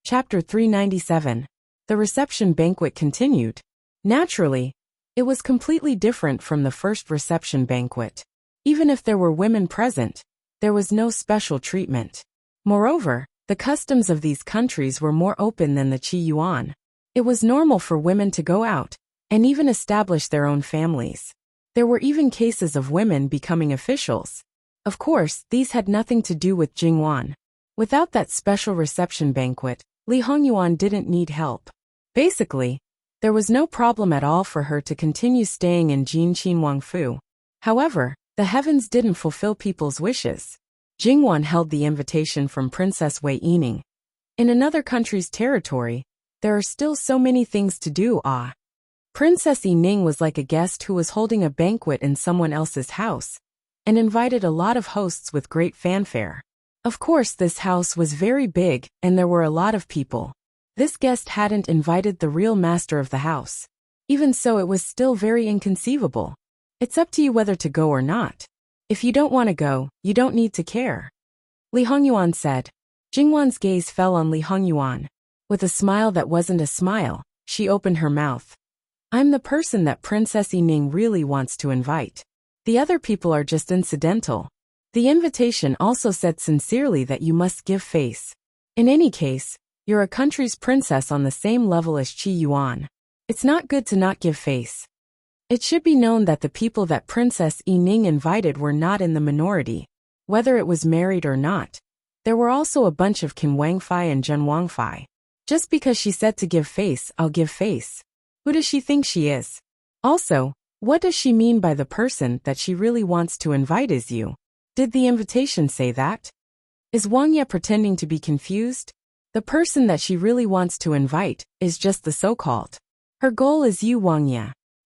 Chapter 397. The reception banquet continued. Naturally, it was completely different from the first reception banquet. Even if there were women present, there was no special treatment. Moreover, the customs of these countries were more open than the Qi Yuan. It was normal for women to go out and even establish their own families. There were even cases of women becoming officials. Of course, these had nothing to do with Jingwan. Without that special reception banquet, Li Hongyuan didn't need help. Basically, there was no problem at all for her to continue staying in Jinqin Wangfu. However, the heavens didn't fulfill people's wishes. Jingwan held the invitation from Princess Wei Yining. In another country's territory, there are still so many things to do. Princess Yining was like a guest who was holding a banquet in someone else's house, and invited a lot of hosts with great fanfare. Of course, this house was very big, and there were a lot of people. This guest hadn't invited the real master of the house. Even so, it was still very inconceivable. It's up to you whether to go or not. If you don't want to go, you don't need to care. Li Hongyuan said. Jingwan's gaze fell on Li Hongyuan. With a smile that wasn't a smile, she opened her mouth. I'm the person that Princess Yining really wants to invite. The other people are just incidental. The invitation also said sincerely that you must give face. In any case, you're a country's princess on the same level as Qi Yuan. It's not good to not give face. It should be known that the people that Princess Yining invited were not in the minority. Whether it was married or not, there were also a bunch of Qin Wangfei and Zhen Wangfei. Just because she said to give face, I'll give face. Who does she think she is? Also, what does she mean by the person that she really wants to invite is you? Did the invitation say that? Is Wang Ye pretending to be confused? The person that she really wants to invite is just the so-called. Her goal is you, Wang Ye.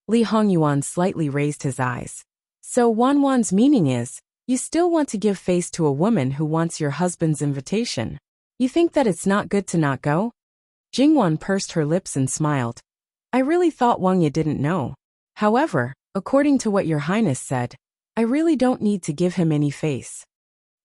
Li Hongyuan slightly raised his eyes. So Wan's meaning is, you still want to give face to a woman who wants your husband's invitation. You think that it's not good to not go? Jingwan pursed her lips and smiled. I really thought Wang Ye didn't know. However, according to what your highness said, I really don't need to give him any face.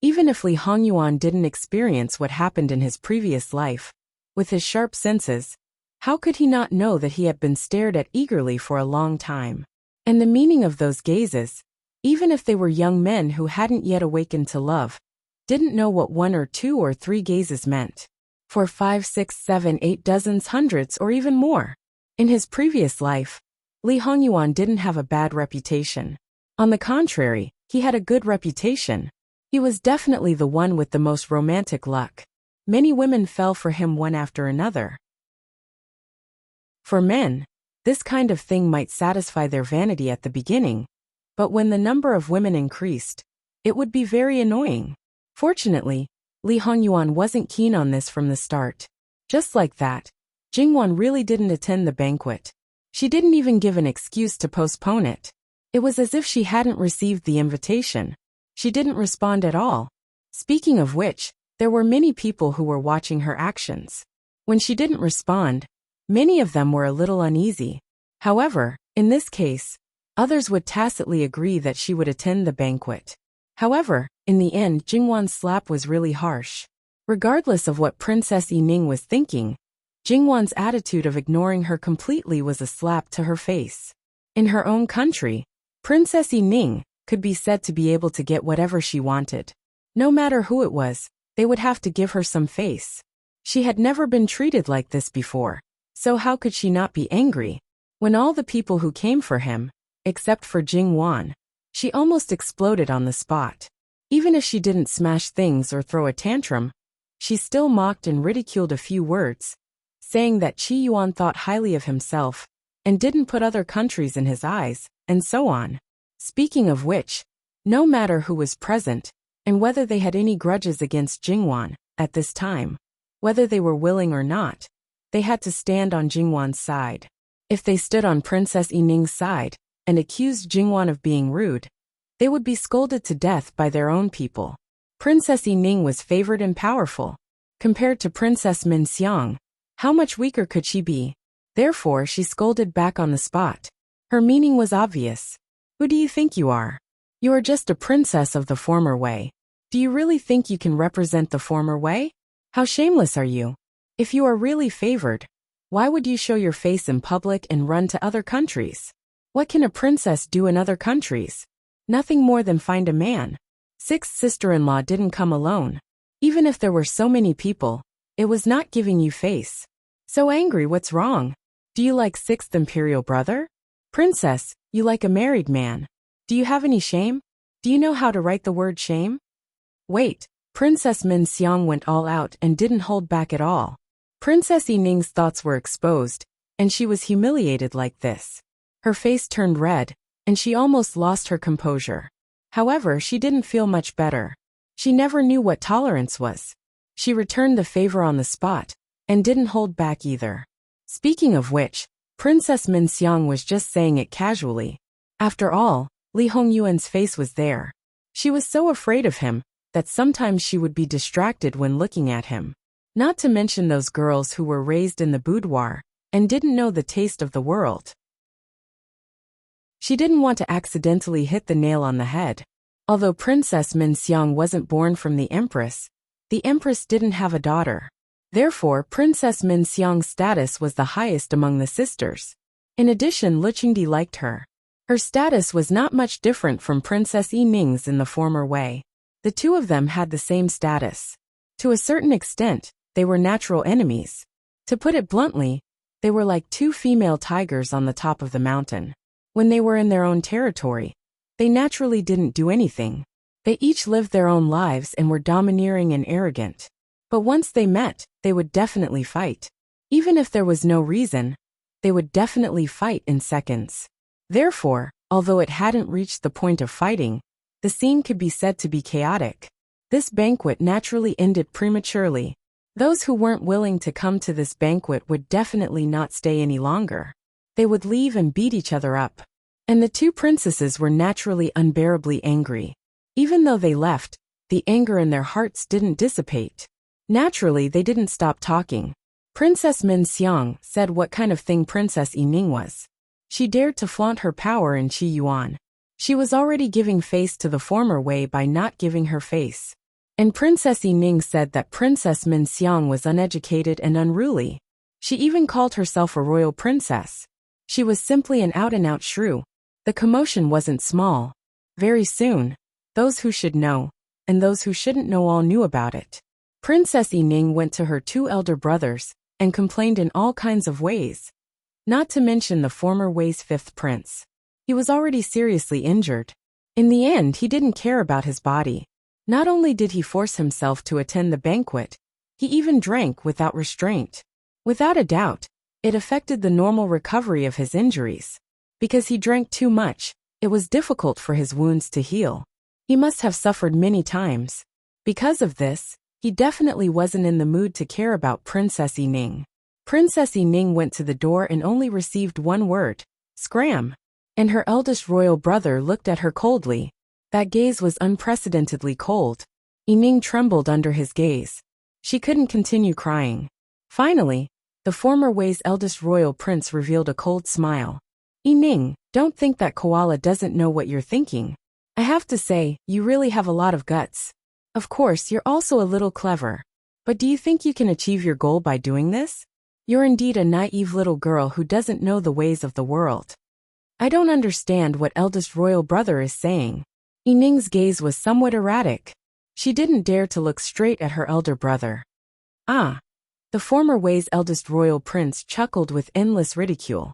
Even if Li Hongyuan didn't experience what happened in his previous life, with his sharp senses, how could he not know that he had been stared at eagerly for a long time? And the meaning of those gazes, even if they were young men who hadn't yet awakened to love, didn't know what 1 or 2 or 3 gazes meant. 4, 5, 6, 7, 8 dozens, hundreds, or even more. In his previous life, Li Hongyuan didn't have a bad reputation. On the contrary, he had a good reputation. He was definitely the one with the most romantic luck. Many women fell for him one after another. For men, this kind of thing might satisfy their vanity at the beginning, but when the number of women increased, it would be very annoying. Fortunately, Li Hongyuan wasn't keen on this from the start. Just like that, Jingwan really didn't attend the banquet. She didn't even give an excuse to postpone it. It was as if she hadn't received the invitation. She didn't respond at all. Speaking of which, there were many people who were watching her actions. When she didn't respond, many of them were a little uneasy. However, in this case, others would tacitly agree that she would attend the banquet. However, in the end, Jingwan's slap was really harsh. Regardless of what Princess Yining was thinking, Jingwan's attitude of ignoring her completely was a slap to her face. In her own country, Princess Yining could be said to be able to get whatever she wanted. No matter who it was, they would have to give her some face. She had never been treated like this before, so how could she not be angry? When all the people who came for him, except for Jingwan, she almost exploded on the spot. Even if she didn't smash things or throw a tantrum, she still mocked and ridiculed a few words, saying that Qi Yuan thought highly of himself and didn't put other countries in his eyes, and so on. Speaking of which, no matter who was present, and whether they had any grudges against Jingwan at this time, whether they were willing or not, they had to stand on Jingwan's side. If they stood on Princess Yining's side and accused Jingwan of being rude, they would be scolded to death by their own people. Princess Yining was favored and powerful. Compared to Princess Minxiang, how much weaker could she be? Therefore, she scolded back on the spot. Her meaning was obvious. Who do you think you are? You are just a princess of the former way. Do you really think you can represent the former way? How shameless are you? If you are really favored, why would you show your face in public and run to other countries? What can a princess do in other countries? Nothing more than find a man. Sixth sister-in-law didn't come alone. Even if there were so many people, it was not giving you face. So angry, what's wrong? Do you like sixth imperial brother? Princess, you like a married man. Do you have any shame? Do you know how to write the word shame? Wait, Princess Min Xiang went all out and didn't hold back at all. Princess Yi Ning's thoughts were exposed, and she was humiliated like this. Her face turned red, and she almost lost her composure. However, she didn't feel much better. She never knew what tolerance was. She returned the favor on the spot, and didn't hold back either. Speaking of which, Princess Min Xiang was just saying it casually. After all, Li Hongyuan's face was there. She was so afraid of him that sometimes she would be distracted when looking at him. Not to mention those girls who were raised in the boudoir and didn't know the taste of the world. She didn't want to accidentally hit the nail on the head. Although Princess Min Xiang wasn't born from the Empress didn't have a daughter. Therefore, Princess Min Xiang's status was the highest among the sisters. In addition, Lu Qingdi liked her. Her status was not much different from Princess Yi Ning's in the former way. The two of them had the same status. To a certain extent, they were natural enemies. To put it bluntly, they were like two female tigers on the top of the mountain. When they were in their own territory, they naturally didn't do anything. They each lived their own lives and were domineering and arrogant. But once they met, they would definitely fight. Even if there was no reason, they would definitely fight in seconds. Therefore, although it hadn't reached the point of fighting, the scene could be said to be chaotic. This banquet naturally ended prematurely. Those who weren't willing to come to this banquet would definitely not stay any longer. They would leave and beat each other up. And the two princesses were naturally unbearably angry. Even though they left, the anger in their hearts didn't dissipate. Naturally, they didn't stop talking. Princess Min Xiang said what kind of thing Princess Yi Ning was. She dared to flaunt her power in Qi Yuan. She was already giving face to the former way by not giving her face. And Princess Yi Ning said that Princess Min Xiang was uneducated and unruly. She even called herself a royal princess. She was simply an out-and-out shrew. The commotion wasn't small. Very soon, those who should know, and those who shouldn't know all knew about it. Princess Yi Ning went to her two elder brothers, and complained in all kinds of ways. Not to mention the former Wei's fifth prince. He was already seriously injured. In the end, he didn't care about his body. Not only did he force himself to attend the banquet, he even drank without restraint. Without a doubt, it affected the normal recovery of his injuries. Because he drank too much, it was difficult for his wounds to heal. He must have suffered many times. Because of this, he definitely wasn't in the mood to care about Princess Yi Ning. Princess Yi Ning went to the door and only received one word, "Scram." And her eldest royal brother looked at her coldly. That gaze was unprecedentedly cold. Yi Ning trembled under his gaze. She couldn't continue crying. Finally, the former Wei's eldest royal prince revealed a cold smile. Yi Ning, don't think that koala doesn't know what you're thinking. I have to say, you really have a lot of guts. Of course, you're also a little clever. But do you think you can achieve your goal by doing this? You're indeed a naive little girl who doesn't know the ways of the world. I don't understand what eldest royal brother is saying. Yi Ning's gaze was somewhat erratic. She didn't dare to look straight at her elder brother. Ah! The former Wei's eldest royal prince chuckled with endless ridicule.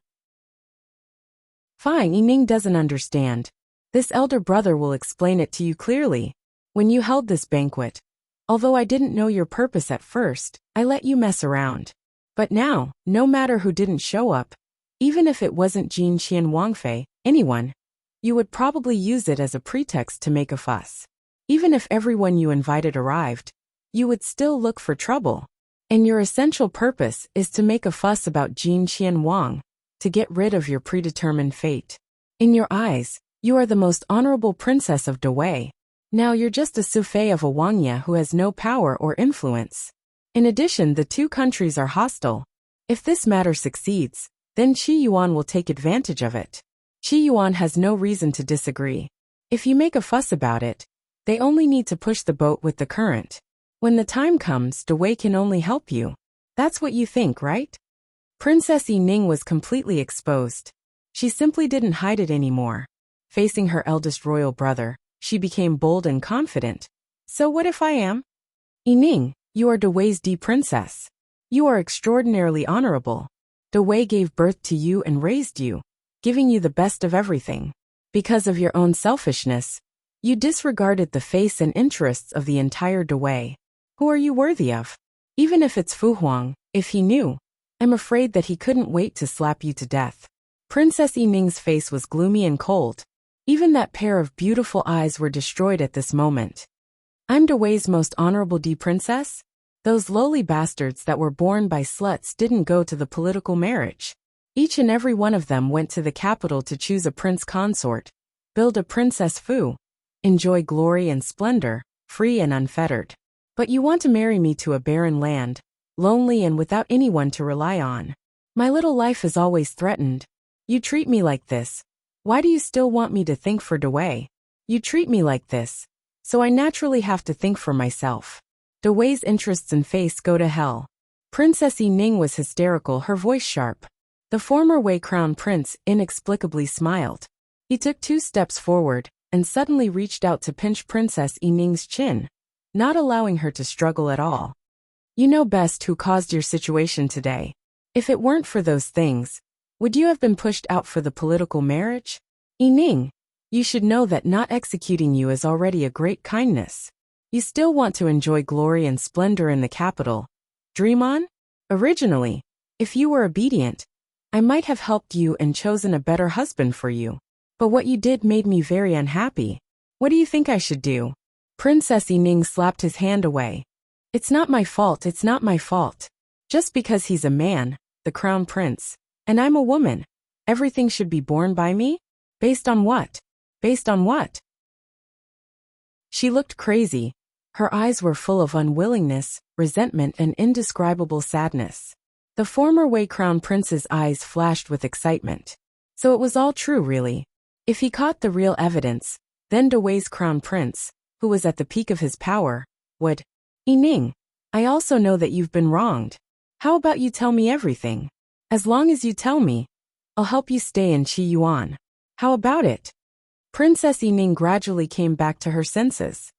Fine, Yi Ning doesn't understand. This elder brother will explain it to you clearly. When you held this banquet, although I didn't know your purpose at first, I let you mess around. But now, no matter who didn't show up, even if it wasn't Jin Qian Wangfei, anyone, you would probably use it as a pretext to make a fuss. Even if everyone you invited arrived, you would still look for trouble. And your essential purpose is to make a fuss about Jin Qian Wang, to get rid of your predetermined fate. In your eyes, you are the most honorable princess of Dawei. Now you're just a souffle of a Wangya who has no power or influence. In addition, the two countries are hostile. If this matter succeeds, then Qi Yuan will take advantage of it. Qi Yuan has no reason to disagree. If you make a fuss about it, they only need to push the boat with the current. When the time comes, Dawei can only help you. That's what you think, right? Princess Yining was completely exposed. She simply didn't hide it anymore. Facing her eldest royal brother, she became bold and confident. So what if I am? Yining, you are Dewey's princess. You are extraordinarily honorable. Dewey gave birth to you and raised you, giving you the best of everything. Because of your own selfishness, you disregarded the face and interests of the entire Dewey. Who are you worthy of? Even if it's Fu Huang, if he knew, I'm afraid that he couldn't wait to slap you to death. Princess Yining's face was gloomy and cold. Even that pair of beautiful eyes were destroyed at this moment. I'm Dewey's most honorable princess? Those lowly bastards that were born by sluts didn't go to the political marriage. Each and every one of them went to the capital to choose a prince consort, build a princess Fu, enjoy glory and splendor, free and unfettered. But you want to marry me to a barren land, lonely and without anyone to rely on. My little life is always threatened. You treat me like this. Why do you still want me to think for Dewey? You treat me like this, so I naturally have to think for myself. Dewey's interests and face go to hell. Princess Yining was hysterical, her voice sharp. The former Wei Crown Prince inexplicably smiled. He took 2 steps forward and suddenly reached out to pinch Princess Yining's chin, not allowing her to struggle at all. You know best who caused your situation today. If it weren't for those things, would you have been pushed out for the political marriage? Yining, you should know that not executing you is already a great kindness. You still want to enjoy glory and splendor in the capital. Dream on? Originally, if you were obedient, I might have helped you and chosen a better husband for you. But what you did made me very unhappy. What do you think I should do? Princess Yining slapped his hand away. It's not my fault, it's not my fault. Just because he's a man, the crown prince, and I'm a woman, everything should be borne by me? Based on what? Based on what? She looked crazy. Her eyes were full of unwillingness, resentment, and indescribable sadness. The former Wei Crown Prince's eyes flashed with excitement. So it was all true, really. If he caught the real evidence, then Dewey's Crown Prince, who was at the peak of his power, would. Yining, I also know that you've been wronged. How about you tell me everything? As long as you tell me, I'll help you stay in Qi Yuan. How about it? Princess Yining gradually came back to her senses.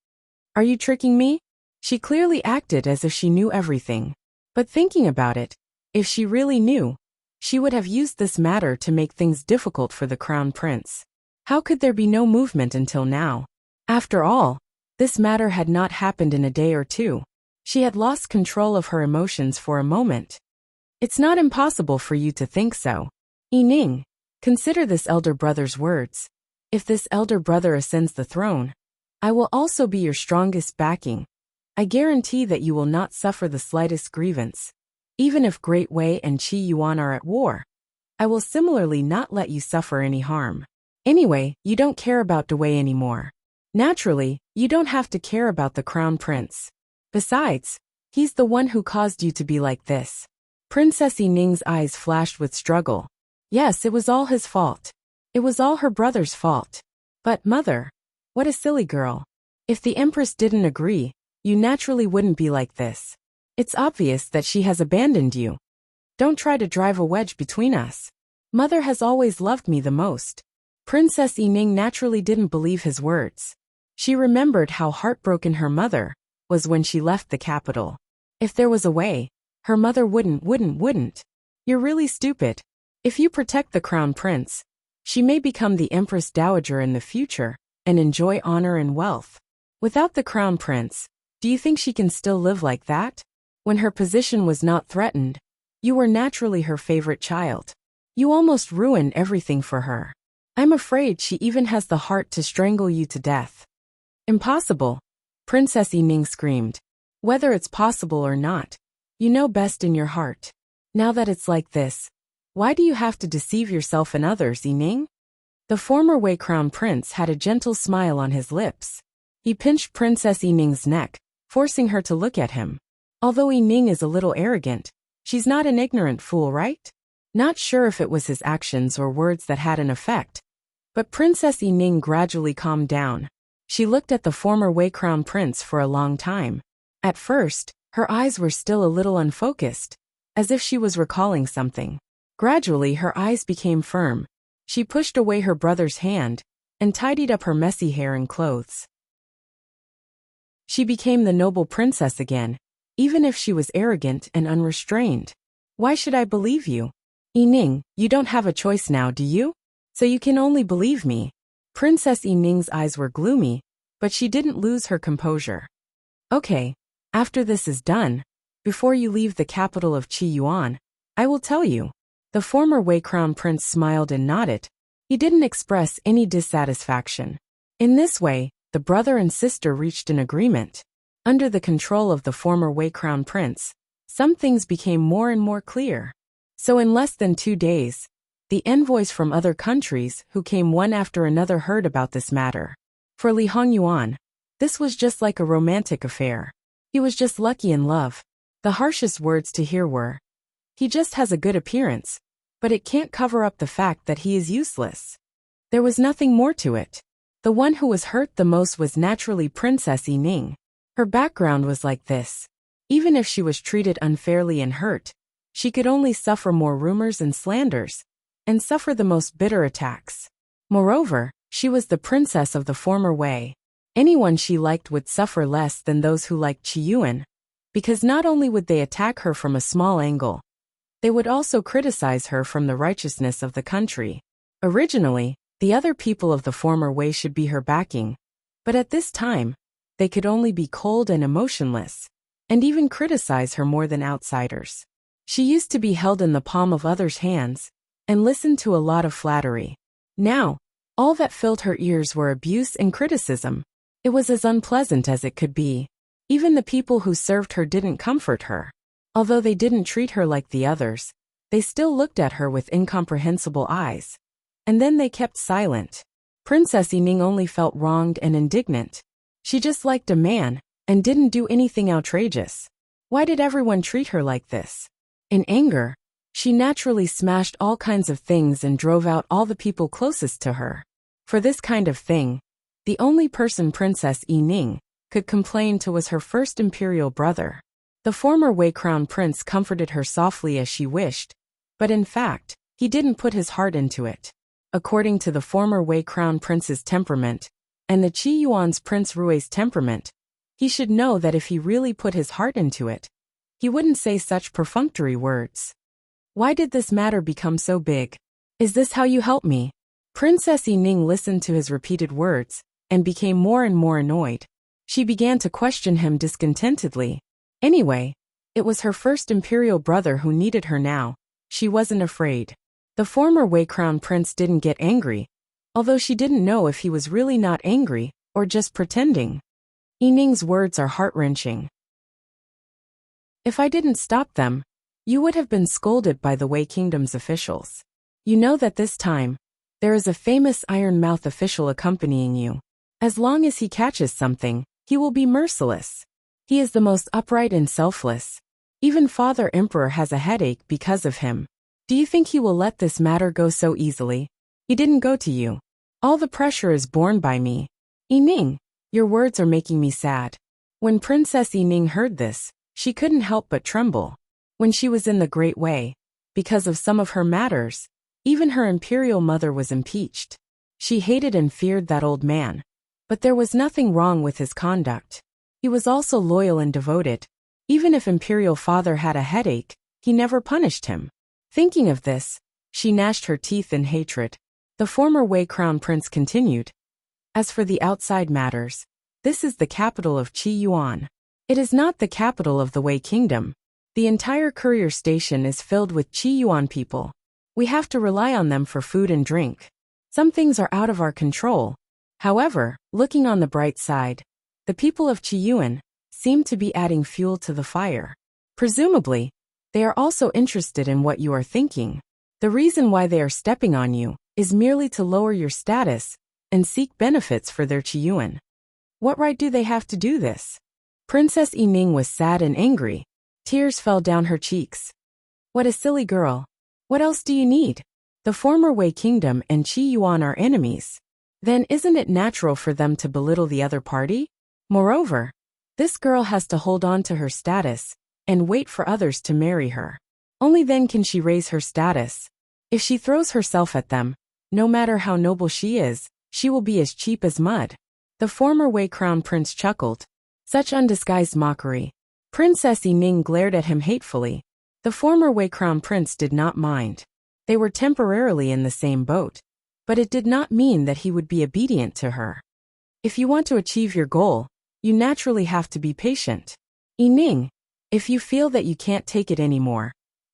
Are you tricking me? She clearly acted as if she knew everything. But thinking about it, if she really knew, she would have used this matter to make things difficult for the crown prince. How could there be no movement until now? After all, this matter had not happened in a day or two. She had lost control of her emotions for a moment. It's not impossible for you to think so. Yining, consider this elder brother's words. If this elder brother ascends the throne, I will also be your strongest backing. I guarantee that you will not suffer the slightest grievance. Even if Great Wei and Qi Yuan are at war, I will similarly not let you suffer any harm. Anyway, you don't care about Dewey anymore. Naturally, you don't have to care about the crown prince. Besides, he's the one who caused you to be like this. Princess Yining's eyes flashed with struggle. Yes, it was all his fault. It was all her brother's fault. But, mother, what a silly girl. If the empress didn't agree, you naturally wouldn't be like this. It's obvious that she has abandoned you. Don't try to drive a wedge between us. Mother has always loved me the most. Princess Yining naturally didn't believe his words. She remembered how heartbroken her mother was when she left the capital. If there was a way, her mother wouldn't. You're really stupid. If you protect the crown prince, she may become the empress dowager in the future and enjoy honor and wealth. Without the crown prince, do you think she can still live like that? When her position was not threatened, you were naturally her favorite child. You almost ruined everything for her. I'm afraid she even has the heart to strangle you to death. Impossible, Princess Yining screamed. Whether it's possible or not, you know best in your heart. Now that it's like this, why do you have to deceive yourself and others, Yining? The former Wei Crown Prince had a gentle smile on his lips. He pinched Princess Yining's neck, forcing her to look at him. Although Yining is a little arrogant, she's not an ignorant fool, right? Not sure if it was his actions or words that had an effect. But Princess Yining gradually calmed down. She looked at the former Wei Crown Prince for a long time. At first, her eyes were still a little unfocused, as if she was recalling something. Gradually her eyes became firm. She pushed away her brother's hand and tidied up her messy hair and clothes. She became the noble princess again, even if she was arrogant and unrestrained. Why should I believe you? Yining, you don't have a choice now, do you? So you can only believe me. Princess Yining's eyes were gloomy, but she didn't lose her composure. Okay, after this is done, before you leave the capital of Qi Yuan, I will tell you. The former Wei Crown Prince smiled and nodded. He didn't express any dissatisfaction. In this way, the brother and sister reached an agreement. Under the control of the former Wei Crown Prince, some things became more and more clear. So in less than 2 days, the envoys from other countries who came one after another heard about this matter. For Li Hongyuan, this was just like a romantic affair. He was just lucky in love. The harshest words to hear were, "He just has a good appearance, but it can't cover up the fact that he is useless." There was nothing more to it. The one who was hurt the most was naturally Princess Yining. Her background was like this. Even if she was treated unfairly and hurt, she could only suffer more rumors and slanders, and suffer the most bitter attacks. Moreover, she was the princess of the former Wei. Anyone she liked would suffer less than those who liked Qi Yuan, because not only would they attack her from a small angle, they would also criticize her from the righteousness of the country. Originally, the other people of the former Wei should be her backing, but at this time, they could only be cold and emotionless, and even criticize her more than outsiders. She used to be held in the palm of others' hands, and listened to a lot of flattery. Now, all that filled her ears were abuse and criticism. It was as unpleasant as it could be. Even the people who served her didn't comfort her. Although they didn't treat her like the others, they still looked at her with incomprehensible eyes. And then they kept silent. Princess Yining only felt wronged and indignant. She just liked a man, and didn't do anything outrageous. Why did everyone treat her like this? In anger, she naturally smashed all kinds of things and drove out all the people closest to her. For this kind of thing, the only person Princess Yining could complain to was her first imperial brother. The former Wei Crown Prince comforted her softly as she wished, but in fact, he didn't put his heart into it. According to the former Wei Crown Prince's temperament, and the Qi Yuan's Prince Rui's temperament, he should know that if he really put his heart into it, he wouldn't say such perfunctory words. Why did this matter become so big? Is this how you help me? Princess Yining listened to his repeated words, and became more and more annoyed. She began to question him discontentedly. Anyway, it was her first imperial brother who needed her now. She wasn't afraid. The former Wei Crown Prince didn't get angry, although she didn't know if he was really not angry, or just pretending. Yining's words are heart-wrenching. If I didn't stop them, you would have been scolded by the Wei Kingdom's officials. You know that this time, there is a famous iron-mouth official accompanying you. As long as he catches something, he will be merciless. He is the most upright and selfless. Even Father Emperor has a headache because of him. Do you think he will let this matter go so easily? He didn't go to you. All the pressure is borne by me. Yining, your words are making me sad. When Princess Yining heard this, she couldn't help but tremble. When she was in the Great Way, because of some of her matters, even her imperial mother was impeached. She hated and feared that old man. But there was nothing wrong with his conduct. He was also loyal and devoted. Even if imperial father had a headache, he never punished him. Thinking of this, she gnashed her teeth in hatred. The former Wei Crown Prince continued. As for the outside matters, this is the capital of Qi Yuan. It is not the capital of the Wei Kingdom. The entire courier station is filled with Qi Yuan people. We have to rely on them for food and drink. Some things are out of our control. However, looking on the bright side, the people of Qi Yuan seem to be adding fuel to the fire. Presumably, they are also interested in what you are thinking. The reason why they are stepping on you is merely to lower your status and seek benefits for their Qi Yuan. What right do they have to do this? Princess Yining was sad and angry. Tears fell down her cheeks. What a silly girl. What else do you need? The former Wei Kingdom and Qi Yuan are enemies. Then isn't it natural for them to belittle the other party? Moreover, this girl has to hold on to her status and wait for others to marry her. Only then can she raise her status. If she throws herself at them, no matter how noble she is, she will be as cheap as mud. The former Wei Crown Prince chuckled. Such undisguised mockery. Princess Yining glared at him hatefully. The former Wei Crown Prince did not mind. They were temporarily in the same boat. But it did not mean that he would be obedient to her. If you want to achieve your goal, you naturally have to be patient. Yining, if you feel that you can't take it anymore,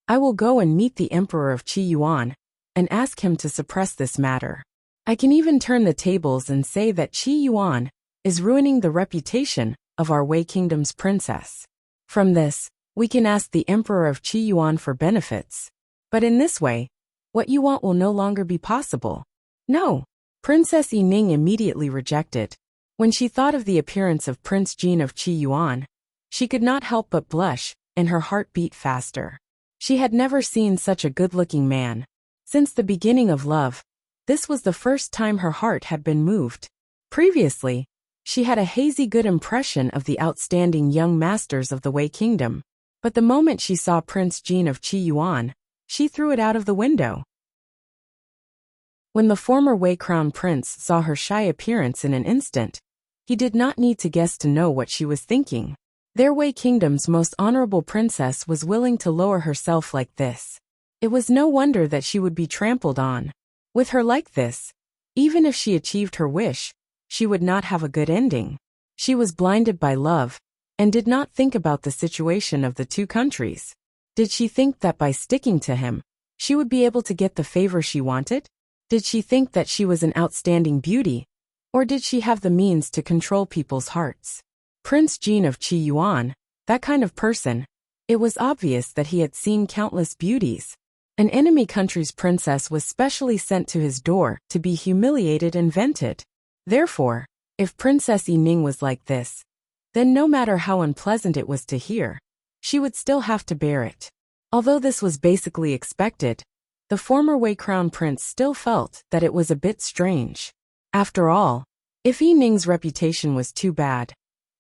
I will go and meet the Emperor of Qi Yuan and ask him to suppress this matter. I can even turn the tables and say that Qi Yuan is ruining the reputation of our Wei Kingdom's princess. From this, we can ask the Emperor of Qi Yuan for benefits. But in this way, what you want will no longer be possible. No, Princess Yining immediately rejected. When she thought of the appearance of Prince Jin of Qi Yuan, she could not help but blush, and her heart beat faster. She had never seen such a good-looking man. Since the beginning of love, this was the first time her heart had been moved. Previously, she had a hazy good impression of the outstanding young masters of the Wei Kingdom. But the moment she saw Prince Jin of Qi Yuan, she threw it out of the window. When the former Wei Crown Prince saw her shy appearance in an instant, he did not need to guess to know what she was thinking. Their Wei Kingdom's most honorable princess was willing to lower herself like this. It was no wonder that she would be trampled on. With her like this, even if she achieved her wish, she would not have a good ending. She was blinded by love, and did not think about the situation of the two countries. Did she think that by sticking to him, she would be able to get the favor she wanted? Did she think that she was an outstanding beauty? Or did she have the means to control people's hearts? Prince Jin of Qi Yuan, that kind of person. It was obvious that he had seen countless beauties. An enemy country's princess was specially sent to his door to be humiliated and vented. Therefore, if Princess Yining was like this, then no matter how unpleasant it was to hear, she would still have to bear it. Although this was basically expected, the former Wei Crown Prince still felt that it was a bit strange. After all, if Yining's reputation was too bad,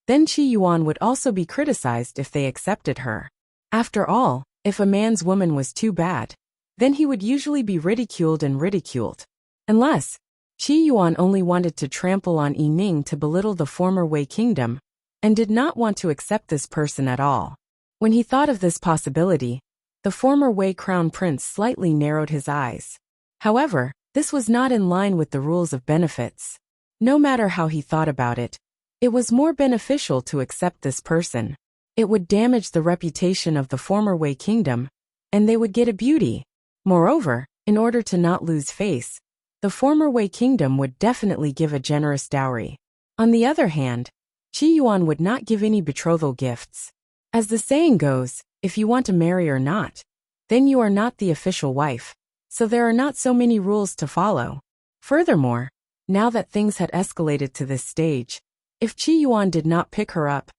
then Qi Yuan would also be criticized if they accepted her. After all, if a man's woman was too bad, then he would usually be ridiculed and ridiculed. Unless Qi Yuan only wanted to trample on Yining to belittle the former Wei Kingdom, and did not want to accept this person at all. When he thought of this possibility, the former Wei Crown Prince slightly narrowed his eyes. However, this was not in line with the rules of benefits. No matter how he thought about it, it was more beneficial to accept this person. It would damage the reputation of the former Wei Kingdom, and they would get a beauty. Moreover, in order to not lose face, the former Wei Kingdom would definitely give a generous dowry. On the other hand, Qi Yuan would not give any betrothal gifts. As the saying goes, if you want to marry or not, then you are not the official wife, so there are not so many rules to follow. Furthermore, now that things had escalated to this stage, if Qi Yuan did not pick her up,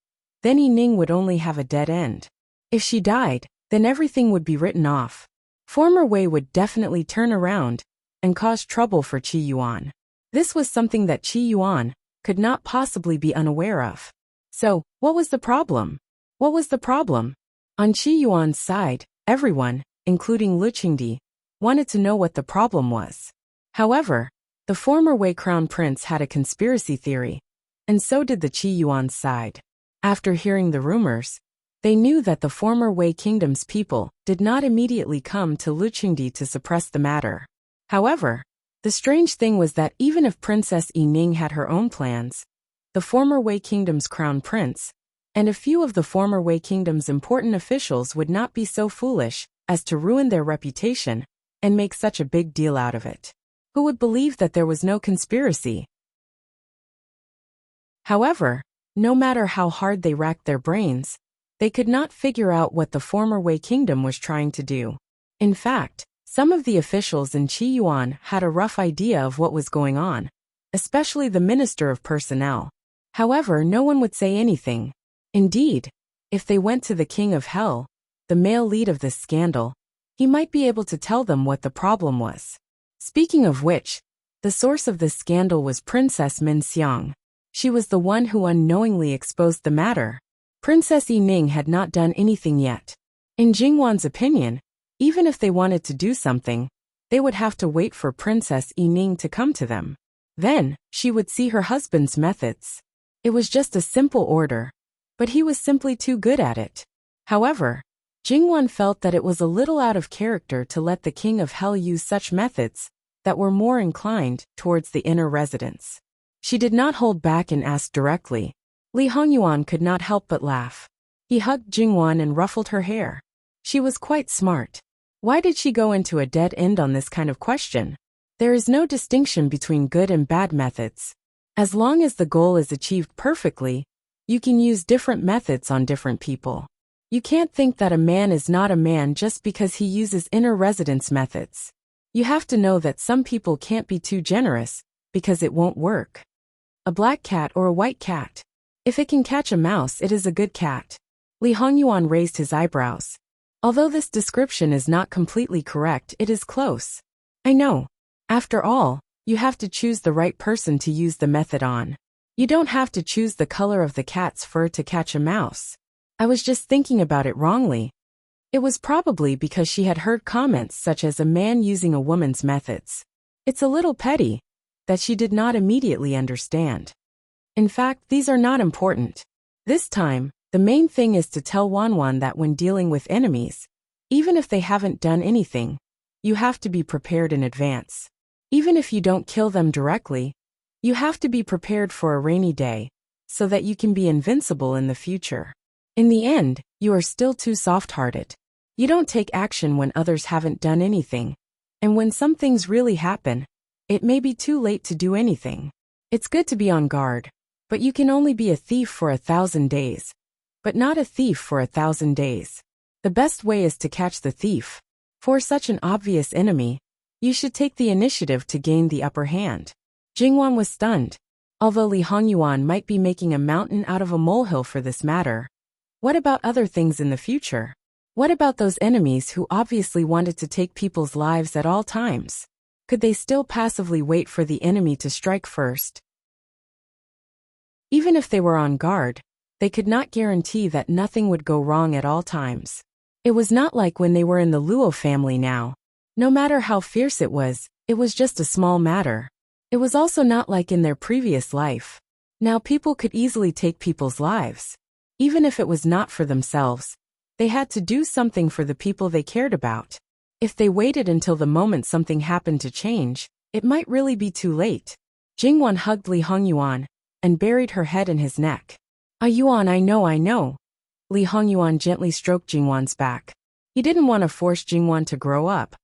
then Yining would only have a dead end. If she died, then everything would be written off. Former Wei would definitely turn around and cause trouble for Qi Yuan. This was something that Qi Yuan could not possibly be unaware of. So, what was the problem? What was the problem? On Qi Yuan's side, everyone, including Lu Qingdi, wanted to know what the problem was. However, the former Wei Crown Prince had a conspiracy theory, and so did the Qi Yuan's side. After hearing the rumors, they knew that the former Wei Kingdom's people did not immediately come to Lu Qingdi to suppress the matter. However, the strange thing was that even if Princess Yining had her own plans, the former Wei Kingdom's crown prince, and a few of the former Wei Kingdom's important officials would not be so foolish as to ruin their reputation and make such a big deal out of it. Who would believe that there was no conspiracy? However, no matter how hard they racked their brains, they could not figure out what the former Wei Kingdom was trying to do. In fact, some of the officials in Qi Yuan had a rough idea of what was going on, especially the Minister of Personnel. However, no one would say anything. Indeed, if they went to the King of Hell, the male lead of this scandal, he might be able to tell them what the problem was. Speaking of which, the source of this scandal was Princess Min Xiang. She was the one who unknowingly exposed the matter. Princess Yining had not done anything yet. In Jingwan's opinion, Even if they wanted to do something, they would have to wait for Princess Yi-Ning to come to them. Then, she would see her husband's methods. It was just a simple order, but he was simply too good at it. However, Jingwan felt that it was a little out of character to let the King of Hell use such methods that were more inclined towards the inner residents. She did not hold back and asked directly. Li Hongyuan could not help but laugh. He hugged Jingwan and ruffled her hair. She was quite smart. Why did she go into a dead end on this kind of question? There is no distinction between good and bad methods. As long as the goal is achieved perfectly, you can use different methods on different people. You can't think that a man is not a man just because he uses inner residence methods. You have to know that some people can't be too generous, because it won't work. A black cat or a white cat. If it can catch a mouse, it is a good cat. Li Hongyuan raised his eyebrows. Although this description is not completely correct, it is close. I know. After all, you have to choose the right person to use the method on. You don't have to choose the color of the cat's fur to catch a mouse. I was just thinking about it wrongly. It was probably because she had heard comments such as a man using a woman's methods. It's a little petty that she did not immediately understand. In fact, these are not important. This time, the main thing is to tell Wanwan that when dealing with enemies, even if they haven't done anything, you have to be prepared in advance. Even if you don't kill them directly, you have to be prepared for a rainy day, so that you can be invincible in the future. In the end, you are still too soft-hearted. You don't take action when others haven't done anything, and when some things really happen, it may be too late to do anything. It's good to be on guard, but you can only be a thief for 1,000 days, but not a thief for 1,000 days. The best way is to catch the thief. For such an obvious enemy, you should take the initiative to gain the upper hand. Jingwan was stunned. Although Li Hongyuan might be making a mountain out of a molehill for this matter, what about other things in the future? What about those enemies who obviously wanted to take people's lives at all times? Could they still passively wait for the enemy to strike first? Even if they were on guard, they could not guarantee that nothing would go wrong at all times. It was not like when they were in the Luo family now. No matter how fierce it was just a small matter. It was also not like in their previous life. Now people could easily take people's lives. Even if it was not for themselves, they had to do something for the people they cared about. If they waited until the moment something happened to change, it might really be too late. Jingwan hugged Li Hongyuan and buried her head in his neck. Ah Yuan, I know. Li Hongyuan gently stroked Jingwan's back. He didn't want to force Jingwan to grow up,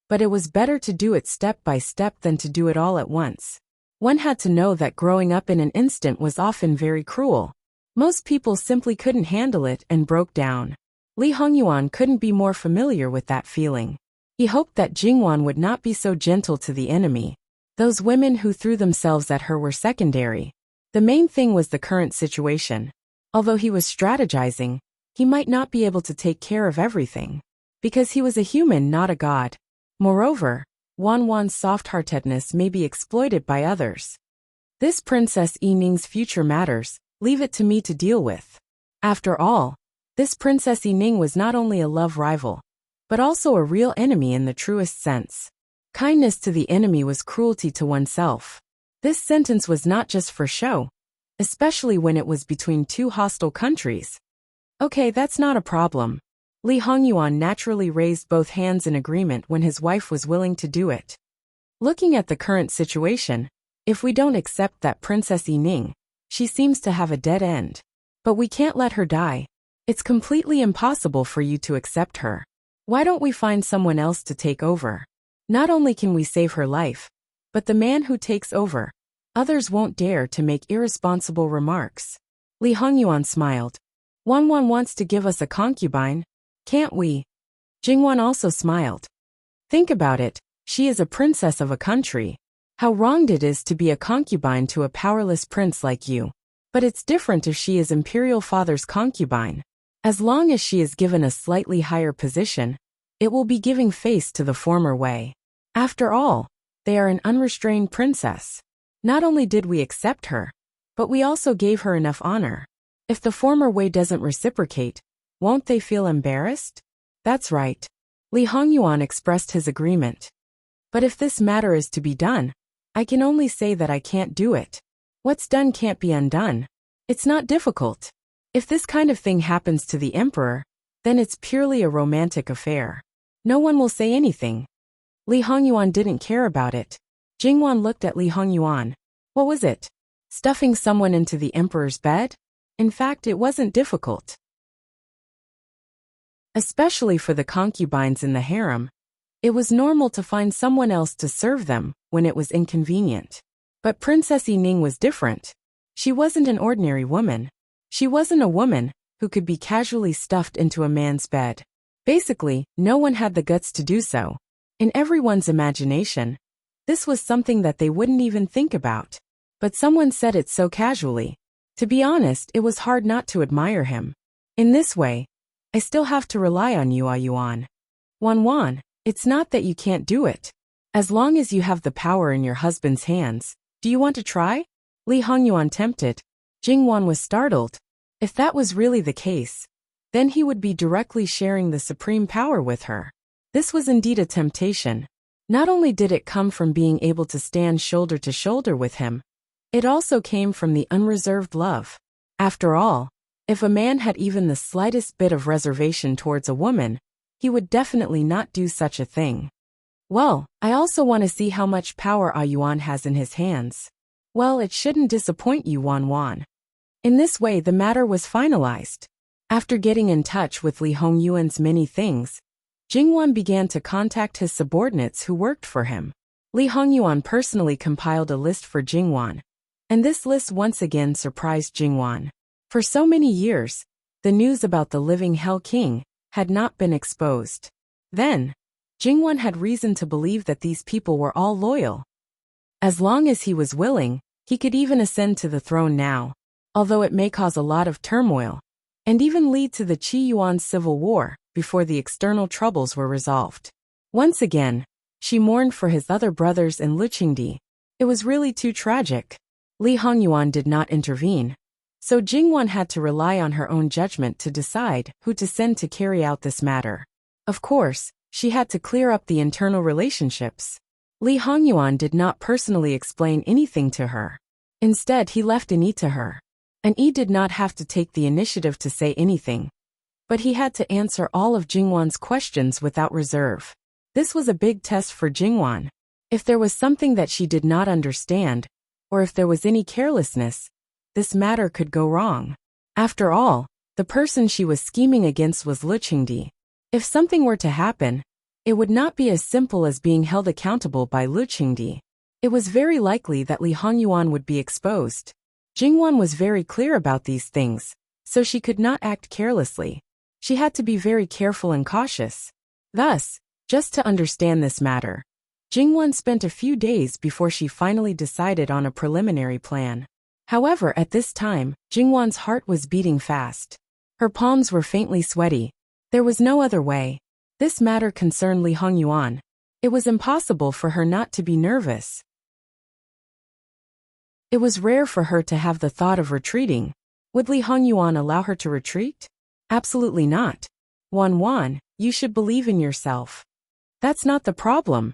but it was better to do it step by step than to do it all at once. One had to know that growing up in an instant was often very cruel. Most people simply couldn't handle it and broke down. Li Hongyuan couldn't be more familiar with that feeling. He hoped that Jingwan would not be so gentle to the enemy. Those women who threw themselves at her were secondary. The main thing was the current situation. Although he was strategizing, he might not be able to take care of everything. Because he was a human, not a god. Moreover, Wanwan's soft-heartedness may be exploited by others. This Princess Yi-Ning's future matters, leave it to me to deal with. After all, this Princess Yi-Ning was not only a love rival, but also a real enemy in the truest sense. Kindness to the enemy was cruelty to oneself. This sentence was not just for show, especially when it was between two hostile countries. Okay, that's not a problem. Li Hongyuan naturally raised both hands in agreement when his wife was willing to do it. Looking at the current situation, if we don't accept that Princess Yi-Ning, she seems to have a dead end. But we can't let her die. It's completely impossible for you to accept her. Why don't we find someone else to take over? Not only can we save her life, but the man who takes over, others won't dare to make irresponsible remarks. Li Hongyuan smiled. Wanwan wants to give us a concubine, can't we? Jingwan also smiled. Think about it, she is a princess of a country. How wronged it is to be a concubine to a powerless prince like you. But it's different if she is imperial father's concubine. As long as she is given a slightly higher position, it will be giving face to the former way. After all, they are an unrestrained princess. Not only did we accept her, but we also gave her enough honor. If the former way doesn't reciprocate, won't they feel embarrassed? That's right. Li Hongyuan expressed his agreement. But if this matter is to be done, I can only say that I can't do it. What's done can't be undone. It's not difficult. If this kind of thing happens to the emperor, then it's purely a romantic affair. No one will say anything. Li Hongyuan didn't care about it. Jingwan looked at Li Hongyuan. What was it? Stuffing someone into the emperor's bed? In fact, it wasn't difficult. Especially for the concubines in the harem, it was normal to find someone else to serve them when it was inconvenient. But Princess Yining was different. She wasn't an ordinary woman. She wasn't a woman who could be casually stuffed into a man's bed. Basically, no one had the guts to do so. In everyone's imagination, this was something that they wouldn't even think about. But someone said it so casually. To be honest, it was hard not to admire him. In this way, I still have to rely on you, Yuan. Wan, it's not that you can't do it. As long as you have the power in your husband's hands, do you want to try? Li Hongyuan tempted. Jingwan was startled. If that was really the case, then he would be directly sharing the supreme power with her. This was indeed a temptation. Not only did it come from being able to stand shoulder to shoulder with him, it also came from the unreserved love. After all, if a man had even the slightest bit of reservation towards a woman, he would definitely not do such a thing. Well, I also want to see how much power Yuan has in his hands. Well, it shouldn't disappoint you, Wan. In this way, the matter was finalized. After getting in touch with Li Hongyuan's many things, Jingwan began to contact his subordinates who worked for him. Li Hongyuan personally compiled a list for Jingwan, and this list once again surprised Jingwan. For so many years, the news about the living Hell King had not been exposed. Then, Jingwan had reason to believe that these people were all loyal. As long as he was willing, he could even ascend to the throne now, although it may cause a lot of turmoil, and even lead to the Qi-Yuan civil war before the external troubles were resolved. Once again, she mourned for his other brothers in Luqingdi. It was really too tragic. Li Hongyuan did not intervene, so Jingwan had to rely on her own judgment to decide who to send to carry out this matter. Of course, she had to clear up the internal relationships. Li Hongyuan did not personally explain anything to her. Instead, he left an Yi to her. An Yi did not have to take the initiative to say anything, but he had to answer all of Jingwan's questions without reserve. This was a big test for Jingwan. If there was something that she did not understand, or if there was any carelessness, this matter could go wrong. After all, the person she was scheming against was Luqingdi. If something were to happen, it would not be as simple as being held accountable by Luqingdi. It was very likely that Li Hongyuan would be exposed. Jingwan was very clear about these things, so she could not act carelessly. She had to be very careful and cautious. Thus, just to understand this matter, Jingwan spent a few days before she finally decided on a preliminary plan. However, at this time, Jingwan's heart was beating fast. Her palms were faintly sweaty. There was no other way. This matter concerned Li Hongyuan. It was impossible for her not to be nervous. It was rare for her to have the thought of retreating. Would Li Hongyuan allow her to retreat? Absolutely not. Wan, you should believe in yourself. That's not the problem.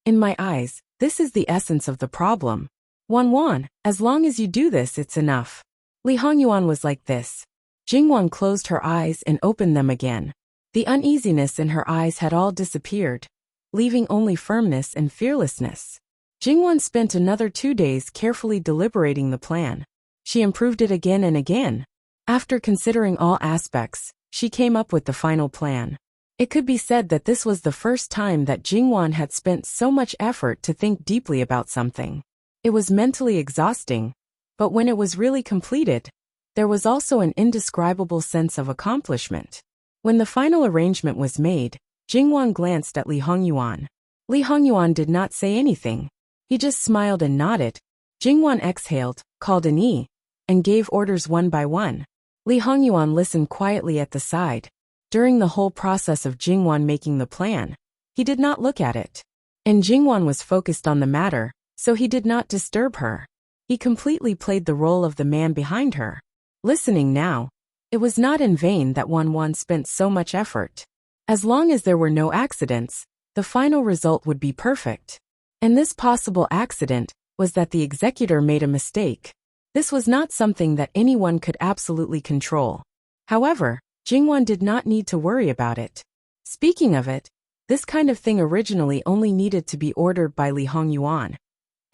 In my eyes, this is the essence of the problem. Wan, as long as you do this, it's enough. Li Hongyuan was like this. Jingwan closed her eyes and opened them again. The uneasiness in her eyes had all disappeared, leaving only firmness and fearlessness. Jingwan spent another 2 days carefully deliberating the plan. She improved it again and again. After considering all aspects, she came up with the final plan. It could be said that this was the first time that Jingwan had spent so much effort to think deeply about something. It was mentally exhausting, but when it was really completed, there was also an indescribable sense of accomplishment. When the final arrangement was made, Jingwan glanced at Li Hongyuan. Li Hongyuan did not say anything. He just smiled and nodded. Jingwan exhaled, called an Yi, and gave orders one by one. Li Hongyuan listened quietly at the side. During the whole process of Jingwan making the plan, he did not look at it. And Jingwan was focused on the matter, so he did not disturb her. He completely played the role of the man behind her. Listening now, it was not in vain that Wan spent so much effort. As long as there were no accidents, the final result would be perfect. And this possible accident was that the executor made a mistake. This was not something that anyone could absolutely control. However, Jingwan did not need to worry about it. Speaking of it, this kind of thing originally only needed to be ordered by Li Hongyuan,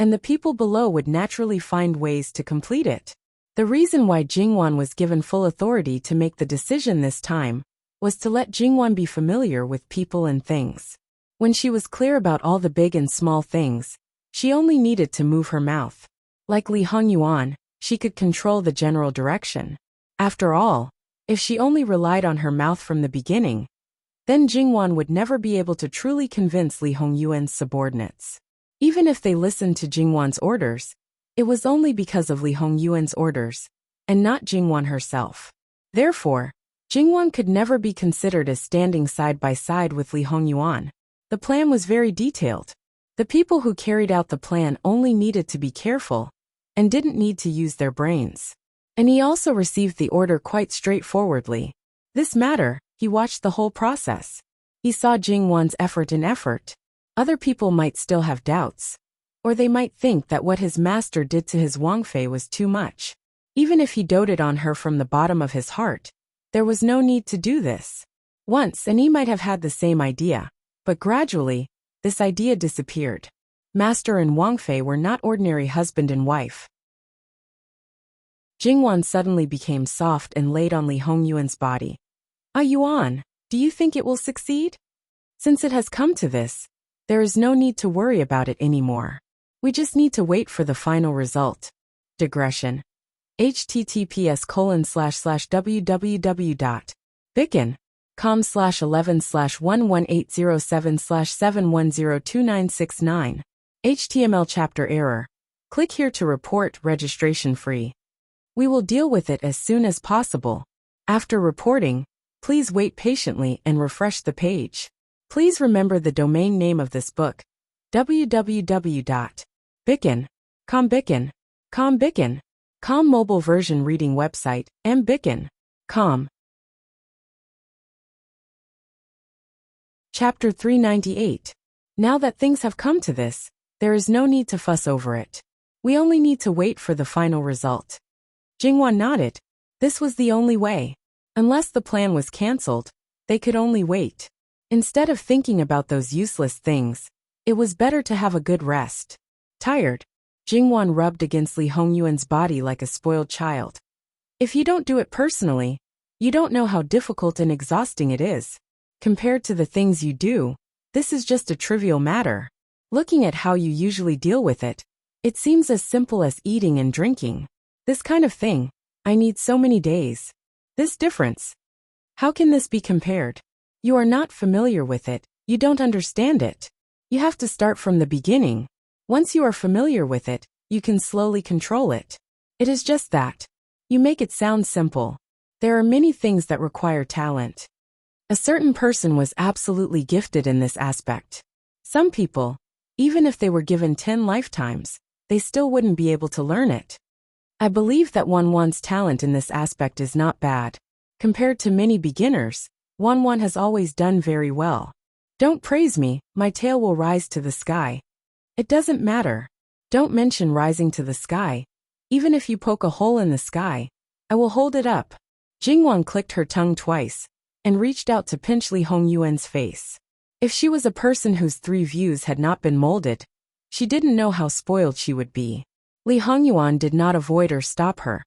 and the people below would naturally find ways to complete it. The reason why Jingwan was given full authority to make the decision this time was to let Jingwan be familiar with people and things. When she was clear about all the big and small things, she only needed to move her mouth. Like Li Hongyuan, she could control the general direction. After all, if she only relied on her mouth from the beginning, then Jingwan would never be able to truly convince Li Hongyuan's subordinates. Even if they listened to Jingwan's orders, it was only because of Li Hongyuan's orders, and not Jingwan herself. Therefore, Jingwan could never be considered as standing side by side with Li Hongyuan. The plan was very detailed. The people who carried out the plan only needed to be careful, and didn't need to use their brains. And he also received the order quite straightforwardly. This matter, he watched the whole process. He saw Jingwan's effort in effort. Other people might still have doubts, or they might think that what his master did to his Wangfei was too much. Even if he doted on her from the bottom of his heart, there was no need to do this. Once, and he might have had the same idea, but gradually, this idea disappeared. Master and Wangfei were not ordinary husband and wife. Jingwan suddenly became soft and laid on Li Hongyuan's body. "Ah Yuan, do you think it will succeed? Since it has come to this, there is no need to worry about it anymore. We just need to wait for the final result." Digression. https://www.bicken.com/11/118077/7102969. HTML chapter error. Click here to report registration free. We will deal with it as soon as possible. After reporting, please wait patiently and refresh the page. Please remember the domain name of this book: www.bicken.com. Bicken.com mobile version reading website, mbicken.com. Chapter 398. Now that things have come to this, there is no need to fuss over it. We only need to wait for the final result. Jingwan nodded. This was the only way. Unless the plan was cancelled, they could only wait. Instead of thinking about those useless things, it was better to have a good rest. Tired, Jingwan rubbed against Li Hongyuan's body like a spoiled child. If you don't do it personally, you don't know how difficult and exhausting it is. Compared to the things you do, this is just a trivial matter. Looking at how you usually deal with it, it seems as simple as eating and drinking. This kind of thing, I need so many days. This difference. How can this be compared? You are not familiar with it, you don't understand it. You have to start from the beginning. Once you are familiar with it, you can slowly control it. It is just that. You make it sound simple. There are many things that require talent. A certain person was absolutely gifted in this aspect. Some people, even if they were given 10 lifetimes, they still wouldn't be able to learn it. I believe that Wan's talent in this aspect is not bad. Compared to many beginners, Wan has always done very well. Don't praise me, my tail will rise to the sky. It doesn't matter. Don't mention rising to the sky. Even if you poke a hole in the sky, I will hold it up. Jingwan clicked her tongue twice, and reached out to pinch Li Hongyuan's face. If she was a person whose 3 views had not been molded, she didn't know how spoiled she would be. Li Hongyuan did not avoid or stop her,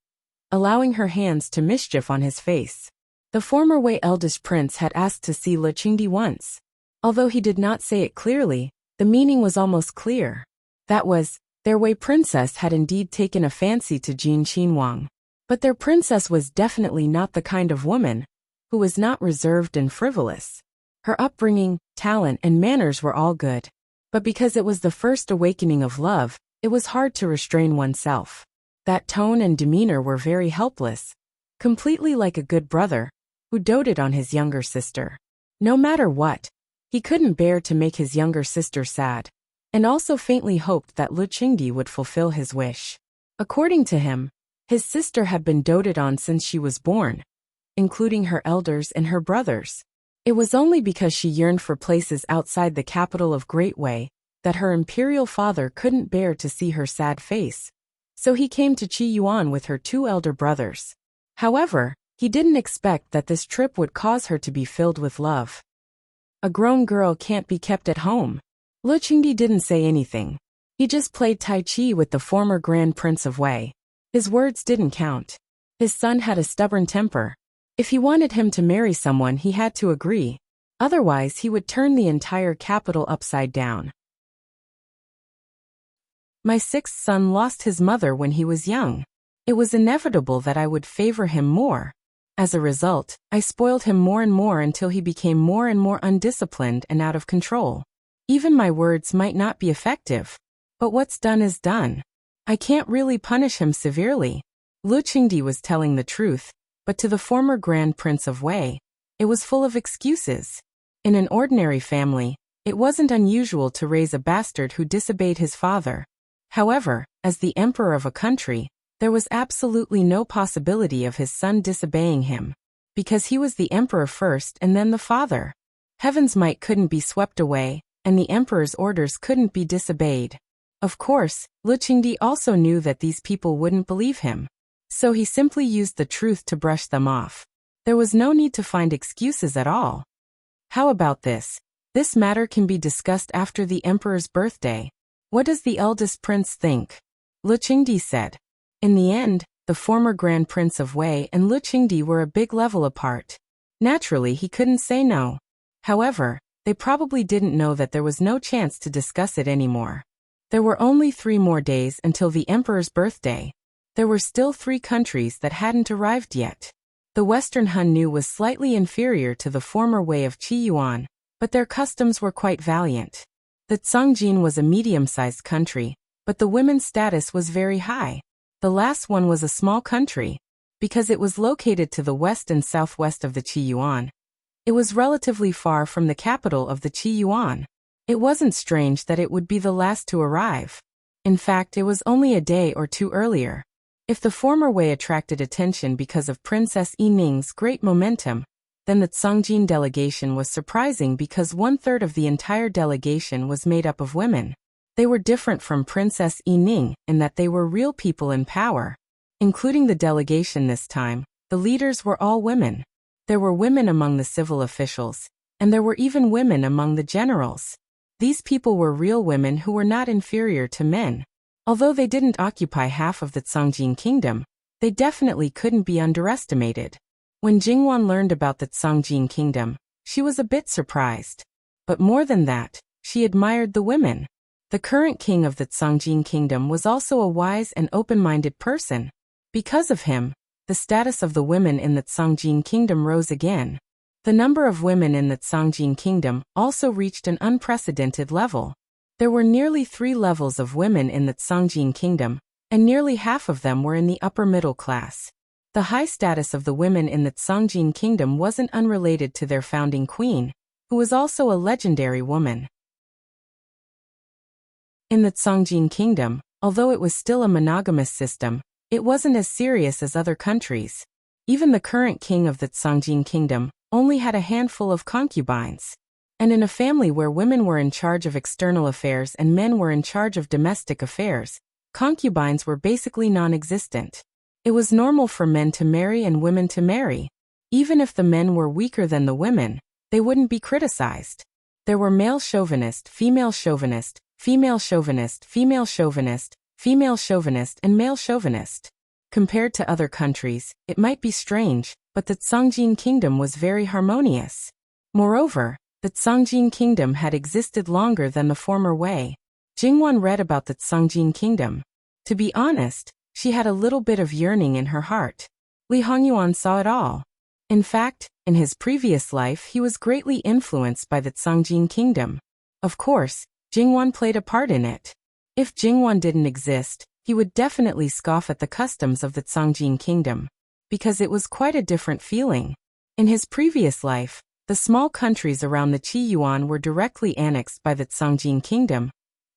allowing her hands to mischief on his face. The former Wei eldest prince had asked to see Le Qingdi once. Although he did not say it clearly, the meaning was almost clear. That was, their Wei princess had indeed taken a fancy to Jin Qinhuang. But their princess was definitely not the kind of woman who was not reserved and frivolous. Her upbringing, talent, and manners were all good. But because it was the first awakening of love, it was hard to restrain oneself. That tone and demeanor were very helpless, completely like a good brother who doted on his younger sister. No matter what, he couldn't bear to make his younger sister sad, and also faintly hoped that Lu Qingdi would fulfill his wish. According to him, his sister had been doted on since she was born, including her elders and her brothers. It was only because she yearned for places outside the capital of Great Wei that her imperial father couldn't bear to see her sad face. So he came to Qi Yuan with her 2 elder brothers. However, he didn't expect that this trip would cause her to be filled with love. A grown girl can't be kept at home. Lu Qingdi didn't say anything. He just played Tai Chi with the former Grand Prince of Wei. His words didn't count. His son had a stubborn temper. If he wanted him to marry someone, he had to agree. Otherwise, he would turn the entire capital upside down. My 6th son lost his mother when he was young. It was inevitable that I would favor him more. As a result, I spoiled him more and more until he became more and more undisciplined and out of control. Even my words might not be effective. But what's done is done. I can't really punish him severely. Lu Qingdi was telling the truth, but to the former Grand Prince of Wei, it was full of excuses. In an ordinary family, it wasn't unusual to raise a bastard who disobeyed his father. However, as the emperor of a country, there was absolutely no possibility of his son disobeying him, because he was the emperor first and then the father. Heaven's might couldn't be swept away, and the emperor's orders couldn't be disobeyed. Of course, Lu Qingdi also knew that these people wouldn't believe him. So he simply used the truth to brush them off. There was no need to find excuses at all. How about this? This matter can be discussed after the emperor's birthday. What does the eldest prince think? Lu Qingdi said. In the end, the former Grand Prince of Wei and Lu Qingdi were a big level apart. Naturally, he couldn't say no. However, they probably didn't know that there was no chance to discuss it anymore. There were only 3 more days until the emperor's birthday. There were still 3 countries that hadn't arrived yet. The Western Han was slightly inferior to the former Wei of Qi Yuan, but their customs were quite valiant. The Zhongjin was a medium-sized country, but the women's status was very high. The last one was a small country, because it was located to the west and southwest of the Qi Yuan. It was relatively far from the capital of the Qi Yuan. It wasn't strange that it would be the last to arrive. In fact, it was only a day or 2 earlier. If the former Wei attracted attention because of Princess Yi Ning's great momentum, then the Zhongjin delegation was surprising because 1/3 of the entire delegation was made up of women. They were different from Princess Yi Ning in that they were real people in power. Including the delegation this time, the leaders were all women. There were women among the civil officials, and there were even women among the generals. These people were real women who were not inferior to men. Although they didn't occupy half of the Zhongjin kingdom, they definitely couldn't be underestimated. When Jingwan learned about the Zhongjin kingdom, she was a bit surprised. But more than that, she admired the women. The current king of the Zhongjin kingdom was also a wise and open-minded person. Because of him, the status of the women in the Zhongjin kingdom rose again. The number of women in the Zhongjin kingdom also reached an unprecedented level. There were nearly 3 levels of women in the Zhongjin kingdom, and nearly half of them were in the upper middle class. The high status of the women in the Zhongjin kingdom wasn't unrelated to their founding queen, who was also a legendary woman. In the Zhongjin kingdom, although it was still a monogamous system, it wasn't as serious as other countries. Even the current king of the Zhongjin kingdom only had a handful of concubines. And in a family where women were in charge of external affairs and men were in charge of domestic affairs, concubines were basically non-existent. It was normal for men to marry and women to marry. Even if the men were weaker than the women, they wouldn't be criticized. There were male chauvinist, female chauvinist, female chauvinist, female chauvinist, female chauvinist, and male chauvinist. Compared to other countries, it might be strange, but the Zhongjin kingdom was very harmonious. Moreover, the Zhongjin kingdom had existed longer than the former Wei. Jingwan read about the Zhongjin kingdom. To be honest, she had a little bit of yearning in her heart. Li Hongyuan saw it all. In fact, in his previous life he was greatly influenced by the Zhongjin kingdom. Of course, Jingwan played a part in it. If Jingwan didn't exist, he would definitely scoff at the customs of the Zhongjin kingdom, because it was quite a different feeling. In his previous life, the small countries around the Qi Yuan were directly annexed by the Zhongjin kingdom,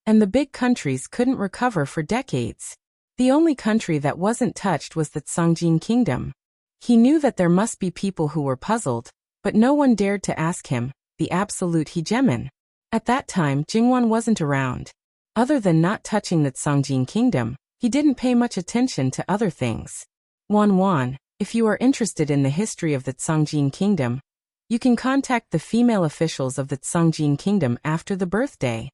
and the big countries couldn't recover for decades. The only country that wasn't touched was the Zhongjin kingdom. He knew that there must be people who were puzzled, but no one dared to ask him, the absolute hegemon. At that time, Jingwan wasn't around. Other than not touching the Tsangjin kingdom, he didn't pay much attention to other things. Wan, if you are interested in the history of the Tsangjin kingdom, you can contact the female officials of the Tsangjin kingdom after the birthday.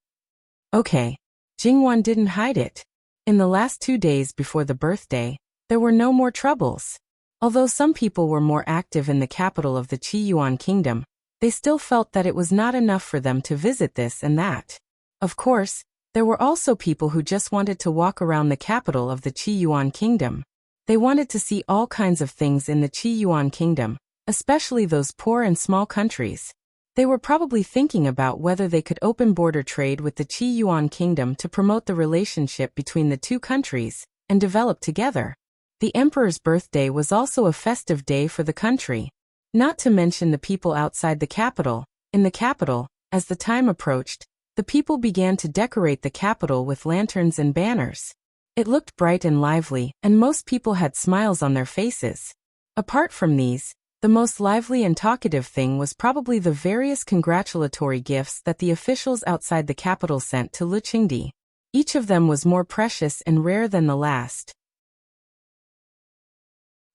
Okay. Jingwan didn't hide it. In the last 2 days before the birthday, there were no more troubles. Although some people were more active in the capital of the Qiyuan kingdom, they still felt that it was not enough for them to visit this and that. Of course, there were also people who just wanted to walk around the capital of the Qiyuan kingdom. They wanted to see all kinds of things in the Qiyuan kingdom, especially those poor and small countries. They were probably thinking about whether they could open border trade with the Qiyuan kingdom to promote the relationship between the two countries and develop together. The emperor's birthday was also a festive day for the country. Not to mention the people outside the capital. In the capital, as the time approached, the people began to decorate the capital with lanterns and banners. It looked bright and lively, and most people had smiles on their faces. Apart from these, the most lively and talkative thing was probably the various congratulatory gifts that the officials outside the capital sent to Luqingdi. Each of them was more precious and rare than the last.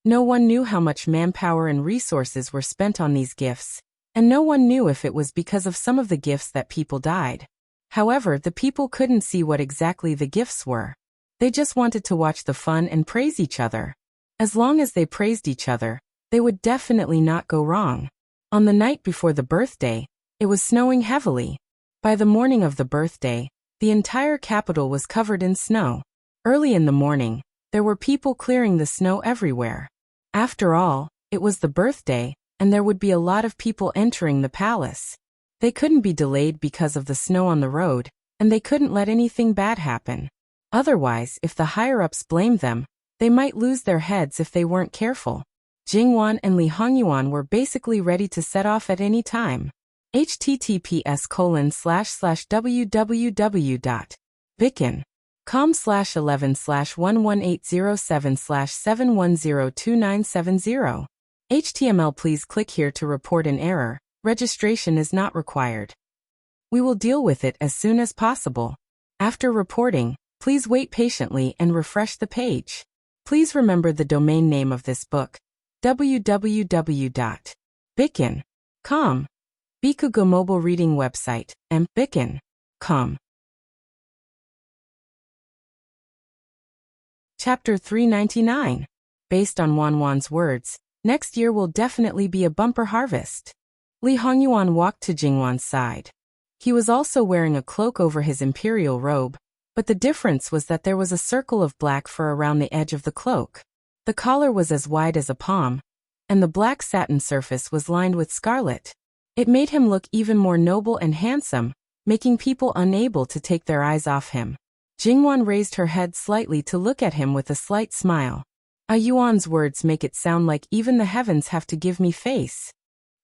No one knew how much manpower and resources were spent on these gifts, and no one knew if it was because of some of the gifts that people died. However, the people couldn't see what exactly the gifts were. They just wanted to watch the fun and praise each other. As long as they praised each other, they would definitely not go wrong. On the night before the birthday, it was snowing heavily. By the morning of the birthday, the entire capital was covered in snow. Early in the morning, there were people clearing the snow everywhere. After all, it was the birthday, and there would be a lot of people entering the palace. They couldn't be delayed because of the snow on the road, and they couldn't let anything bad happen. Otherwise, if the higher-ups blamed them, they might lose their heads if they weren't careful. Jingwan and Li Hongyuan were basically ready to set off at any time. https://www.bicken.com/11/11807/7102970. HTML. Please click here to report an error. Registration is not required. We will deal with it as soon as possible. After reporting, please wait patiently and refresh the page. Please remember the domain name of this book. www.bicken.com. Bikugo mobile reading website, bicken.com. Chapter 399. Based on Wan's words, next year will definitely be a bumper harvest. Li Hongyuan walked to Jingwan's side. He was also wearing a cloak over his imperial robe, but the difference was that there was a circle of black fur around the edge of the cloak. The collar was as wide as a palm, and the black satin surface was lined with scarlet. It made him look even more noble and handsome, making people unable to take their eyes off him. Jingwan raised her head slightly to look at him with a slight smile. Yuan's words make it sound like even the heavens have to give me face.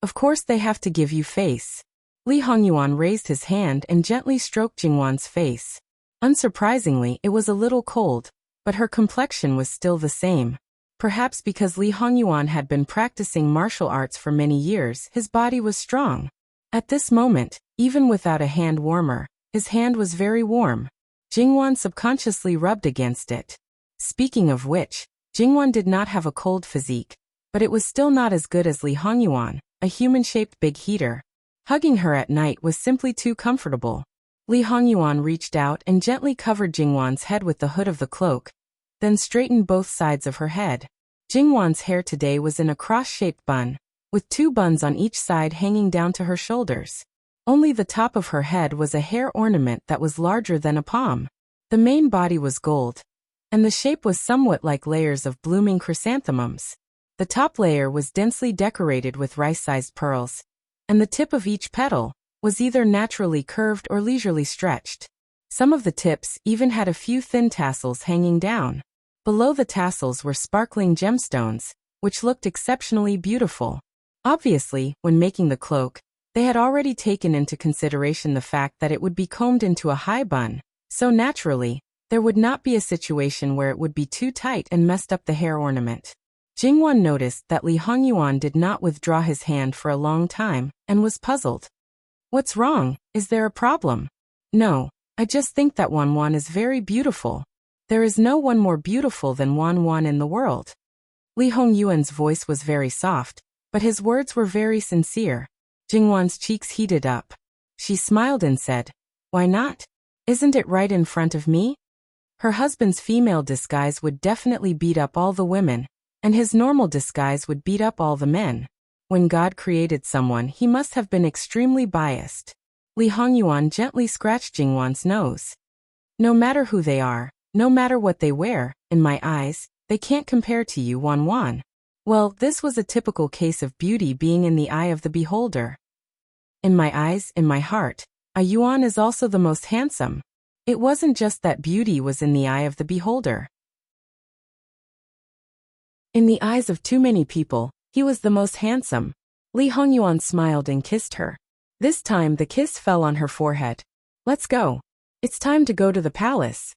Of course they have to give you face. Li Hongyuan raised his hand and gently stroked Jingwan's face. Unsurprisingly, it was a little cold, but her complexion was still the same. Perhaps because Li Hongyuan had been practicing martial arts for many years, his body was strong. At this moment, even without a hand warmer, his hand was very warm. Jingwan subconsciously rubbed against it. Speaking of which, Jingwan did not have a cold physique, but it was still not as good as Li Hongyuan, a human-shaped big heater. Hugging her at night was simply too comfortable. Li Hongyuan reached out and gently covered Jingwan's head with the hood of the cloak, then straightened both sides of her head. Jingwan's hair today was in a cross-shaped bun, with 2 buns on each side hanging down to her shoulders. Only the top of her head was a hair ornament that was larger than a palm. The main body was gold, and the shape was somewhat like layers of blooming chrysanthemums. The top layer was densely decorated with rice-sized pearls, and the tip of each petal was either naturally curved or leisurely stretched. Some of the tips even had a few thin tassels hanging down. Below the tassels were sparkling gemstones, which looked exceptionally beautiful. Obviously, when making the cloak, they had already taken into consideration the fact that it would be combed into a high bun, so naturally, there would not be a situation where it would be too tight and messed up the hair ornament. Jingwan noticed that Li Hongyuan did not withdraw his hand for a long time and was puzzled. What's wrong? Is there a problem? No, I just think that Wanwan is very beautiful. There is no one more beautiful than Wanwan in the world. Li Hongyuan's voice was very soft, but his words were very sincere. Jingwan's cheeks heated up. She smiled and said, "Why not? Isn't it right in front of me?" Her husband's female disguise would definitely beat up all the women, and his normal disguise would beat up all the men. When God created someone, he must have been extremely biased. Li Hongyuan gently scratched Jingwan's nose. No matter who they are, no matter what they wear, in my eyes, they can't compare to you, Wanwan. Well, this was a typical case of beauty being in the eye of the beholder. In my eyes, in my heart, a Yuan is also the most handsome. It wasn't just that beauty was in the eye of the beholder. In the eyes of too many people, he was the most handsome. Li Hongyuan smiled and kissed her. This time the kiss fell on her forehead. Let's go. It's time to go to the palace.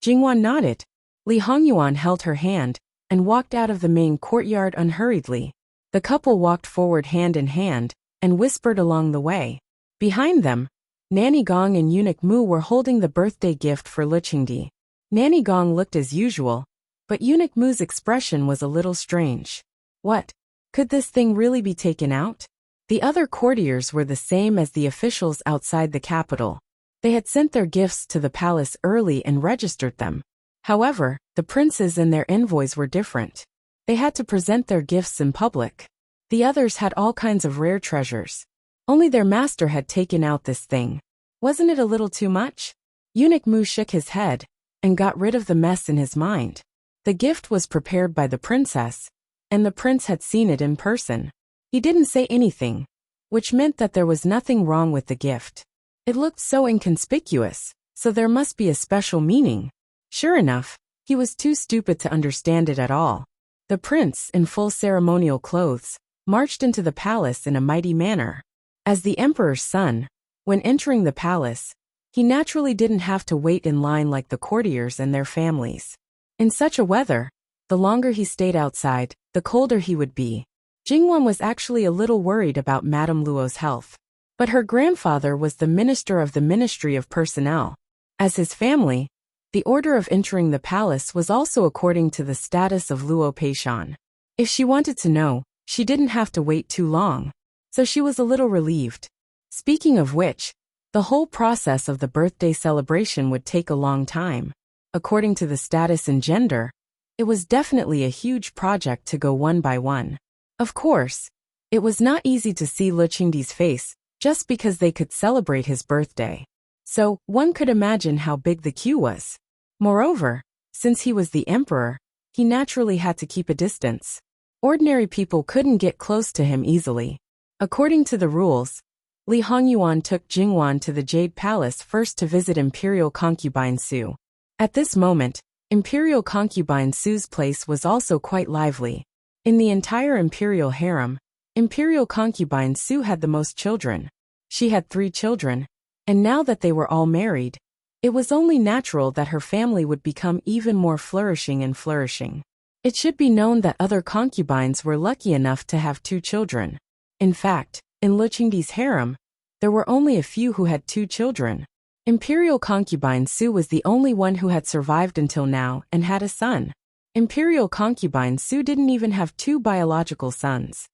Jingwan nodded. Li Hongyuan held her hand and walked out of the main courtyard unhurriedly. The couple walked forward hand in hand and whispered along the way. Behind them, Nanny Gong and Eunuch Mu were holding the birthday gift for Liqingdi. Nanny Gong looked as usual, but Eunuch Mu's expression was a little strange. What? Could this thing really be taken out? The other courtiers were the same as the officials outside the capital. They had sent their gifts to the palace early and registered them. However, the princes and their envoys were different. They had to present their gifts in public. The others had all kinds of rare treasures. Only their master had taken out this thing. Wasn't it a little too much? Eunuch Mu shook his head and got rid of the mess in his mind. The gift was prepared by the princess, and the prince had seen it in person. He didn't say anything, which meant that there was nothing wrong with the gift. It looked so inconspicuous, so there must be a special meaning. Sure enough, he was too stupid to understand it at all. The prince, in full ceremonial clothes, marched into the palace in a mighty manner. As the emperor's son, when entering the palace, he naturally didn't have to wait in line like the courtiers and their families. In such a weather, the longer he stayed outside, the colder he would be. Jingwan was actually a little worried about Madame Luo's health. But her grandfather was the minister of the Ministry of Personnel. As his family, the order of entering the palace was also according to the status of Luo Peishan. If she wanted to know, she didn't have to wait too long. So she was a little relieved. Speaking of which, the whole process of the birthday celebration would take a long time. According to the status and gender, it was definitely a huge project to go one by one. Of course, it was not easy to see Liqingdi's face just because they could celebrate his birthday. So, one could imagine how big the queue was. Moreover, since he was the emperor, he naturally had to keep a distance. Ordinary people couldn't get close to him easily. According to the rules, Li Hongyuan took Jingwan to the Jade Palace first to visit Imperial Concubine Su. At this moment, Imperial Concubine Su's place was also quite lively. In the entire Imperial harem, Imperial Concubine Su had the most children. She had 3 children, and now that they were all married, it was only natural that her family would become even more flourishing and flourishing. It should be known that other concubines were lucky enough to have 2 children. In fact, in Liqingdi's harem, there were only a few who had 2 children. Imperial Concubine Su was the only one who had survived until now and had a son. Imperial Concubine Su didn't even have 2 biological sons.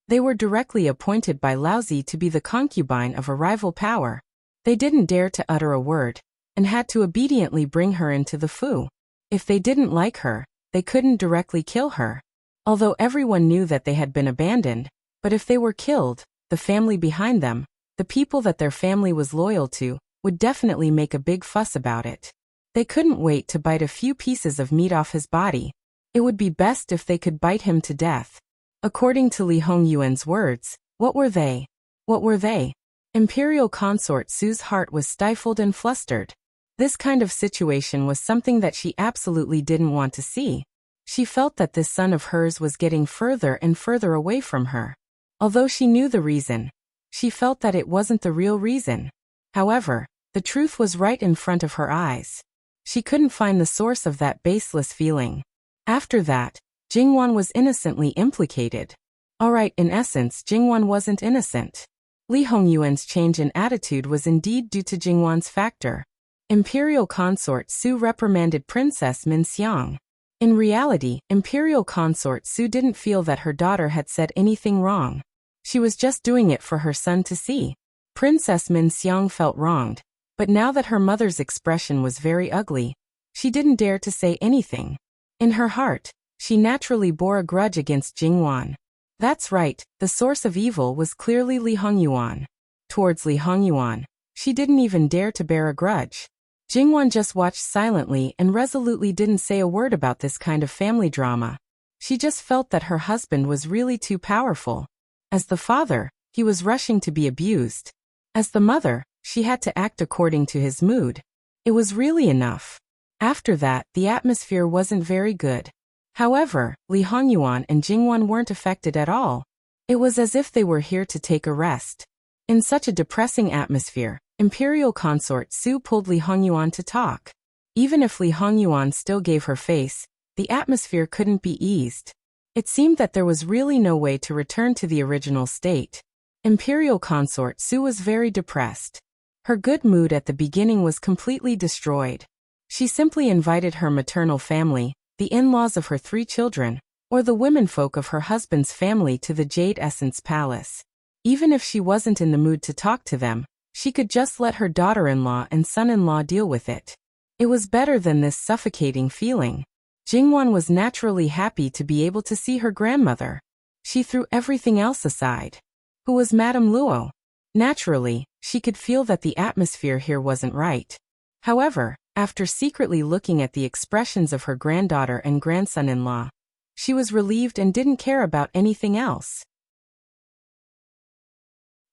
They were directly appointed by Laozi to be the concubine of a rival power. They didn't dare to utter a word, and had to obediently bring her into the fu. If they didn't like her, they couldn't directly kill her. Although everyone knew that they had been abandoned, but if they were killed, the family behind them, the people that their family was loyal to, would definitely make a big fuss about it. They couldn't wait to bite a few pieces of meat off his body. It would be best if they could bite him to death. According to Li Hongyuan's words, what were they? What were they? Imperial consort Su's heart was stifled and flustered. This kind of situation was something that she absolutely didn't want to see. She felt that this son of hers was getting further and further away from her. Although she knew the reason, she felt that it wasn't the real reason. However, the truth was right in front of her eyes. She couldn't find the source of that baseless feeling. After that, Jingwan was innocently implicated. Alright, in essence, Jingwan wasn't innocent. Li Hongyuan's change in attitude was indeed due to Jingwan's factor. Imperial consort Su reprimanded Princess Min Xiang. In reality, Imperial consort Su didn't feel that her daughter had said anything wrong. She was just doing it for her son to see. Princess Min Xiang felt wronged, but now that her mother's expression was very ugly, she didn't dare to say anything. In her heart, she naturally bore a grudge against Jingwan. That's right, the source of evil was clearly Li Hongyuan. Towards Li Hongyuan, she didn't even dare to bear a grudge. Jingwan just watched silently and resolutely didn't say a word about this kind of family drama. She just felt that her husband was really too powerful. As the father, he was rushing to be abused. As the mother, she had to act according to his mood. It was really enough. After that, the atmosphere wasn't very good. However, Li Hongyuan and Jingwan weren't affected at all. It was as if they were here to take a rest. In such a depressing atmosphere, Imperial consort Su pulled Li Hongyuan to talk. Even if Li Hongyuan still gave her face, the atmosphere couldn't be eased. It seemed that there was really no way to return to the original state. Imperial consort Su was very depressed. Her good mood at the beginning was completely destroyed. She simply invited her maternal family, the in-laws of her 3 children, or the womenfolk of her husband's family to the Jade Essence Palace. Even if she wasn't in the mood to talk to them, she could just let her daughter-in-law and son-in-law deal with it. It was better than this suffocating feeling. Jingwan was naturally happy to be able to see her grandmother. She threw everything else aside. Who was Madame Luo? Naturally, she could feel that the atmosphere here wasn't right. However, after secretly looking at the expressions of her granddaughter and grandson-in-law, she was relieved and didn't care about anything else.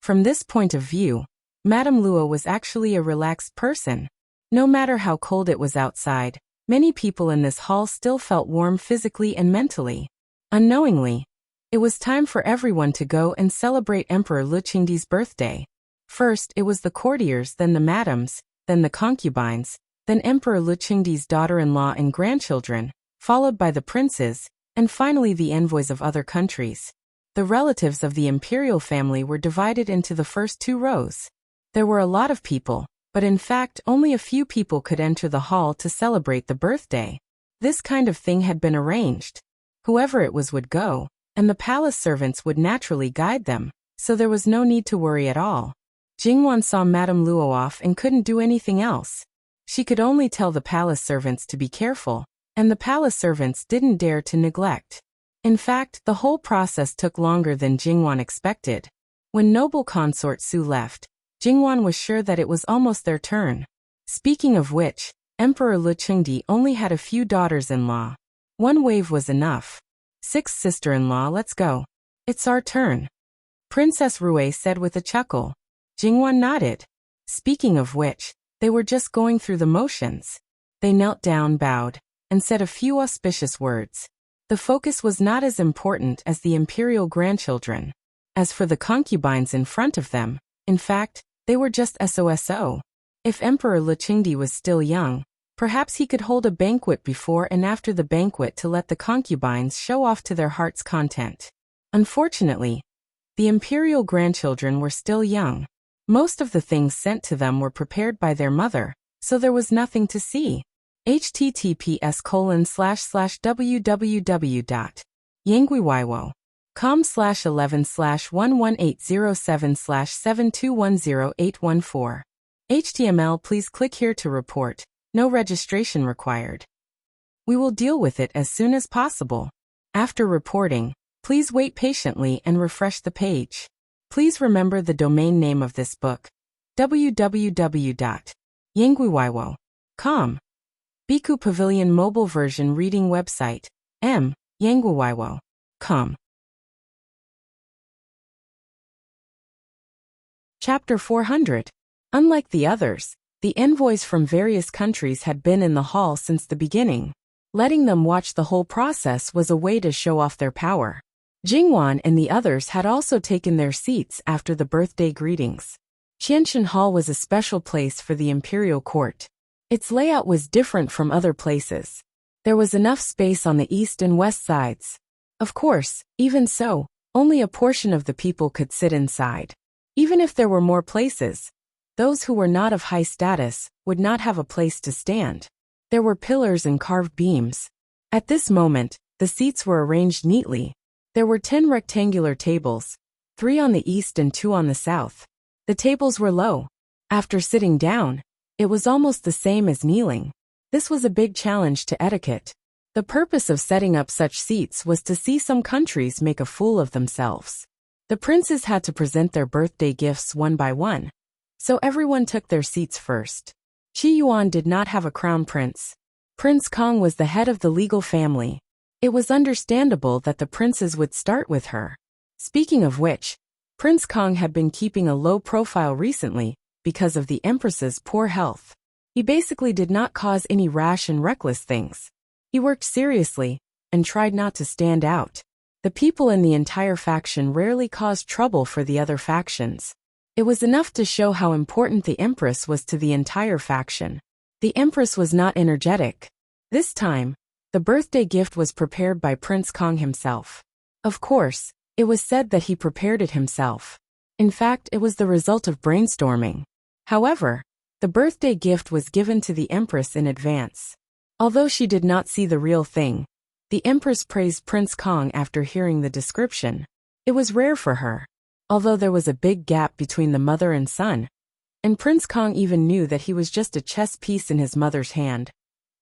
From this point of view, Madame Luo was actually a relaxed person. No matter how cold it was outside, many people in this hall still felt warm physically and mentally. Unknowingly, it was time for everyone to go and celebrate Emperor Lu Qingdi's birthday. First, it was the courtiers, then the madams, then the concubines, then Emperor Lu Qingdi's daughter-in-law and grandchildren, followed by the princes, and finally the envoys of other countries. The relatives of the imperial family were divided into the first 2 rows. There were a lot of people, but in fact only a few people could enter the hall to celebrate the birthday. This kind of thing had been arranged. Whoever it was would go, and the palace servants would naturally guide them, so there was no need to worry at all. Jingwan saw Madame Luo off and couldn't do anything else. She could only tell the palace servants to be careful, and the palace servants didn't dare to neglect. In fact, the whole process took longer than Jingwan expected. When noble consort Su left, Jingwan was sure that it was almost their turn. Speaking of which, Emperor Lu Qingdi only had a few daughters-in-law. 1 wave was enough. 6th sister-in-law, let's go. It's our turn. Princess Rui said with a chuckle. Jingwan nodded. Speaking of which, they were just going through the motions. They knelt down, bowed, and said a few auspicious words. The focus was not as important as the imperial grandchildren. As for the concubines in front of them, in fact, they were just SOSO. If Emperor Lu Qingdi was still young, perhaps he could hold a banquet before and after the banquet to let the concubines show off to their heart's content. Unfortunately, the imperial grandchildren were still young. Most of the things sent to them were prepared by their mother, so there was nothing to see. https://www.yangguiwaiwo.com/11/11807/7210814. HTML. Please click here to report. No registration required. We will deal with it as soon as possible. After reporting, please wait patiently and refresh the page. Please remember the domain name of this book: www.yangguiwaiwo.com. Biku Pavilion mobile version reading website, yangguiwaiwo.com. Chapter 400. Unlike the others, the envoys from various countries had been in the hall since the beginning. Letting them watch the whole process was a way to show off their power. Jingwan and the others had also taken their seats after the birthday greetings. Qianshan Hall was a special place for the imperial court. Its layout was different from other places. There was enough space on the east and west sides. Of course, even so, only a portion of the people could sit inside. Even if there were more places, those who were not of high status would not have a place to stand. There were pillars and carved beams. At this moment, the seats were arranged neatly. There were 10 rectangular tables, 3 on the east and 2 on the south. The tables were low. After sitting down, it was almost the same as kneeling. This was a big challenge to etiquette. The purpose of setting up such seats was to see some countries make a fool of themselves. The princes had to present their birthday gifts one by one, so everyone took their seats first. Qi Yuan did not have a crown prince. Prince Kong was the head of the legal family. It was understandable that the princes would start with her. Speaking of which, Prince Kong had been keeping a low profile recently because of the Empress's poor health. He basically did not cause any rash and reckless things. He worked seriously and tried not to stand out. The people in the entire faction rarely caused trouble for the other factions. It was enough to show how important the Empress was to the entire faction. The Empress was not energetic. This time, the birthday gift was prepared by Prince Kong himself. Of course, it was said that he prepared it himself. In fact, it was the result of brainstorming. However, the birthday gift was given to the Empress in advance. Although she did not see the real thing, the Empress praised Prince Kong after hearing the description. It was rare for her. Although there was a big gap between the mother and son, and Prince Kong even knew that he was just a chess piece in his mother's hand,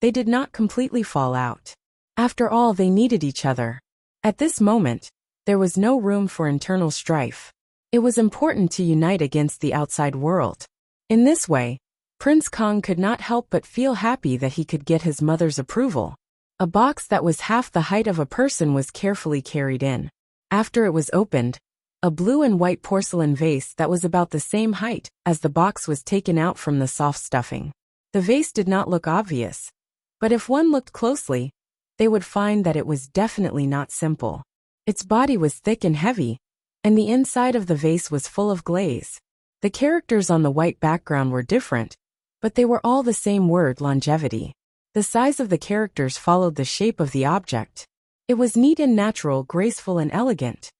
they did not completely fall out. After all, they needed each other. At this moment, there was no room for internal strife. It was important to unite against the outside world. In this way, Prince Kong could not help but feel happy that he could get his mother's approval. A box that was half the height of a person was carefully carried in. After it was opened, a blue and white porcelain vase that was about the same height as the box was taken out from the soft stuffing. The vase did not look obvious, but if one looked closely, they would find that it was definitely not simple. Its body was thick and heavy, and the inside of the vase was full of glaze. The characters on the white background were different, but they were all the same word, longevity. The size of the characters followed the shape of the object. It was neat and natural, graceful and elegant.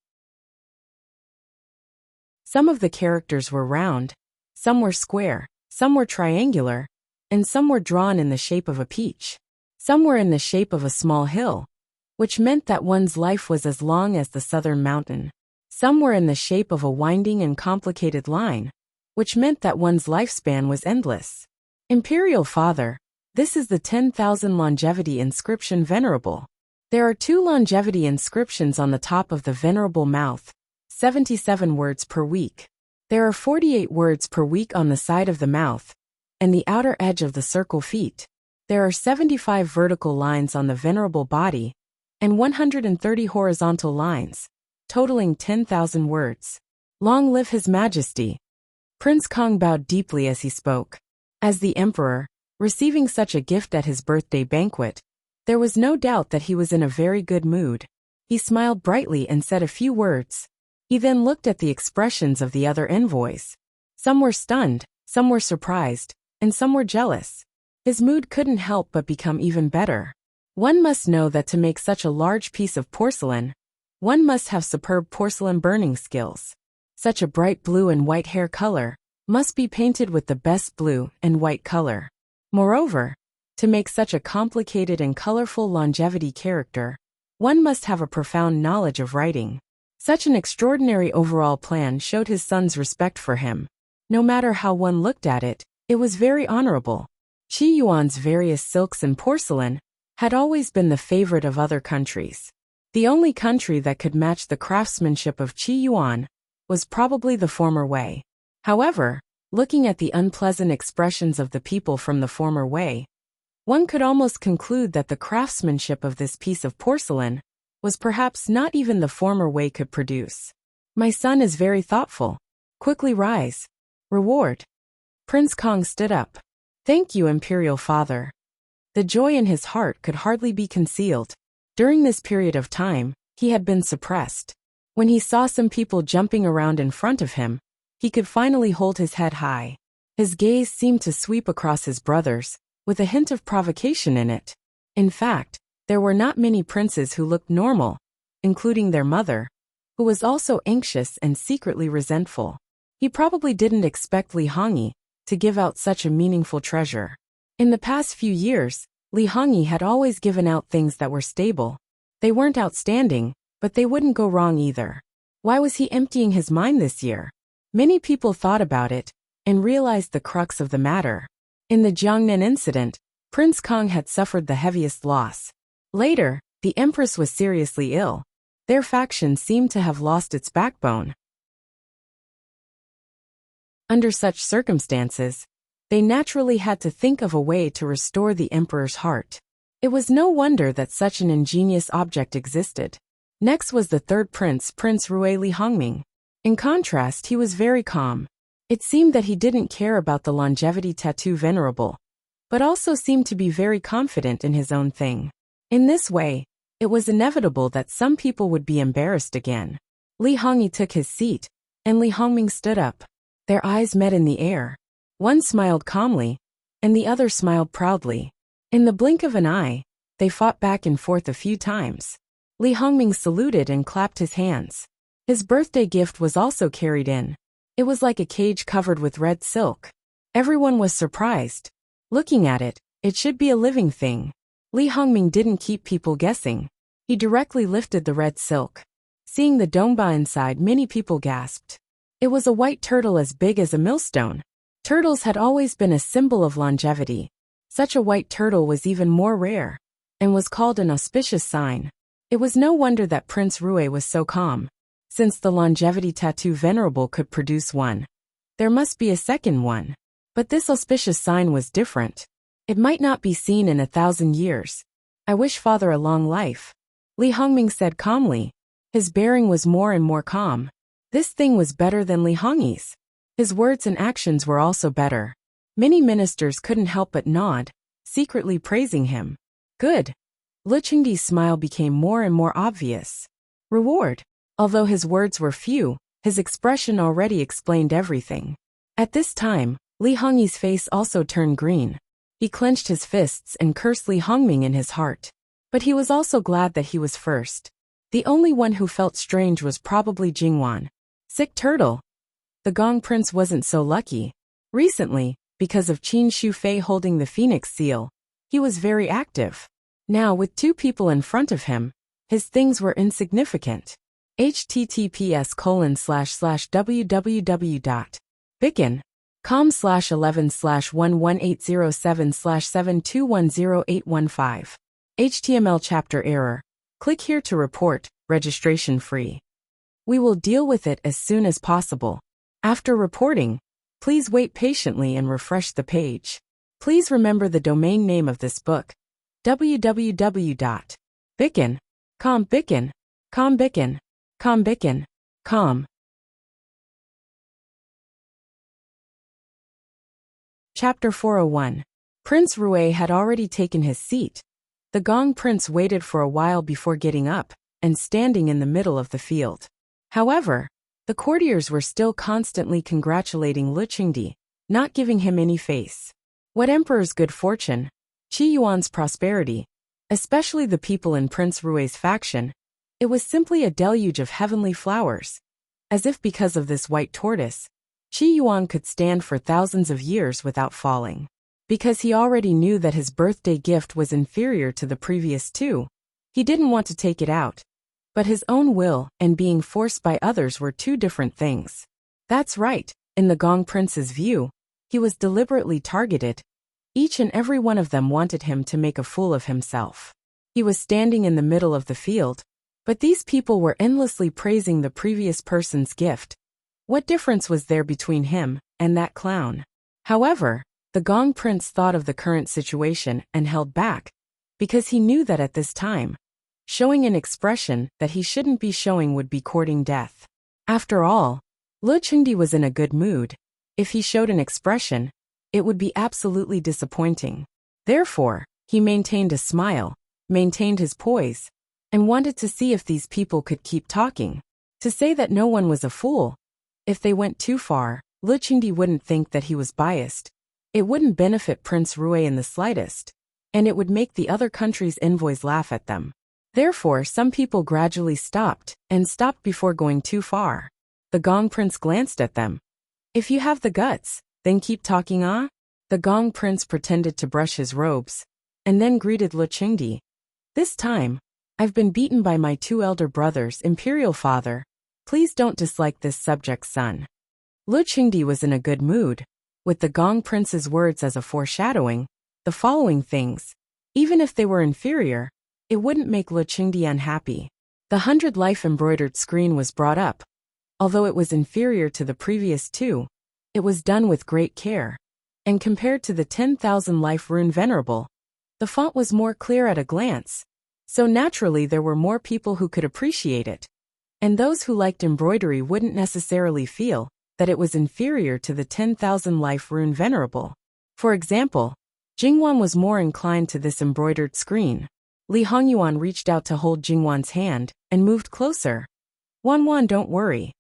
Some of the characters were round, some were square, some were triangular, and some were drawn in the shape of a peach. Some were in the shape of a small hill, which meant that one's life was as long as the southern mountain. Some were in the shape of a winding and complicated line, which meant that one's lifespan was endless. Imperial Father, this is the 10,000 longevity inscription Venerable. There are 2 longevity inscriptions on the top of the Venerable mouth, 77 words per week. There are 48 words per week on the side of the mouth, and the outer edge of the circle feet. There are 75 vertical lines on the Venerable body, and 130 horizontal lines, totaling 10,000 words. Long live His Majesty! Prince Kong bowed deeply as he spoke. As the Emperor, receiving such a gift at his birthday banquet, there was no doubt that he was in a very good mood. He smiled brightly and said a few words. He then looked at the expressions of the other envoys. Some were stunned, some were surprised, and some were jealous. His mood couldn't help but become even better. One must know that to make such a large piece of porcelain, one must have superb porcelain burning skills. Such a bright blue and white hair color must be painted with the best blue and white color. Moreover, to make such a complicated and colorful longevity character, one must have a profound knowledge of writing. Such an extraordinary overall plan showed his son's respect for him. No matter how one looked at it, it was very honorable. Qi Yuan's various silks and porcelain had always been the favorite of other countries. The only country that could match the craftsmanship of Qi Yuan was probably the former Wei. However, looking at the unpleasant expressions of the people from the former Wei, one could almost conclude that the craftsmanship of this piece of porcelain was perhaps not even the former Wei could produce. My son is very thoughtful. Quickly rise. Reward. Prince Kong stood up. Thank you, Imperial Father. The joy in his heart could hardly be concealed. During this period of time, he had been suppressed. When he saw some people jumping around in front of him, he could finally hold his head high. His gaze seemed to sweep across his brothers, with a hint of provocation in it. In fact, there were not many princes who looked normal, including their mother, who was also anxious and secretly resentful. He probably didn't expect Li Hongyi to give out such a meaningful treasure. In the past few years, Li Hongyi had always given out things that were stable. They weren't outstanding, but they wouldn't go wrong either. Why was he emptying his mind this year? Many people thought about it and realized the crux of the matter. In the Jiangnan incident, Prince Kong had suffered the heaviest loss. Later, the empress was seriously ill. Their faction seemed to have lost its backbone. Under such circumstances, they naturally had to think of a way to restore the emperor's heart. It was no wonder that such an ingenious object existed. Next was the third prince, Prince Rui Li Hongming. In contrast, he was very calm. It seemed that he didn't care about the longevity tattoo venerable, but also seemed to be very confident in his own thing. In this way, it was inevitable that some people would be embarrassed again. Li Hongyi took his seat, and Li Hongming stood up. Their eyes met in the air. One smiled calmly, and the other smiled proudly. In the blink of an eye, they fought back and forth a few times. Li Hongming saluted and clapped his hands. His birthday gift was also carried in. It was like a cage covered with red silk. Everyone was surprised. Looking at it, it should be a living thing. Li Hongming didn't keep people guessing. He directly lifted the red silk. Seeing the dongba inside, many people gasped. It was a white turtle as big as a millstone. Turtles had always been a symbol of longevity. Such a white turtle was even more rare, and was called an auspicious sign. It was no wonder that Prince Rui was so calm. Since the longevity tattoo venerable could produce one, there must be a second one. But this auspicious sign was different. It might not be seen in 1,000 years. I wish father a long life, Li Hongming said calmly. His bearing was more and more calm. This thing was better than Li Hongyi's. His words and actions were also better. Many ministers couldn't help but nod, secretly praising him. Good. Lu Qingdi's smile became more and more obvious. Reward. Although his words were few, his expression already explained everything. At this time, Li Hongyi's face also turned green. He clenched his fists and cursed Li Hongming in his heart. But he was also glad that he was first. The only one who felt strange was probably Jingwan. Sick turtle. The Gong Prince wasn't so lucky. Recently, because of Qin Shufei holding the Phoenix seal, he was very active. Now, with two people in front of him, his things were insignificant. https://www.bicken.com/11/11807/7210815. HTML chapter error. Click here to report, registration free. We will deal with it as soon as possible. After reporting, please wait patiently and refresh the page. Please remember the domain name of this book, www.bicken.com. Chapter 401. Prince Rui had already taken his seat. The Gong Prince waited for a while before getting up and standing in the middle of the field. However, the courtiers were still constantly congratulating Lu Qingdi, not giving him any face. What emperor's good fortune, Qi Yuan's prosperity, especially the people in Prince Rui's faction, it was simply a deluge of heavenly flowers. As if because of this white tortoise, Qi Yuan could stand for thousands of years without falling. Because he already knew that his birthday gift was inferior to the previous two, he didn't want to take it out. But his own will and being forced by others were two different things. That's right, in the Gong Prince's view, he was deliberately targeted. Each and every one of them wanted him to make a fool of himself. He was standing in the middle of the field, but these people were endlessly praising the previous person's gift. What difference was there between him and that clown? However, the Gong Prince thought of the current situation and held back, because he knew that at this time, showing an expression that he shouldn't be showing would be courting death. After all, Lu Qingdi was in a good mood. If he showed an expression, it would be absolutely disappointing. Therefore, he maintained a smile, maintained his poise, and wanted to see if these people could keep talking. To say that no one was a fool, if they went too far, Lu Qingdi wouldn't think that he was biased. It wouldn't benefit Prince Rui in the slightest, and it would make the other countries' envoys laugh at them. Therefore, some people gradually stopped before going too far. The Gong Prince glanced at them. If you have the guts, then keep talking, ah? The Gong Prince pretended to brush his robes, and then greeted Lu Qingdi. This time, I've been beaten by my 2 elder brothers, Imperial Father. Please don't dislike this subject's son. Lu Qingdi was in a good mood, with the Gong Prince's words as a foreshadowing, the following things, even if they were inferior, it wouldn't make Lu Qingdi unhappy. The 100 life embroidered screen was brought up. Although it was inferior to the previous 2, it was done with great care. And compared to the 10,000 life rune venerable, the font was more clear at a glance. So naturally there were more people who could appreciate it. And those who liked embroidery wouldn't necessarily feel that it was inferior to the 10,000 life rune venerable. For example, Jingwan was more inclined to this embroidered screen. Li Hongyuan reached out to hold Jingwan's hand and moved closer. Wanwan, don't worry.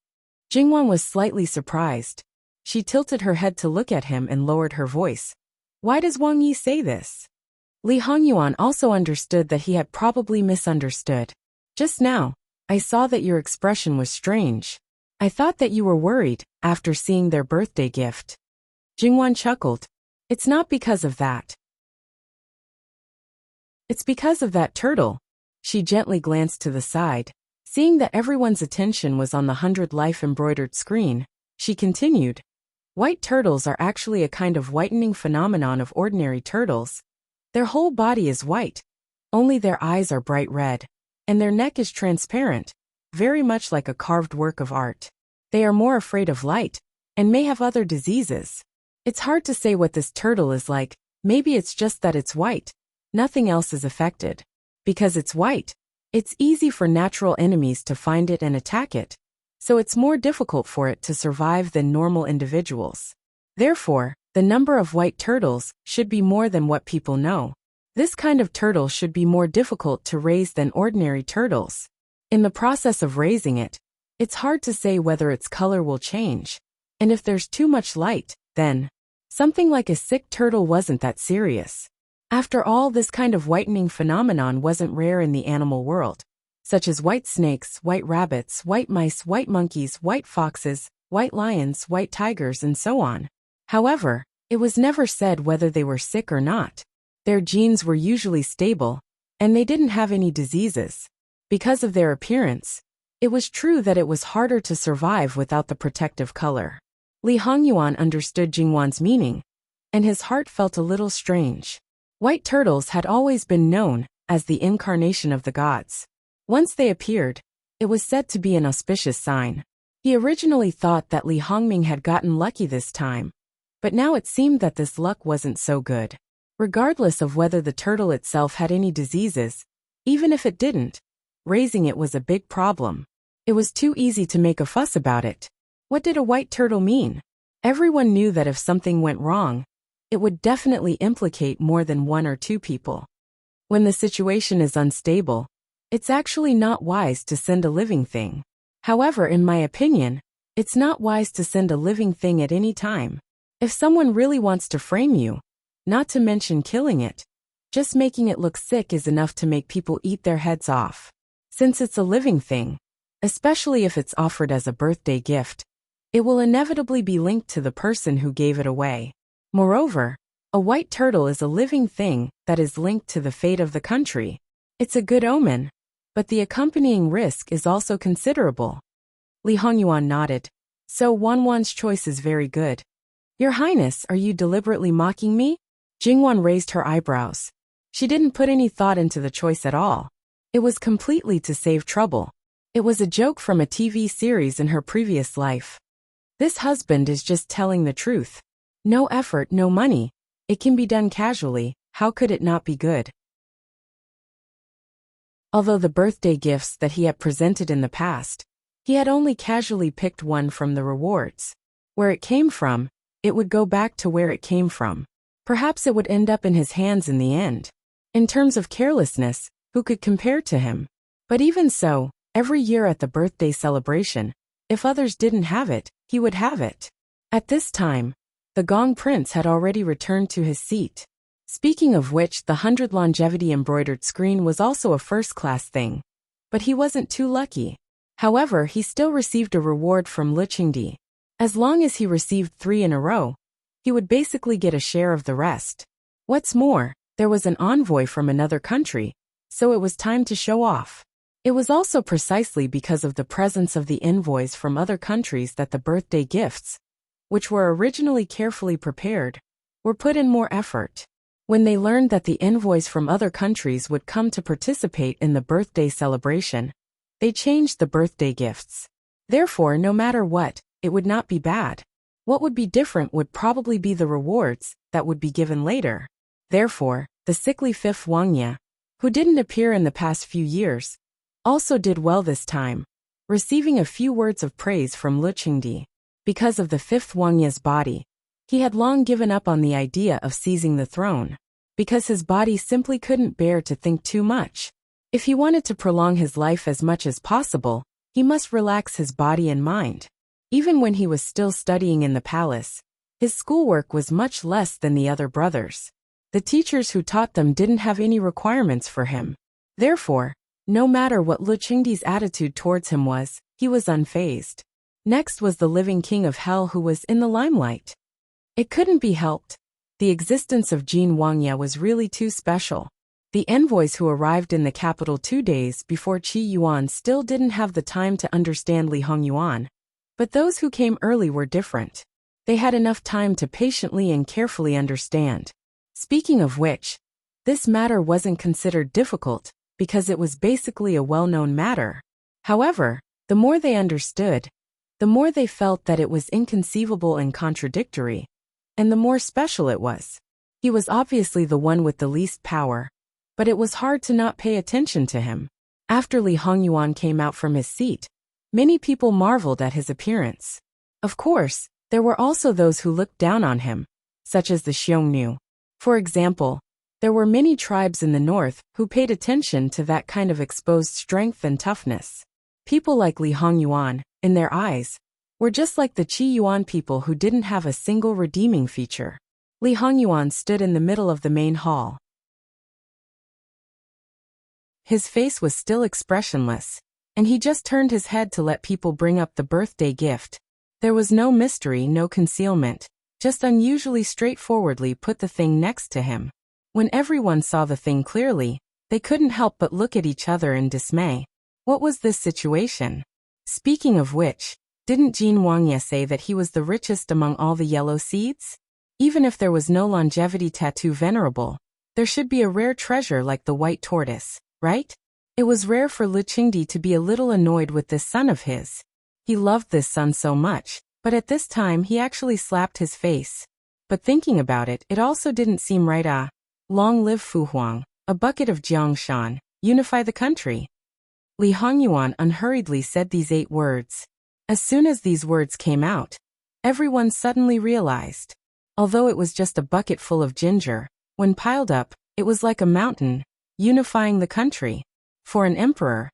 Jingwan was slightly surprised. She tilted her head to look at him and lowered her voice. Why does Wang Yi say this? Li Hongyuan also understood that he had probably misunderstood. Just now, I saw that your expression was strange. I thought that you were worried after seeing their birthday gift. Jingwan chuckled. It's not because of that. It's because of that turtle. She gently glanced to the side. Seeing that everyone's attention was on the 100 life embroidered screen, she continued. White turtles are actually a kind of whitening phenomenon of ordinary turtles. Their whole body is white. Only their eyes are bright red. And their neck is transparent, very much like a carved work of art. They are more afraid of light, and may have other diseases. It's hard to say what this turtle is like. Maybe it's just that it's white. Nothing else is affected. Because it's white, it's easy for natural enemies to find it and attack it. So it's more difficult for it to survive than normal individuals. Therefore, the number of white turtles should be more than what people know. This kind of turtle should be more difficult to raise than ordinary turtles. In the process of raising it, it's hard to say whether its color will change. And if there's too much light, then something like a sick turtle wasn't that serious. After all, this kind of whitening phenomenon wasn't rare in the animal world, such as white snakes, white rabbits, white mice, white monkeys, white foxes, white lions, white tigers, and so on. However, it was never said whether they were sick or not. Their genes were usually stable, and they didn't have any diseases. Because of their appearance, it was true that it was harder to survive without the protective color. Li Hongyuan understood Jingwan's meaning, and his heart felt a little strange. White turtles had always been known as the incarnation of the gods. Once they appeared, it was said to be an auspicious sign. He originally thought that Li Hongming had gotten lucky this time, but now it seemed that this luck wasn't so good. Regardless of whether the turtle itself had any diseases, even if it didn't, raising it was a big problem. It was too easy to make a fuss about it. What did a white turtle mean? Everyone knew that if something went wrong, it would definitely implicate more than 1 or 2 people. When the situation is unstable, it's actually not wise to send a living thing. However, in my opinion, it's not wise to send a living thing at any time. If someone really wants to frame you, not to mention killing it, just making it look sick is enough to make people eat their heads off. Since it's a living thing, especially if it's offered as a birthday gift, it will inevitably be linked to the person who gave it away. Moreover, a white turtle is a living thing that is linked to the fate of the country. It's a good omen, but the accompanying risk is also considerable. Li Hongyuan nodded. So Wanwan's choice is very good. Your Highness, are you deliberately mocking me? Jingwan raised her eyebrows. She didn't put any thought into the choice at all. It was completely to save trouble. It was a joke from a TV series in her previous life. This husband is just telling the truth. No effort, no money. It can be done casually. How could it not be good? Although the birthday gifts that he had presented in the past, he had only casually picked one from the rewards. Where it came from, it would go back to where it came from. Perhaps it would end up in his hands in the end. In terms of carelessness, who could compare to him? But even so, every year at the birthday celebration, if others didn't have it, he would have it. At this time, The Gong Prince had already returned to his seat. Speaking of which, the 100 longevity embroidered screen was also a first-class thing. But he wasn't too lucky. However, he still received a reward from Lu Qingdi. As long as he received 3 in a row, he would basically get a share of the rest. What's more, there was an envoy from another country, so it was time to show off. It was also precisely because of the presence of the envoys from other countries that the birthday gifts, which were originally carefully prepared, were put in more effort. When they learned that the envoys from other countries would come to participate in the birthday celebration, they changed the birthday gifts. Therefore, no matter what, it would not be bad. What would be different would probably be the rewards that would be given later. Therefore, the sickly fifth Wangya, who didn't appear in the past few years, also did well this time, receiving a few words of praise from Lu Qingdi. Because of the fifth Wangya's body, he had long given up on the idea of seizing the throne, because his body simply couldn't bear to think too much. If he wanted to prolong his life as much as possible, he must relax his body and mind. Even when he was still studying in the palace, his schoolwork was much less than the other brothers. The teachers who taught them didn't have any requirements for him. Therefore, no matter what Lu Qingdi's attitude towards him was, he was unfazed. Next was the living king of hell, who was in the limelight. It couldn't be helped. The existence of Jin Wangya was really too special. The envoys who arrived in the capital 2 days before Qi Yuan still didn't have the time to understand Li Hongyuan. But those who came early were different. They had enough time to patiently and carefully understand. Speaking of which, this matter wasn't considered difficult, because it was basically a well-known matter. However, the more they understood, the more they felt that it was inconceivable and contradictory, and the more special it was. He was obviously the one with the least power, but it was hard to not pay attention to him. After Li Hongyuan came out from his seat, many people marveled at his appearance. Of course, there were also those who looked down on him, such as the Xiongnu. For example, there were many tribes in the north who paid attention to that kind of exposed strength and toughness. People like Li Hongyuan, in their eyes, were just like the Qi Yuan people who didn't have a single redeeming feature. Li Hongyuan stood in the middle of the main hall. His face was still expressionless, and he just turned his head to let people bring up the birthday gift. There was no mystery, no concealment, just unusually straightforwardly put the thing next to him. When everyone saw the thing clearly, they couldn't help but look at each other in dismay. What was this situation? Speaking of which, didn't Jin Wangya say that he was the richest among all the yellow seeds? Even if there was no longevity tattoo venerable, there should be a rare treasure like the white tortoise, right? It was rare for Lu Qingdi to be a little annoyed with this son of his. He loved this son so much, but at this time he actually slapped his face. But thinking about it, it also didn't seem right. Long live Fu Huang, a bucket of Jiangshan, unify the country. Li Hongyuan unhurriedly said these 8 words. As soon as these words came out, everyone suddenly realized. Although it was just a bucket full of ginger, when piled up, it was like a mountain, unifying the country. For an emperor,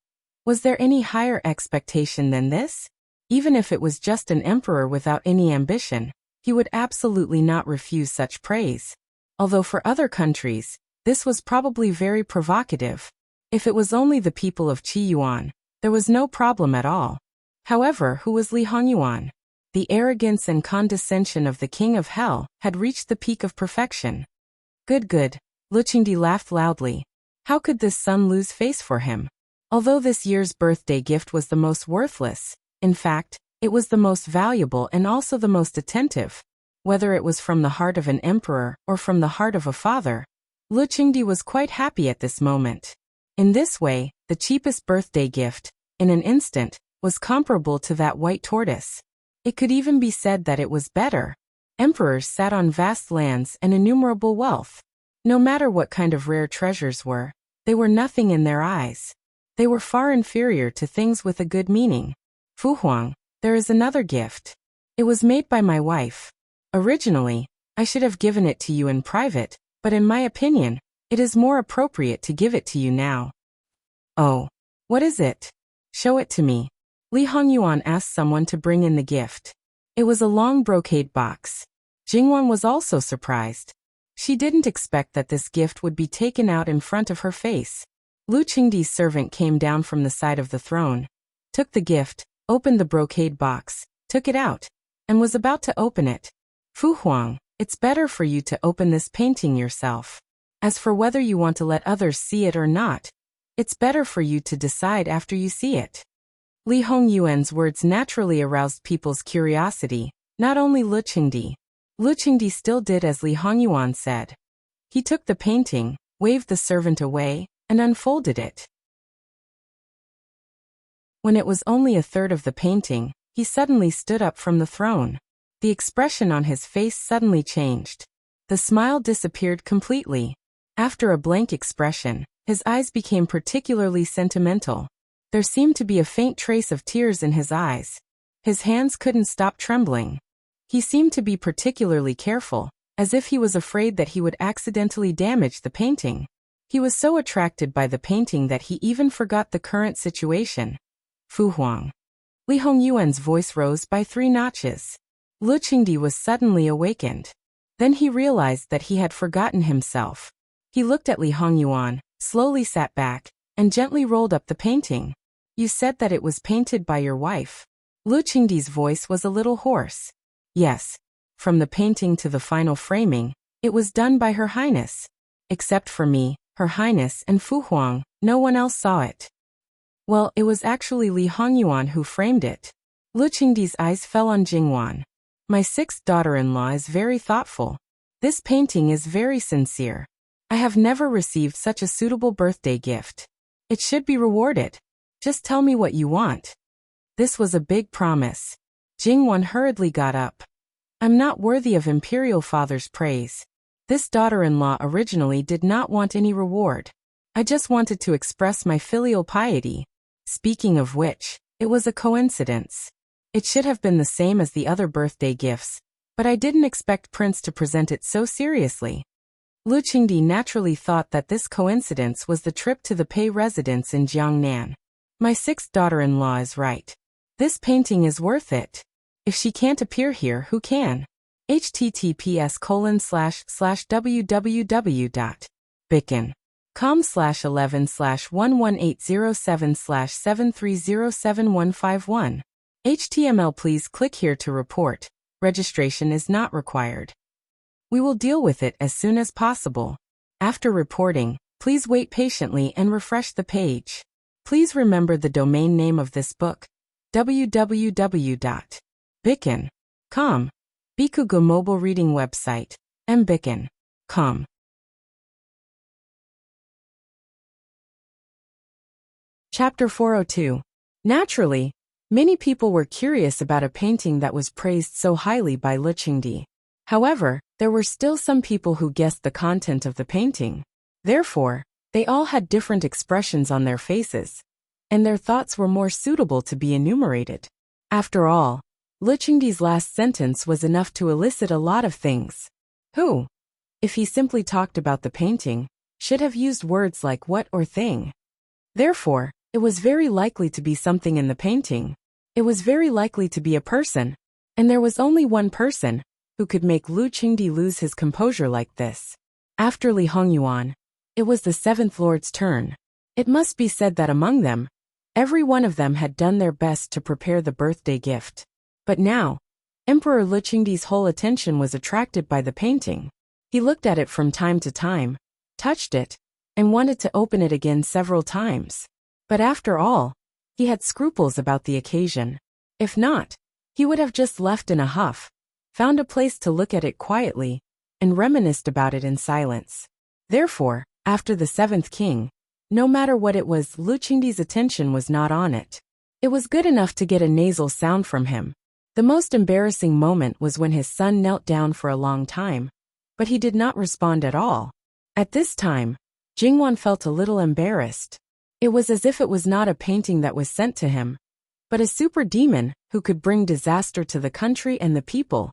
was there any higher expectation than this? Even if it was just an emperor without any ambition, he would absolutely not refuse such praise. Although for other countries, this was probably very provocative. If it was only the people of Qi Yuan, there was no problem at all. However, who was Li Hongyuan? The arrogance and condescension of the king of hell had reached the peak of perfection. Good. Lu Qingdi laughed loudly. How could this son lose face for him? Although this year's birthday gift was the most worthless, in fact, it was the most valuable and also the most attentive. Whether it was from the heart of an emperor or from the heart of a father, Lu Qingdi was quite happy at this moment. In this way, the cheapest birthday gift, in an instant, was comparable to that white tortoise. It could even be said that it was better. Emperors sat on vast lands and innumerable wealth. No matter what kind of rare treasures were, they were nothing in their eyes. They were far inferior to things with a good meaning. Fu Huang, there is another gift. It was made by my wife. Originally, I should have given it to you in private, but in my opinion, it is more appropriate to give it to you now. Oh, what is it? Show it to me. Li Hongyuan asked someone to bring in the gift. It was a long brocade box. Jingwan was also surprised. She didn't expect that this gift would be taken out in front of her face. Lu Qingdi's servant came down from the side of the throne, took the gift, opened the brocade box, took it out, and was about to open it. Fu Huang, it's better for you to open this painting yourself. As for whether you want to let others see it or not, it's better for you to decide after you see it. Li Hongyuan's words naturally aroused people's curiosity, not only Lu Qingdi. Lu Qingdi still did as Li Hongyuan said. He took the painting, waved the servant away, and unfolded it. When it was only a third of the painting, he suddenly stood up from the throne. The expression on his face suddenly changed. The smile disappeared completely. After a blank expression, his eyes became particularly sentimental. There seemed to be a faint trace of tears in his eyes. His hands couldn't stop trembling. He seemed to be particularly careful, as if he was afraid that he would accidentally damage the painting. He was so attracted by the painting that he even forgot the current situation. Fu Huang. Li Hongyuan's voice rose by 3 notches. Lu Qingdi was suddenly awakened. Then he realized that he had forgotten himself. He looked at Li Hongyuan, slowly sat back, and gently rolled up the painting. You said that it was painted by your wife. Lu Qingdi's voice was a little hoarse. Yes. From the painting to the final framing, it was done by Her Highness. Except for me, Her Highness and Fu Huang, no one else saw it. Well, it was actually Li Hongyuan who framed it. Lu Qingdi's eyes fell on Jingwan. My 6th daughter-in-law is very thoughtful. This painting is very sincere. I have never received such a suitable birthday gift. It should be rewarded. Just tell me what you want. This was a big promise. Jingwan hurriedly got up. I'm not worthy of Imperial Father's praise. This daughter-in-law originally did not want any reward. I just wanted to express my filial piety. Speaking of which, it was a coincidence. It should have been the same as the other birthday gifts, but I didn't expect Prince to present it so seriously. Lu Qingdi naturally thought that this coincidence was the trip to the Pei residence in Jiangnan. My 6th daughter-in-law is right. This painting is worth it. If she can't appear here, who can? https://www.bicken.com/11/11807/7307151. HTML. Please click here to report. Registration is not required. We will deal with it as soon as possible. After reporting, please wait patiently and refresh the page. Please remember the domain name of this book, www.bicken.com. Bikugo mobile reading website, mbicken.com. Chapter 402. Naturally, many people were curious about a painting that was praised so highly by Lu Qingdi. However, there were still some people who guessed the content of the painting. Therefore, they all had different expressions on their faces, and their thoughts were more suitable to be enumerated. After all, Lu Qingdi's last sentence was enough to elicit a lot of things. Who, if he simply talked about the painting, should have used words like what or thing. Therefore, it was very likely to be something in the painting. It was very likely to be a person, and there was only one person who could make Lu Qingdi lose his composure like this. After Li Hongyuan, it was the 7th Lord's turn. It must be said that among them, every one of them had done their best to prepare the birthday gift. But now, Emperor Lu Qingdi's whole attention was attracted by the painting. He looked at it from time to time, touched it, and wanted to open it again several times. But after all, he had scruples about the occasion. If not, he would have just left in a huff, found a place to look at it quietly, and reminisced about it in silence. Therefore, after the 7th king, no matter what it was, Lu Qingdi's attention was not on it. It was good enough to get a nasal sound from him. The most embarrassing moment was when his son knelt down for a long time, but he did not respond at all. At this time, Jingwan felt a little embarrassed. It was as if it was not a painting that was sent to him, but a super demon who could bring disaster to the country and the people,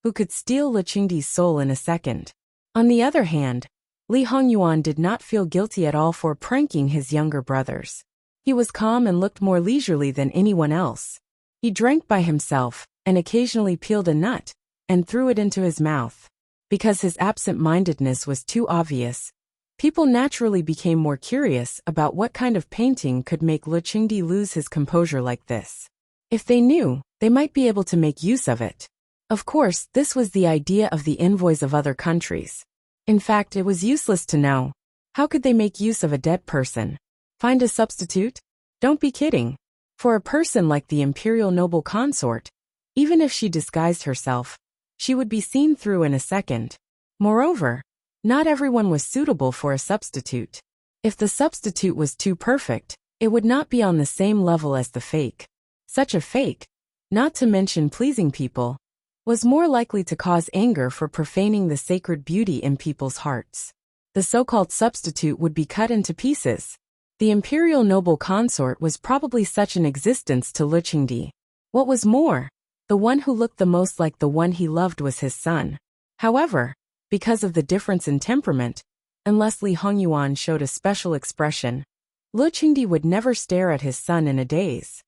who could steal Lu Qingdi's soul in a second. On the other hand, Li Hongyuan did not feel guilty at all for pranking his younger brothers. He was calm and looked more leisurely than anyone else. He drank by himself, and occasionally peeled a nut, and threw it into his mouth. Because his absent-mindedness was too obvious, people naturally became more curious about what kind of painting could make Lu Qingdi lose his composure like this. If they knew, they might be able to make use of it. Of course, this was the idea of the envoys of other countries. In fact, it was useless to know. How could they make use of a dead person? Find a substitute? Don't be kidding. For a person like the imperial noble consort, even if she disguised herself, she would be seen through in a second. Moreover, not everyone was suitable for a substitute. If the substitute was too perfect, it would not be on the same level as the fake. Such a fake, not to mention pleasing people, was more likely to cause anger for profaning the sacred beauty in people's hearts. The so-called substitute would be cut into pieces. The imperial noble consort was probably such an existence to Lu Qingdi. What was more, the one who looked the most like the one he loved was his son. However, because of the difference in temperament, unless Li Hongyuan showed a special expression, Lu Qingdi would never stare at his son in a daze.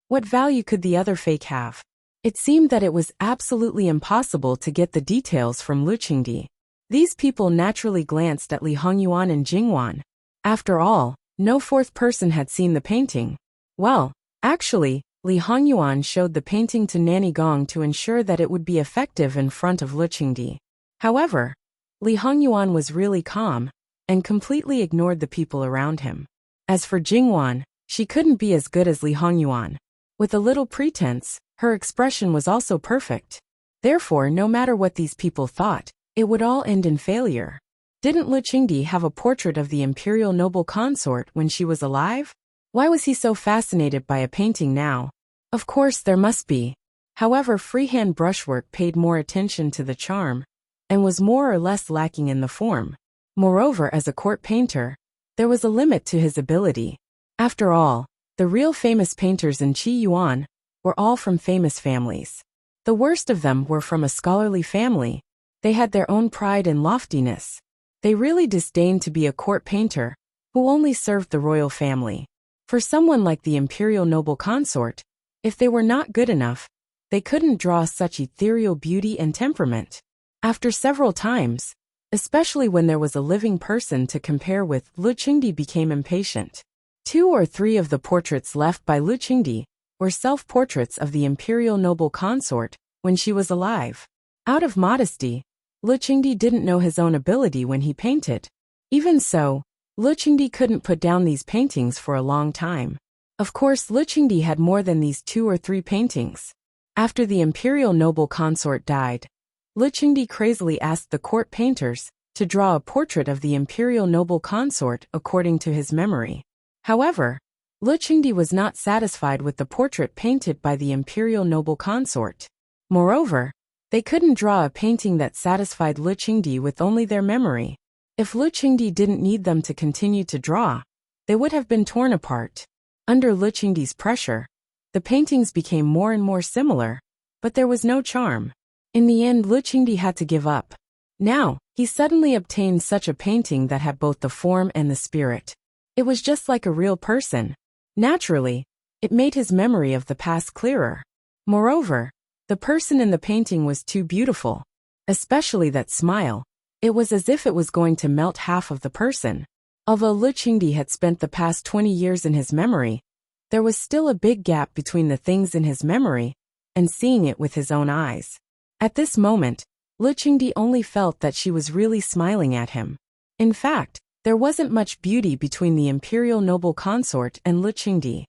What value could the other fake have? It seemed that it was absolutely impossible to get the details from Lu Qingdi. These people naturally glanced at Li Hongyuan and Jingwan. After all, no fourth person had seen the painting. Well, actually, Li Hongyuan showed the painting to Nanny Gong to ensure that it would be effective in front of Lu Qingdi. However, Li Hongyuan was really calm and completely ignored the people around him. As for Jingwan, she couldn't be as good as Li Hongyuan. With a little pretense, her expression was also perfect. Therefore, no matter what these people thought, it would all end in failure. Didn't Lu Qingdi have a portrait of the imperial noble consort when she was alive? Why was he so fascinated by a painting now? Of course there must be. However, freehand brushwork paid more attention to the charm, and was more or less lacking in the form. Moreover, as a court painter, there was a limit to his ability. After all, the real famous painters in Qi Yuan were all from famous families. The worst of them were from a scholarly family. They had their own pride and loftiness. They really disdained to be a court painter who only served the royal family. For someone like the imperial noble consort, if they were not good enough, they couldn't draw such ethereal beauty and temperament. After several times, especially when there was a living person to compare with, Lu Qingdi became impatient. 2 or 3 of the portraits left by Lu Qingdi were self-portraits of the imperial noble consort when she was alive. Out of modesty, Lu Qingdi didn't know his own ability when he painted. Even so, Lu Qingdi couldn't put down these paintings for a long time. Of course, Lu Qingdi had more than these 2 or 3 paintings. After the imperial noble consort died, Lu Qingdi crazily asked the court painters to draw a portrait of the imperial noble consort according to his memory. However, Lu Qingdi was not satisfied with the portrait painted by the imperial noble consort. Moreover, they couldn't draw a painting that satisfied Lu Qingdi with only their memory. If Lu Qingdi didn't need them to continue to draw, they would have been torn apart. Under Lu Qingdi's pressure, the paintings became more and more similar, but there was no charm. In the end, Lu Qingdi had to give up. Now, he suddenly obtained such a painting that had both the form and the spirit. It was just like a real person. Naturally, it made his memory of the past clearer. Moreover, the person in the painting was too beautiful. Especially that smile. It was as if it was going to melt half of the person. Although Lu Qingdi had spent the past 20 years in his memory, there was still a big gap between the things in his memory and seeing it with his own eyes. At this moment, Lu Qingdi only felt that she was really smiling at him. In fact, there wasn't much beauty between the imperial noble consort and Lu Qingdi.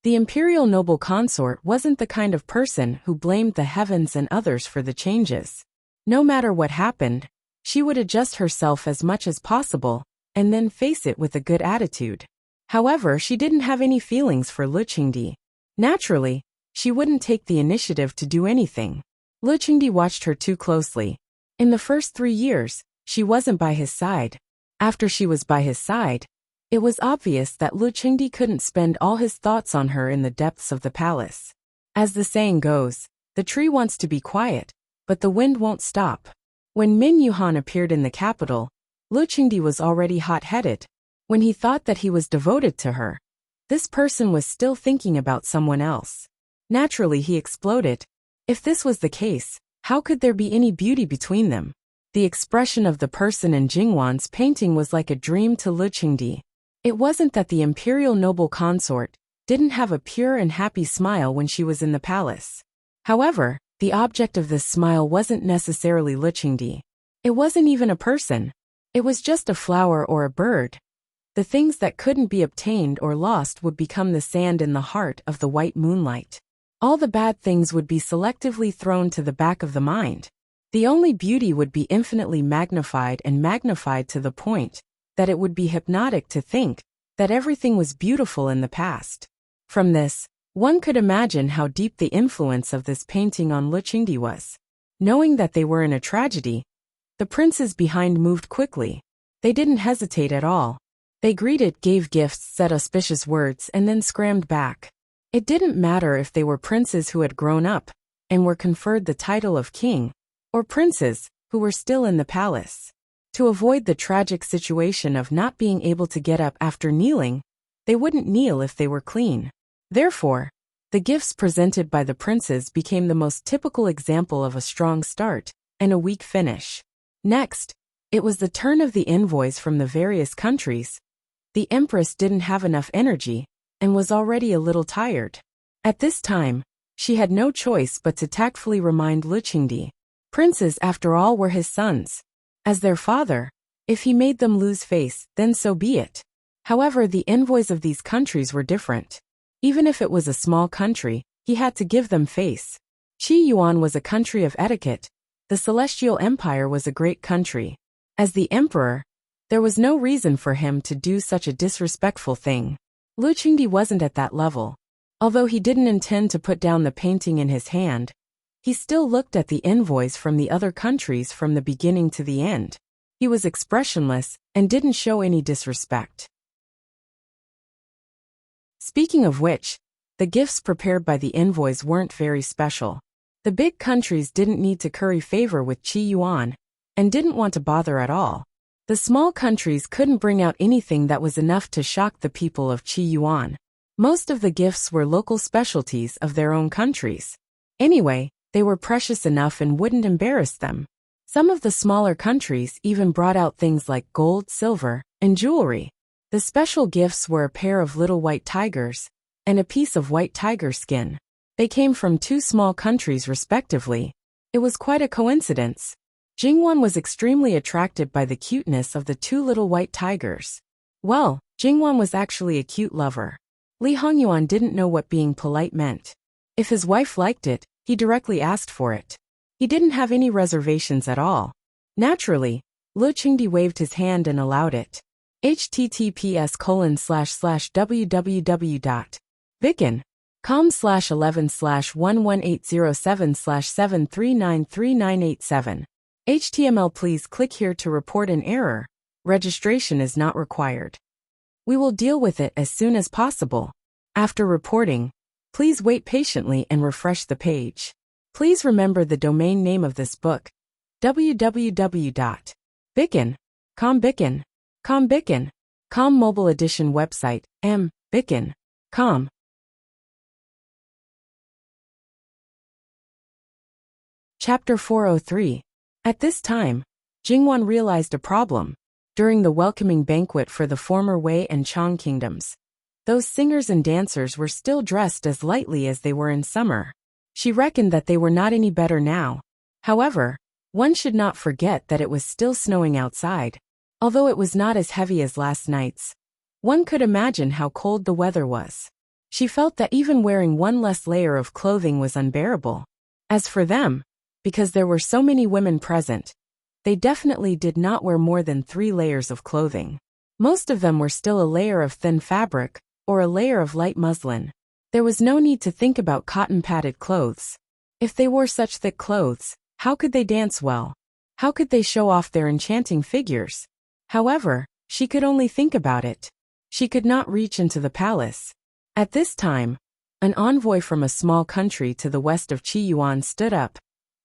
The imperial noble consort wasn't the kind of person who blamed the heavens and others for the changes. No matter what happened, she would adjust herself as much as possible and then face it with a good attitude. However, she didn't have any feelings for Lu Qingdi. Naturally, she wouldn't take the initiative to do anything. Lu Qingdi watched her too closely. In the first 3 years, she wasn't by his side. After she was by his side, it was obvious that Lu Qingdi couldn't spend all his thoughts on her in the depths of the palace. As the saying goes, the tree wants to be quiet, but the wind won't stop. When Min Yuhan appeared in the capital, Lu Qingdi was already hot-headed. When he thought that he was devoted to her, this person was still thinking about someone else. Naturally, he exploded. If this was the case, how could there be any beauty between them? The expression of the person in Jingwan's painting was like a dream to Lu Qingdi. It wasn't that the imperial noble consort didn't have a pure and happy smile when she was in the palace. However, the object of this smile wasn't necessarily Lu Qingdi. It wasn't even a person. It was just a flower or a bird. The things that couldn't be obtained or lost would become the sand in the heart of the white moonlight. All the bad things would be selectively thrown to the back of the mind. The only beauty would be infinitely magnified to the point that it would be hypnotic to think that everything was beautiful in the past. From this, one could imagine how deep the influence of this painting on Lu Qingdi was. Knowing that they were in a tragedy, the princes behind moved quickly. They didn't hesitate at all. They greeted, gave gifts, said auspicious words, and then scrambled back. It didn't matter if they were princes who had grown up and were conferred the title of king, or princes who were still in the palace. To avoid the tragic situation of not being able to get up after kneeling, they wouldn't kneel if they were clean. Therefore, the gifts presented by the princes became the most typical example of a strong start and a weak finish. Next, it was the turn of the envoys from the various countries. The empress didn't have enough energy and was already a little tired. At this time, she had no choice but to tactfully remind Lu Qingdi. Princes, after all, were his sons. As their father, if he made them lose face, then so be it. However, the envoys of these countries were different. Even if it was a small country, he had to give them face. Qi Yuan was a country of etiquette. The Celestial Empire was a great country. As the emperor, there was no reason for him to do such a disrespectful thing. Lu Qingdi wasn't at that level. Although he didn't intend to put down the painting in his hand, he still looked at the envoys from the other countries from the beginning to the end. He was expressionless and didn't show any disrespect. Speaking of which, the gifts prepared by the envoys weren't very special. The big countries didn't need to curry favor with Qi Yuan and didn't want to bother at all. The small countries couldn't bring out anything that was enough to shock the people of Qi Yuan. Most of the gifts were local specialties of their own countries. Anyway, they were precious enough and wouldn't embarrass them. Some of the smaller countries even brought out things like gold, silver, and jewelry. The special gifts were a pair of little white tigers and a piece of white tiger skin. They came from two small countries respectively. It was quite a coincidence. Jingwan was extremely attracted by the cuteness of the two little white tigers. Well, Jingwan was actually a cute lover. Li Hongyuan didn't know what being polite meant. If his wife liked it, he directly asked for it. He didn't have any reservations at all. Naturally, Lu Qingdi waved his hand and allowed it. https://www.viken.com/11/11807/7393987. HTML. Please click here to report an error. Registration is not required. We will deal with it as soon as possible. After reporting, please wait patiently and refresh the page. Please remember the domain name of this book: www.viken.com. Mobile edition website: mviken.com. Chapter 403. At this time, Jingwan realized a problem. During the welcoming banquet for the former Wei and Chang kingdoms, those singers and dancers were still dressed as lightly as they were in summer. She reckoned that they were not any better now. However, one should not forget that it was still snowing outside. Although it was not as heavy as last night's, one could imagine how cold the weather was. She felt that even wearing one less layer of clothing was unbearable. As for them, because there were so many women present, they definitely did not wear more than 3 layers of clothing. Most of them were still a layer of thin fabric or a layer of light muslin. There was no need to think about cotton-padded clothes. If they wore such thick clothes, how could they dance well? How could they show off their enchanting figures? However, she could only think about it. She could not reach into the palace. At this time, an envoy from a small country to the west of Qi Yuan stood up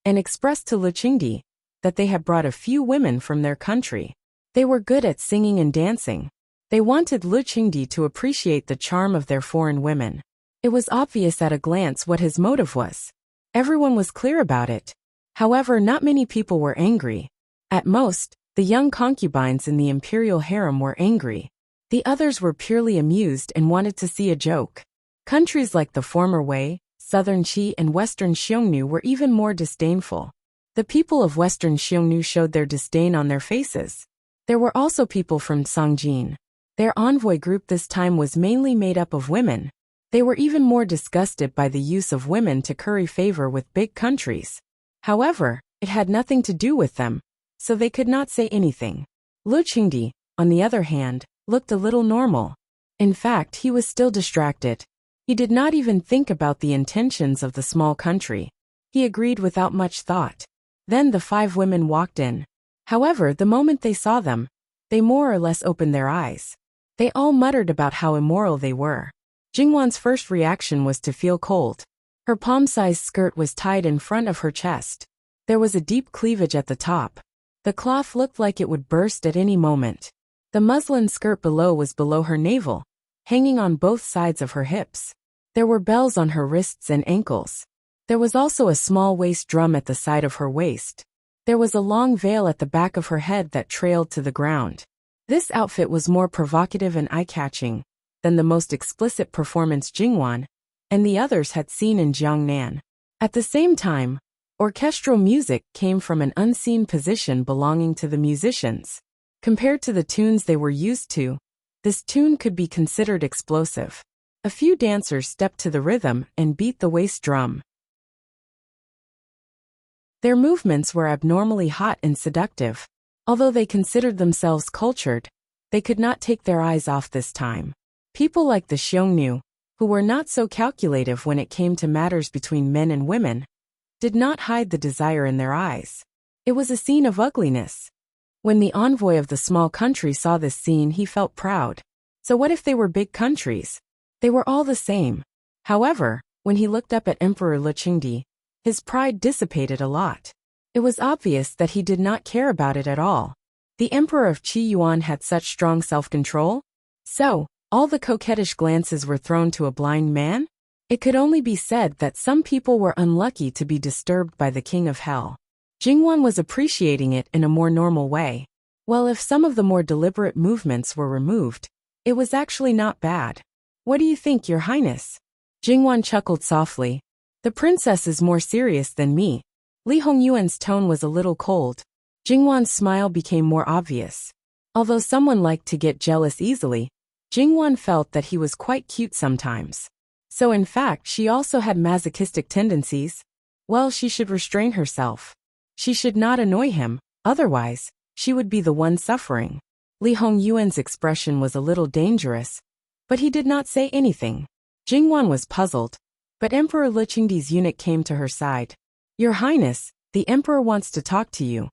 and expressed to Lu Qingdi that they had brought a few women from their country. They were good at singing and dancing. They wanted Lu Qingdi to appreciate the charm of their foreign women. It was obvious at a glance what his motive was. Everyone was clear about it. However, not many people were angry. At most, the young concubines in the imperial harem were angry. The others were purely amused and wanted to see a joke. Countries like the former Wei, Southern Qi and Western Xiongnu were even more disdainful. The people of Western Xiongnu showed their disdain on their faces. There were also people from Songjin. Their envoy group this time was mainly made up of women. They were even more disgusted by the use of women to curry favor with big countries. However, it had nothing to do with them, so they could not say anything. Lu Qingdi, on the other hand, looked a little normal. In fact, he was still distracted. He did not even think about the intentions of the small country. He agreed without much thought. Then the 5 women walked in. However, the moment they saw them, they more or less opened their eyes. They all muttered about how immoral they were. Jingwan's first reaction was to feel cold. Her palm-sized skirt was tied in front of her chest. There was a deep cleavage at the top. The cloth looked like it would burst at any moment. The muslin skirt below was below her navel, hanging on both sides of her hips. There were bells on her wrists and ankles. There was also a small waist drum at the side of her waist. There was a long veil at the back of her head that trailed to the ground. This outfit was more provocative and eye-catching than the most explicit performance Jingwan and the others had seen in Jiangnan. At the same time, orchestral music came from an unseen position belonging to the musicians. Compared to the tunes they were used to, this tune could be considered explosive. A few dancers stepped to the rhythm and beat the waist drum. Their movements were abnormally hot and seductive. Although they considered themselves cultured, they could not take their eyes off this time. People like the Xiongnu, who were not so calculative when it came to matters between men and women, did not hide the desire in their eyes. It was a scene of ugliness. When the envoy of the small country saw this scene, he felt proud. So what if they were big countries? They were all the same. However, when he looked up at Emperor Lu Qingdi, his pride dissipated a lot. It was obvious that he did not care about it at all. The Emperor of Qi Yuan had such strong self-control? So, all the coquettish glances were thrown to a blind man? It could only be said that some people were unlucky to be disturbed by the King of Hell. Jingwan was appreciating it in a more normal way. Well, if some of the more deliberate movements were removed, it was actually not bad. What do you think, Your Highness? Jingwan chuckled softly. The princess is more serious than me. Li Hongyuan's tone was a little cold. Jingwan's smile became more obvious. Although someone liked to get jealous easily, Jingwan felt that he was quite cute sometimes. So in fact, she also had masochistic tendencies. Well, she should restrain herself. She should not annoy him, otherwise, she would be the one suffering. Li Hongyuan's expression was a little dangerous, but he did not say anything. Jingwan was puzzled, but Emperor Lu Qingdi's eunuch came to her side. Your Highness, the Emperor wants to talk to you.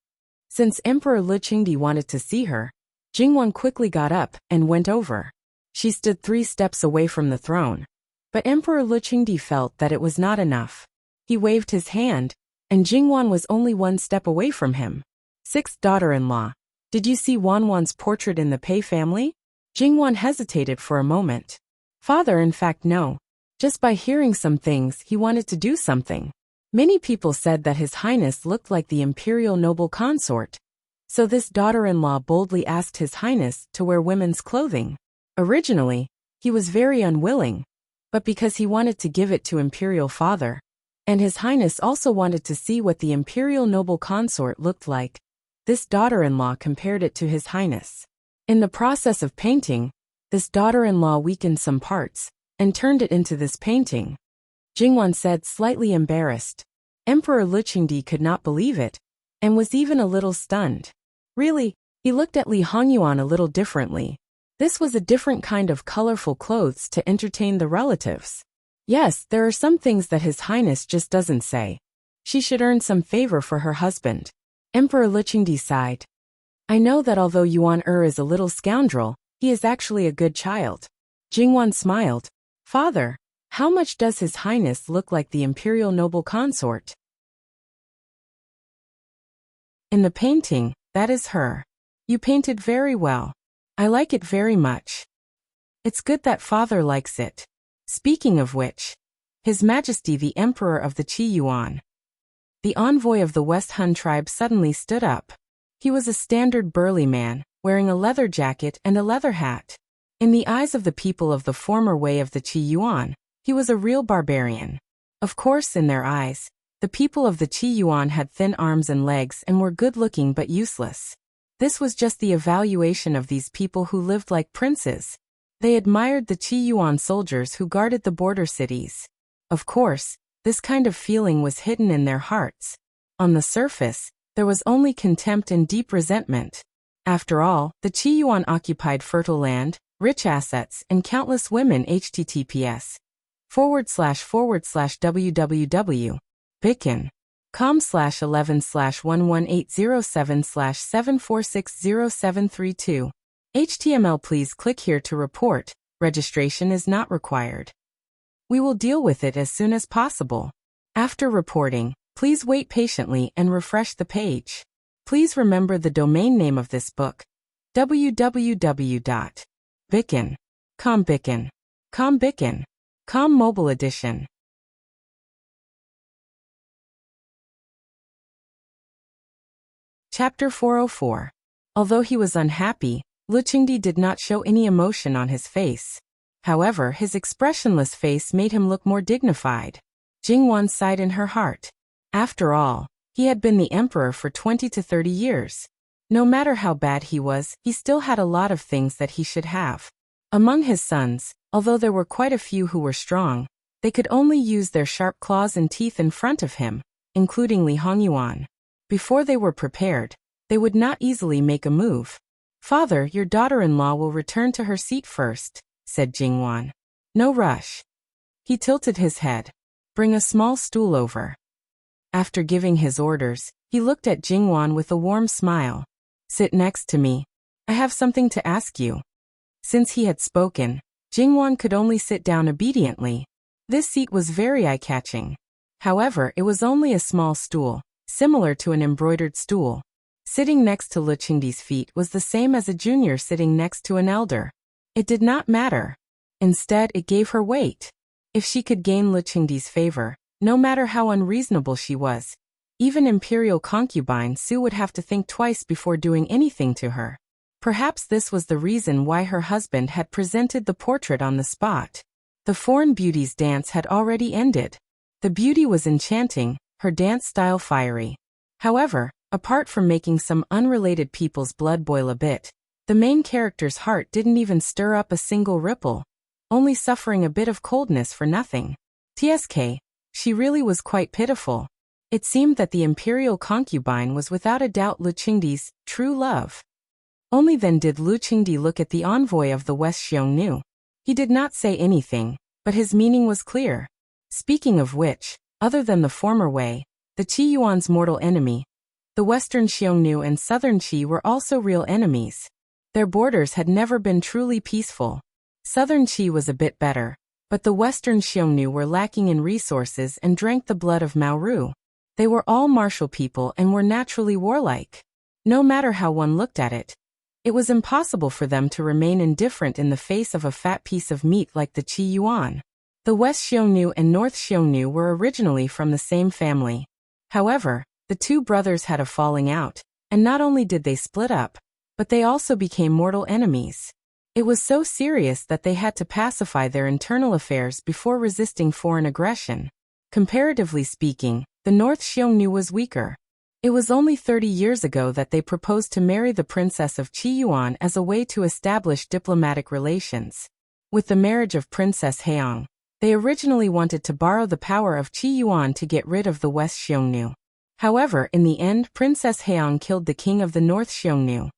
Since Emperor Lu Qingdi wanted to see her, Jingwan quickly got up and went over. She stood 3 steps away from the throne. But Emperor Lu Qingdi felt that it was not enough. He waved his hand, and Jingwan was only 1 step away from him. 6th daughter-in-law. Did you see Wanwan's portrait in the Pei family? Jingwan hesitated for a moment. Father, in fact, no. Just by hearing some things, he wanted to do something. Many people said that His Highness looked like the imperial noble consort. So this daughter-in-law boldly asked His Highness to wear women's clothing. Originally, he was very unwilling, but because he wanted to give it to imperial father, and His Highness also wanted to see what the imperial noble consort looked like, this daughter-in-law compared it to His Highness. In the process of painting, this daughter-in-law weakened some parts, and turned it into this painting. Jingwan said, slightly embarrassed. Emperor Lu Qingdi could not believe it, and was even a little stunned. Really, he looked at Li Hongyuan a little differently. This was a different kind of colorful clothes to entertain the relatives. Yes, there are some things that His Highness just doesn't say. She should earn some favor for her husband. Emperor Lu Qingdi sighed. I know that although Yuan is a little scoundrel, he is actually a good child. Jingwan smiled. Father, how much does His Highness look like the imperial noble consort? In the painting, that is her. You painted very well. I like it very much. It's good that father likes it. Speaking of which, His Majesty the Emperor of the Qi Yuan. The envoy of the West Han tribe suddenly stood up. He was a standard burly man, wearing a leather jacket and a leather hat. In the eyes of the people of the former way of the Qi Yuan, he was a real barbarian. Of course, in their eyes, the people of the Qi Yuan had thin arms and legs and were good-looking but useless. This was just the evaluation of these people who lived like princes. They admired the Qi Yuan soldiers who guarded the border cities. Of course, this kind of feeling was hidden in their hearts. On the surface, there was only contempt and deep resentment. After all, the Qi Yuan occupied fertile land, rich assets, and countless women. https://www.bicken.com/11/11807/746072. HTML. Please click here to report. Registration is not required. We will deal with it as soon as possible. After reporting, please wait patiently and refresh the page. Please remember the domain name of this book: www.bicken.com. Bicken.com Mobile Edition. Chapter 404. Although he was unhappy, Lu Qingdi did not show any emotion on his face. However, his expressionless face made him look more dignified. Jingwan sighed in her heart. After all, he had been the emperor for 20 to 30 years. No matter how bad he was, he still had a lot of things that he should have. Among his sons, although there were quite a few who were strong, they could only use their sharp claws and teeth in front of him, including Li Hongyuan. Before they were prepared, they would not easily make a move. "Father, your daughter-in-law will return to her seat first," said Jingwan. "No rush." He tilted his head. "Bring a small stool over." After giving his orders, he looked at Jingwan with a warm smile. "Sit next to me. I have something to ask you." Since he had spoken, Jingwan could only sit down obediently. This seat was very eye-catching. However, it was only a small stool, similar to an embroidered stool. Sitting next to Lu Qingdi's feet was the same as a junior sitting next to an elder. It did not matter. Instead, it gave her weight. If she could gain Lu Qingdi's favor, no matter how unreasonable she was, even imperial concubine Su would have to think twice before doing anything to her. Perhaps this was the reason why her husband had presented the portrait on the spot. The foreign beauty's dance had already ended. The beauty was enchanting, her dance style fiery. However, apart from making some unrelated people's blood boil a bit, the main character's heart didn't even stir up a single ripple, only suffering a bit of coldness for nothing. TSK, she really was quite pitiful. It seemed that the imperial concubine was without a doubt Lu Qingdi's true love. Only then did Lu Qingdi look at the envoy of the West Xiongnu. He did not say anything, but his meaning was clear. Speaking of which, other than the former way, the Qi Yuan's mortal enemy, the Western Xiongnu and Southern Qi were also real enemies. Their borders had never been truly peaceful. Southern Qi was a bit better, but the Western Xiongnu were lacking in resources and drank the blood of Maoru. They were all martial people and were naturally warlike. No matter how one looked at it, it was impossible for them to remain indifferent in the face of a fat piece of meat like the Qi Yuan. The West Xiongnu and North Xiongnu were originally from the same family. However, the two brothers had a falling out, and not only did they split up, but they also became mortal enemies. It was so serious that they had to pacify their internal affairs before resisting foreign aggression. Comparatively speaking, the North Xiongnu was weaker. It was only 30 years ago that they proposed to marry the princess of Qi Yuan as a way to establish diplomatic relations. With the marriage of Princess Heong, they originally wanted to borrow the power of Qi Yuan to get rid of the West Xiongnu. However, in the end, Princess Heong killed the king of the North Xiongnu.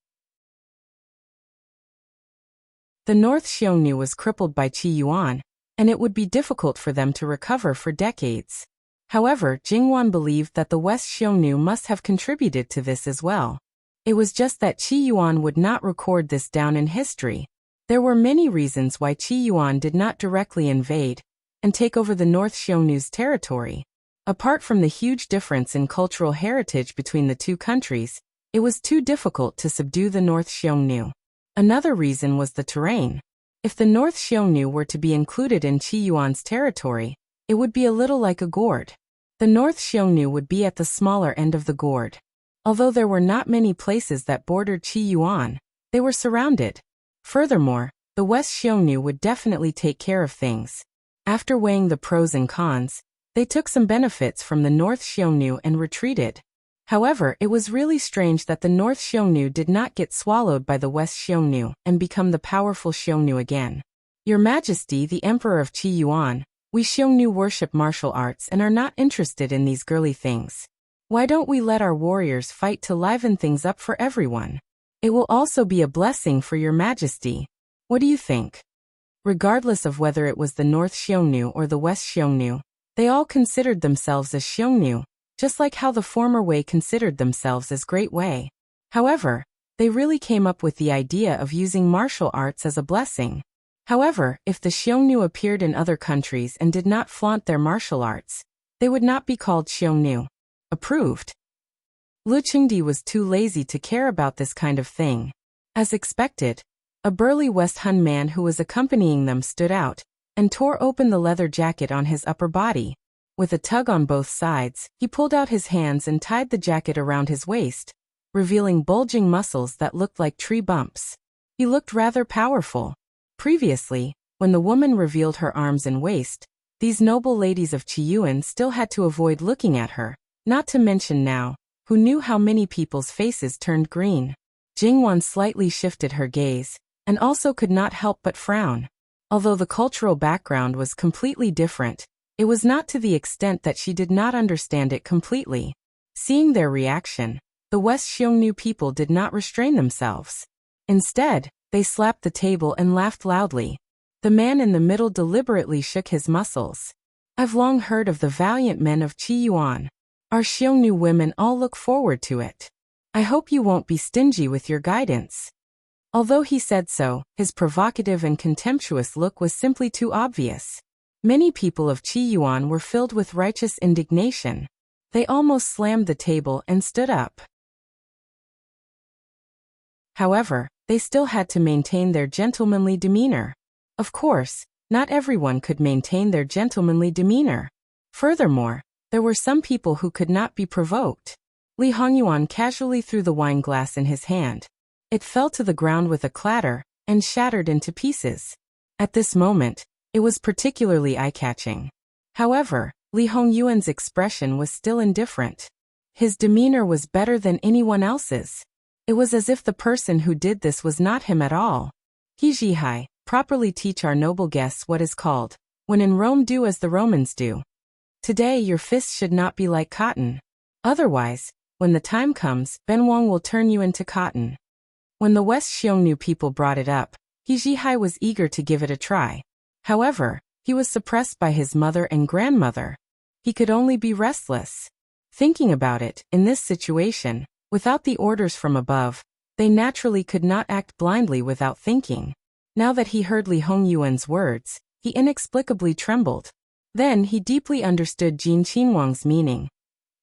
The North Xiongnu was crippled by Qi Yuan, and it would be difficult for them to recover for decades. However, Jingwan believed that the West Xiongnu must have contributed to this as well. It was just that Qi Yuan would not record this down in history. There were many reasons why Qi Yuan did not directly invade and take over the North Xiongnu's territory. Apart from the huge difference in cultural heritage between the two countries, it was too difficult to subdue the North Xiongnu. Another reason was the terrain. If the North Xiongnu were to be included in Qi Yuan's territory, it would be a little like a gourd. The North Xiongnu would be at the smaller end of the gourd. Although there were not many places that bordered Qi Yuan, they were surrounded. Furthermore, the West Xiongnu would definitely take care of things. After weighing the pros and cons, they took some benefits from the North Xiongnu and retreated. However, it was really strange that the North Xiongnu did not get swallowed by the West Xiongnu and become the powerful Xiongnu again. Your Majesty, the Emperor of Qi Yuan, we Xiongnu worship martial arts and are not interested in these girly things. Why don't we let our warriors fight to liven things up for everyone? It will also be a blessing for your Majesty. What do you think? Regardless of whether it was the North Xiongnu or the West Xiongnu, they all considered themselves as Xiongnu, just like how the former Wei considered themselves as Great Wei. However, they really came up with the idea of using martial arts as a blessing. However, if the Xiongnu appeared in other countries and did not flaunt their martial arts, they would not be called Xiongnu. Approved. Lu Qingdi was too lazy to care about this kind of thing. As expected, a burly West Hun man who was accompanying them stood out and tore open the leather jacket on his upper body. With a tug on both sides, he pulled out his hands and tied the jacket around his waist, revealing bulging muscles that looked like tree bumps. He looked rather powerful. Previously, when the woman revealed her arms and waist, these noble ladies of Qiyuan still had to avoid looking at her, not to mention now, who knew how many people's faces turned green. Jingwan slightly shifted her gaze, and also could not help but frown. Although the cultural background was completely different, it was not to the extent that she did not understand it completely. Seeing their reaction, the West Xiongnu people did not restrain themselves. Instead, they slapped the table and laughed loudly. The man in the middle deliberately shook his muscles. I've long heard of the valiant men of Qi Yuan. Our Xiongnu women all look forward to it. I hope you won't be stingy with your guidance. Although he said so, his provocative and contemptuous look was simply too obvious. Many people of Qi Yuan were filled with righteous indignation. They almost slammed the table and stood up. However, they still had to maintain their gentlemanly demeanor. Of course, not everyone could maintain their gentlemanly demeanor. Furthermore, there were some people who could not be provoked. Li Hongyuan casually threw the wine glass in his hand. It fell to the ground with a clatter and shattered into pieces. At this moment, it was particularly eye-catching. However, Li Hongyuan's expression was still indifferent. His demeanor was better than anyone else's. It was as if the person who did this was not him at all. He Jihai, properly teach our noble guests what is called, when in Rome do as the Romans do. Today your fists should not be like cotton. Otherwise, when the time comes, Ben Wang will turn you into cotton. When the West Xiongnu people brought it up, He Jihai was eager to give it a try. However, he was suppressed by his mother and grandmother. He could only be restless. Thinking about it, in this situation, without the orders from above, they naturally could not act blindly without thinking. Now that he heard Li Hongyuan's words, he inexplicably trembled. Then he deeply understood Jin Qinhuang's meaning.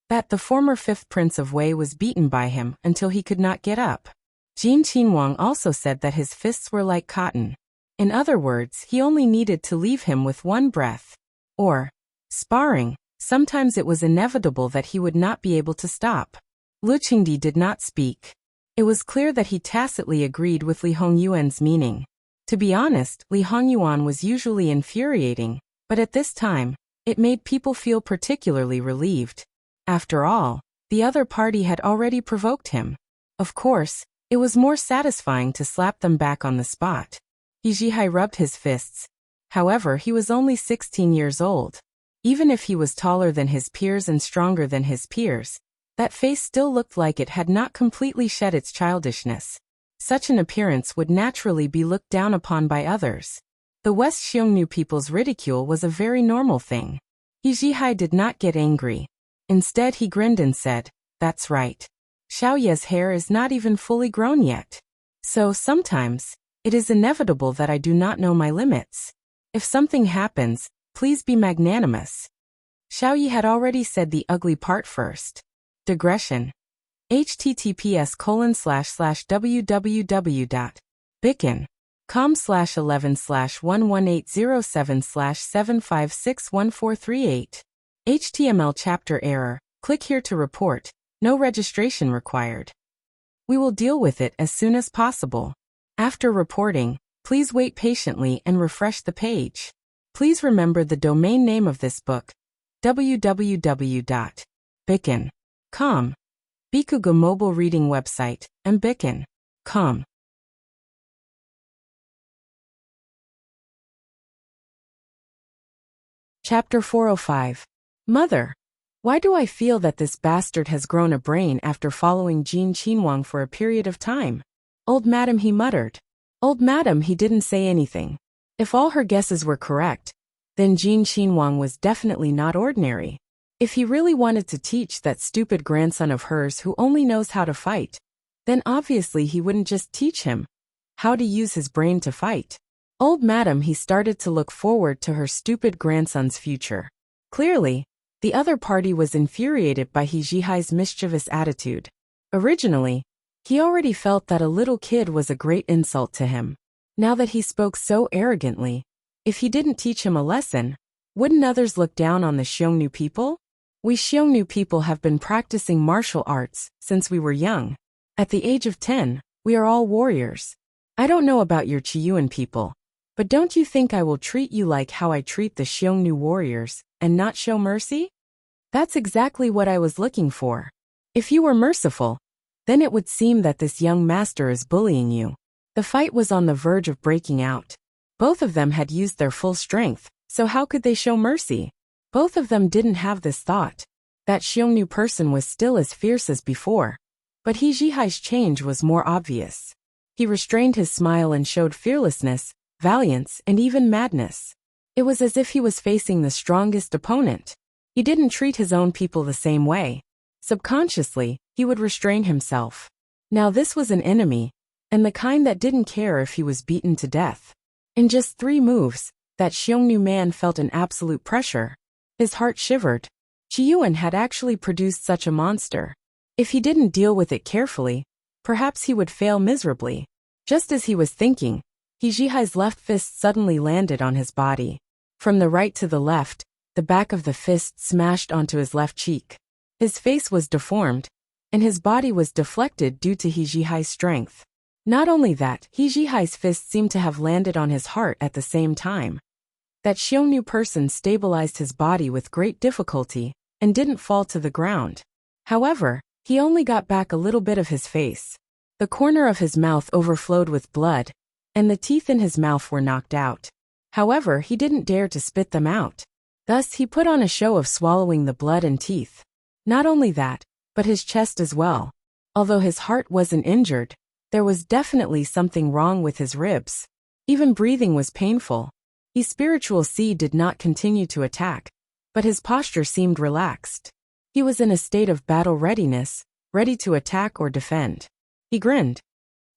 That the former fifth prince of Wei was beaten by him until he could not get up. Jin Qinhuang also said that his fists were like cotton. In other words, he only needed to leave him with one breath. Or, sparring, sometimes it was inevitable that he would not be able to stop. Lu Qingdi did not speak. It was clear that he tacitly agreed with Li Hongyuan's meaning. To be honest, Li Hongyuan was usually infuriating, but at this time, it made people feel particularly relieved. After all, the other party had already provoked him. Of course, it was more satisfying to slap them back on the spot. He Jihai rubbed his fists. However, he was only 16 years old. Even if he was taller than his peers and stronger than his peers, that face still looked like it had not completely shed its childishness. Such an appearance would naturally be looked down upon by others. The West Xiongnu people's ridicule was a very normal thing. He Jihai did not get angry. Instead he grinned and said, "That's right. Xiaoye's hair is not even fully grown yet. So sometimes, it is inevitable that I do not know my limits. If something happens, please be magnanimous." Xiaoye had already said the ugly part first. Digression. https://www.bikin. com/11/11807/7561438. HTML chapter error. Click here to report. No registration required. We will deal with it as soon as possible. After reporting, please wait patiently and refresh the page. Please remember the domain name of this book: www.bikin.com. Bikuga mobile reading website, and bikin.com. Chapter 405. Mother. Why do I feel that this bastard has grown a brain after following Jean Qinhuang for a period of time? Old madam, he muttered. Old madam, he didn't say anything. If all her guesses were correct, then Jean Qinhuang was definitely not ordinary. If he really wanted to teach that stupid grandson of hers who only knows how to fight, then obviously he wouldn't just teach him how to use his brain to fight. Old madam, he started to look forward to her stupid grandson's future. Clearly, the other party was infuriated by He Zhihai's mischievous attitude. Originally, he already felt that a little kid was a great insult to him. Now that he spoke so arrogantly, if he didn't teach him a lesson, wouldn't others look down on the Xiongnu people? We Xiongnu people have been practicing martial arts since we were young. At the age of 10, we are all warriors. I don't know about your Qiyuan people, but don't you think I will treat you like how I treat the Xiongnu warriors, and not show mercy? That's exactly what I was looking for. If you were merciful, then it would seem that this young master is bullying you. The fight was on the verge of breaking out. Both of them had used their full strength, so how could they show mercy? Both of them didn't have this thought. That Xiongnu person was still as fierce as before, but He Zhihai's change was more obvious. He restrained his smile and showed fearlessness, valiance, and even madness. It was as if he was facing the strongest opponent. He didn't treat his own people the same way. Subconsciously, he would restrain himself. Now this was an enemy, and the kind that didn't care if he was beaten to death. In just 3 moves, that Xiongnu man felt an absolute pressure. His heart shivered. Qiyuan had actually produced such a monster. If he didn't deal with it carefully, perhaps he would fail miserably. Just as he was thinking, He Zhihai's left fist suddenly landed on his body. From the right to the left, the back of the fist smashed onto his left cheek. His face was deformed, and his body was deflected due to He Zhihai's strength. Not only that, He Zhihai's fist seemed to have landed on his heart at the same time. That Xiongnu person stabilized his body with great difficulty, and didn't fall to the ground. However, he only got back a little bit of his face. The corner of his mouth overflowed with blood, and the teeth in his mouth were knocked out. However, he didn't dare to spit them out. Thus, he put on a show of swallowing the blood and teeth. Not only that, but his chest as well. Although his heart wasn't injured, there was definitely something wrong with his ribs. Even breathing was painful. His spiritual C did not continue to attack, but his posture seemed relaxed. He was in a state of battle readiness, ready to attack or defend. He grinned.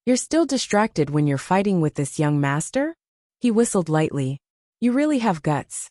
You're still distracted when you're fighting with this young master? He whistled lightly. You really have guts.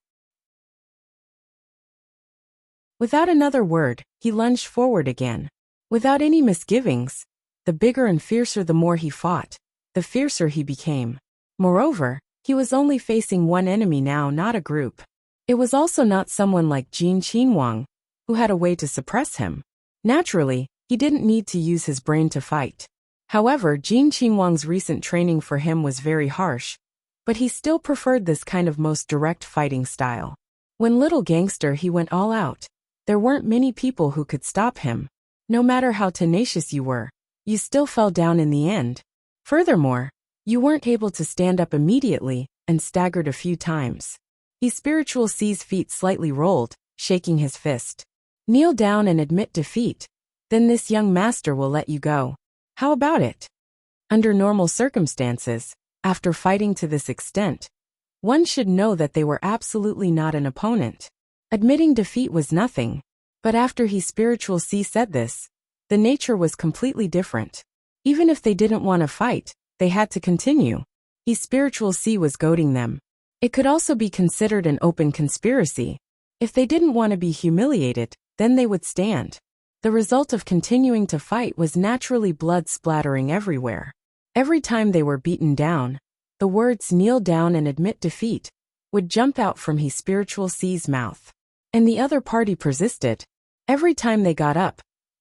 Without another word, he lunged forward again. Without any misgivings, the bigger and fiercer the more he fought, the fiercer he became. Moreover, he was only facing one enemy now, not a group. It was also not someone like Jean Qinhuang, who had a way to suppress him. Naturally, he didn't need to use his brain to fight. However, Jean Qinhuang's recent training for him was very harsh, but he still preferred this kind of most direct fighting style. When little gangster he went all out. There weren't many people who could stop him. No matter how tenacious you were, you still fell down in the end. Furthermore, you weren't able to stand up immediately, and staggered a few times. His spiritual C's feet slightly rolled, shaking his fist. Kneel down and admit defeat. Then this young master will let you go. How about it? Under normal circumstances, after fighting to this extent, one should know that they were absolutely not an opponent. Admitting defeat was nothing. But after his spiritual C said this, the nature was completely different. Even if they didn't want to fight, they had to continue. His spiritual C was goading them. It could also be considered an open conspiracy. If they didn't want to be humiliated, then they would stand. The result of continuing to fight was naturally blood splattering everywhere. Every time they were beaten down, The words "kneel down and admit defeat" would jump out from He Spiritual C's mouth. And the other party persisted. Every time they got up,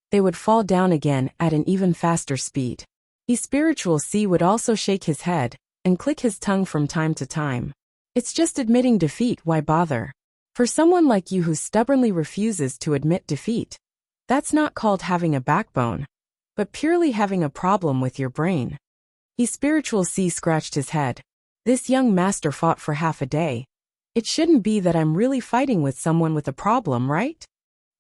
they would fall down again at an even faster speed. He Spiritual C would also shake his head and click his tongue from time to time. It's just admitting defeat, why bother? For someone like you who stubbornly refuses to admit defeat, that's not called having a backbone, but purely having a problem with your brain. He Spiritual C scratched his head. This young master fought for half a day. It shouldn't be that I'm really fighting with someone with a problem, right?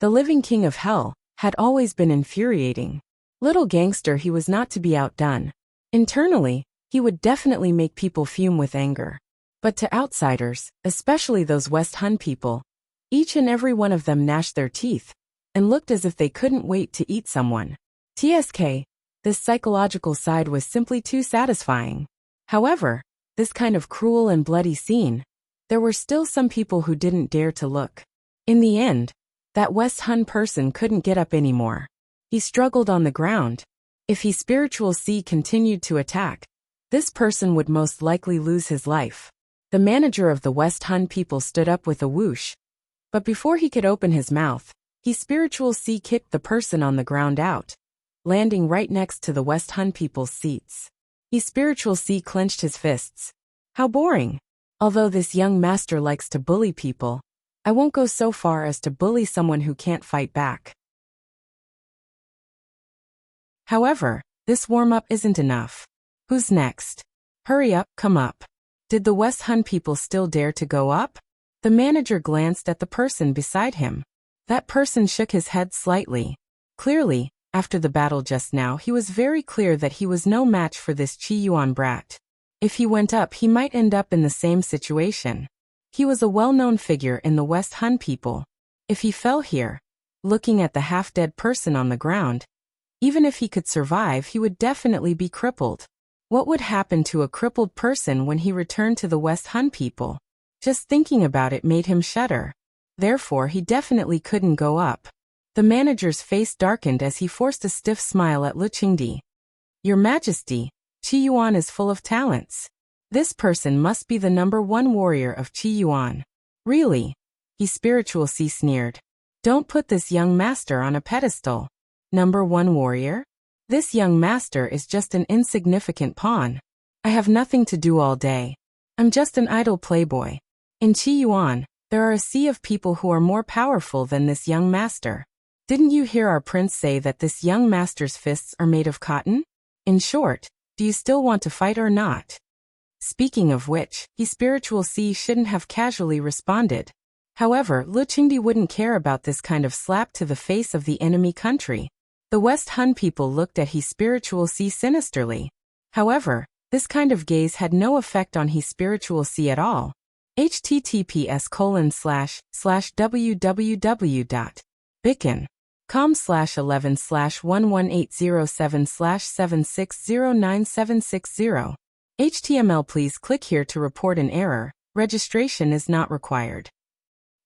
The living king of hell had always been infuriating. Little gangster, he was not to be outdone. Internally, he would definitely make people fume with anger. But to outsiders, especially those West Hun people, each and every one of them gnashed their teeth and looked as if they couldn't wait to eat someone. TSK, this psychological side was simply too satisfying. However, this kind of cruel and bloody scene, there were still some people who didn't dare to look. In the end, that West Hun person couldn't get up anymore. He struggled on the ground. If He Spiritual C continued to attack, this person would most likely lose his life. The manager of the West Hun people stood up with a whoosh. But before he could open his mouth, He Spiritual C kicked the person on the ground out, landing right next to the West Hun people's seats. He Spiritual C clenched his fists. How boring. Although this young master likes to bully people, I won't go so far as to bully someone who can't fight back. However, this warm-up isn't enough. Who's next? Hurry up, come up. Did the West Hun people still dare to go up? The manager glanced at the person beside him. That person shook his head slightly. Clearly, after the battle just now, he was very clear that he was no match for this Chi Yuan brat. If he went up, he might end up in the same situation. He was a well-known figure in the West Hun people. If he fell here, looking at the half-dead person on the ground, even if he could survive, he would definitely be crippled. What would happen to a crippled person when he returned to the West Hun people? Just thinking about it made him shudder. Therefore, he definitely couldn't go up. The manager's face darkened as he forced a stiff smile at Lu Qingdi. Your Majesty, Chi Yuan is full of talents. This person must be the #1 warrior of Chi Yuan. Really? He Spiritual C sneered. Don't put this young master on a pedestal. #1 warrior? This young master is just an insignificant pawn. I have nothing to do all day. I'm just an idle playboy. In Chi Yuan, there are a sea of people who are more powerful than this young master. Didn't you hear our prince say that this young master's fists are made of cotton? In short, do you still want to fight or not? Speaking of which, He Spiritual C shouldn't have casually responded. However, Lu Qingdi wouldn't care about this kind of slap to the face of the enemy country. The West Hun people looked at He Spiritual C sinisterly. However, this kind of gaze had no effect on He Spiritual C at all. https://www.bicken.com/11/11807/7609760. HTML. Please click here to report an error. Registration is not required.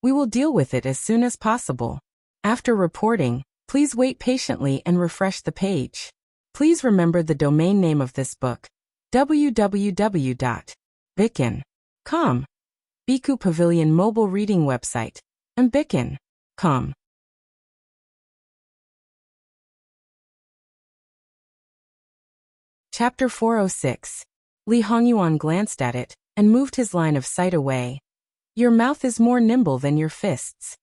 We will deal with it as soon as possible. After reporting, please wait patiently and refresh the page. Please remember the domain name of this book: www.bicken.com. Biku Pavilion mobile reading website, and bicken.com. Chapter 406. Li Hongyuan glanced at it and moved his line of sight away. Your mouth is more nimble than your fists.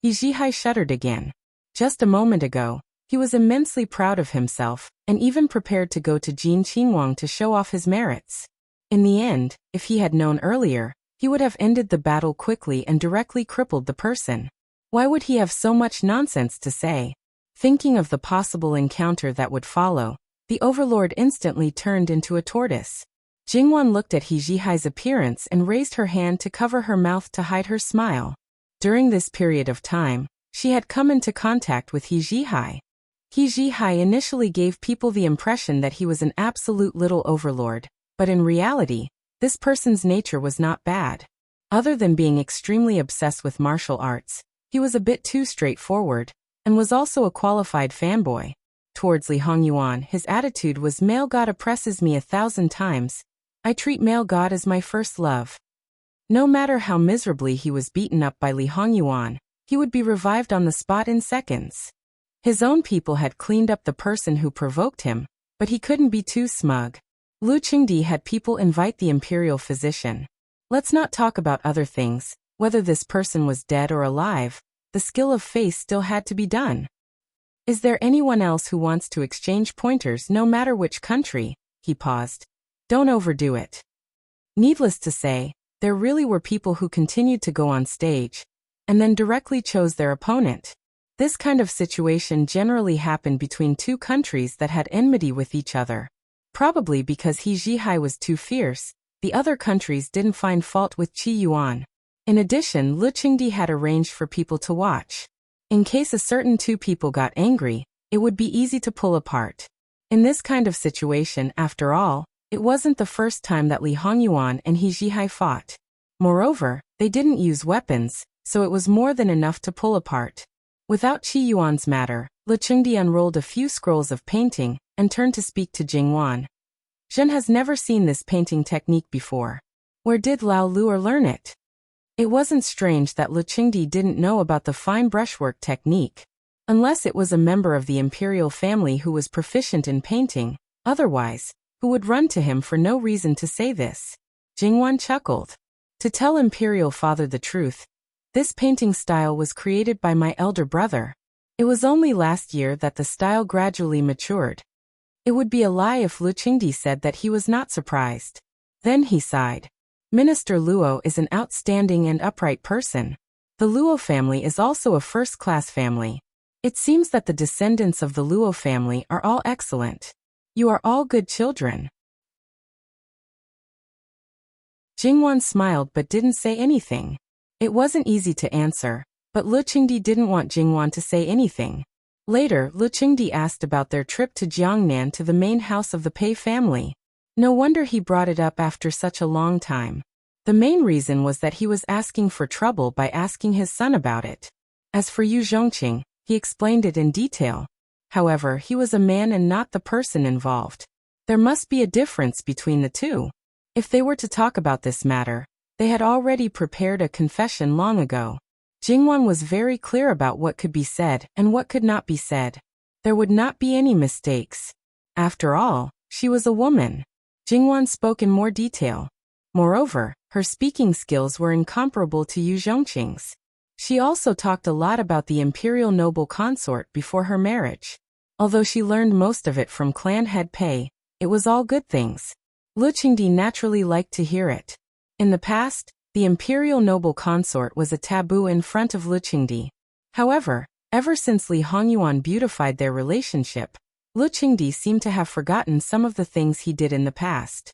He Zhihai shuddered again. Just a moment ago, he was immensely proud of himself and even prepared to go to Jin Qingwang to show off his merits. In the end, if he had known earlier, he would have ended the battle quickly and directly crippled the person. Why would he have so much nonsense to say? Thinking of the possible encounter that would follow, the overlord instantly turned into a tortoise. Jingwan looked at He Zhihai's appearance and raised her hand to cover her mouth to hide her smile. During this period of time, she had come into contact with He Zhihai. He Zhihai initially gave people the impression that he was an absolute little overlord, but in reality, this person's nature was not bad. Other than being extremely obsessed with martial arts, he was a bit too straightforward, and was also a qualified fanboy. Towards Li Hongyuan, his attitude was "Male God oppresses me 1,000 times, I treat male God as my first love. No matter how miserably he was beaten up by Li Hongyuan, he would be revived on the spot in seconds. His own people had cleaned up the person who provoked him, but he couldn't be too smug. Lu Qingdi had people invite the imperial physician. Let's not talk about other things, whether this person was dead or alive, the skill of face still had to be done. Is there anyone else who wants to exchange pointers no matter which country? He paused. Don't overdo it. Needless to say, there really were people who continued to go on stage, and then directly chose their opponent. This kind of situation generally happened between two countries that had enmity with each other. Probably because He Zhihai was too fierce, the other countries didn't find fault with Qi Yuan. In addition, Lu Qingdi had arranged for people to watch. In case a certain two people got angry, it would be easy to pull apart. In this kind of situation, after all, it wasn't the first time that Li Hongyuan and He Zhihai fought. Moreover, they didn't use weapons, so it was more than enough to pull apart. Without Qi Yuan's matter, Lu Qingdi unrolled a few scrolls of painting and turned to speak to Jingwan. Zhen has never seen this painting technique before. Where did Lao Luer learn it? It wasn't strange that Lu Qingdi didn't know about the fine brushwork technique. Unless it was a member of the imperial family who was proficient in painting, otherwise, who would run to him for no reason to say this? Jingwan chuckled. To tell imperial father the truth, this painting style was created by my elder brother. It was only last year that the style gradually matured. It would be a lie if Lu Qingdi said that he was not surprised. Then he sighed. Minister Luo is an outstanding and upright person. The Luo family is also a first-class family. It seems that the descendants of the Luo family are all excellent. You are all good children. Jingwan smiled but didn't say anything. It wasn't easy to answer, but Lu Qingdi didn't want Jingwan to say anything. Later, Lu Qingdi asked about their trip to Jiangnan to the main house of the Pei family. No wonder he brought it up after such a long time. The main reason was that he was asking for trouble by asking his son about it. As for Yu Zhongqing, he explained it in detail. However, he was a man and not the person involved. There must be a difference between the two. If they were to talk about this matter, they had already prepared a confession long ago. Jingwan was very clear about what could be said and what could not be said. There would not be any mistakes. After all, she was a woman. Jingwan spoke in more detail. Moreover, her speaking skills were incomparable to Yu Zhongqing's. She also talked a lot about the imperial noble consort before her marriage. Although she learned most of it from clan head Pei, it was all good things. Lu Qingdi naturally liked to hear it. In the past, the imperial noble consort was a taboo in front of Lu Qingdi. However, ever since Li Hongyuan beautified their relationship, Lu Qingdi seemed to have forgotten some of the things he did in the past.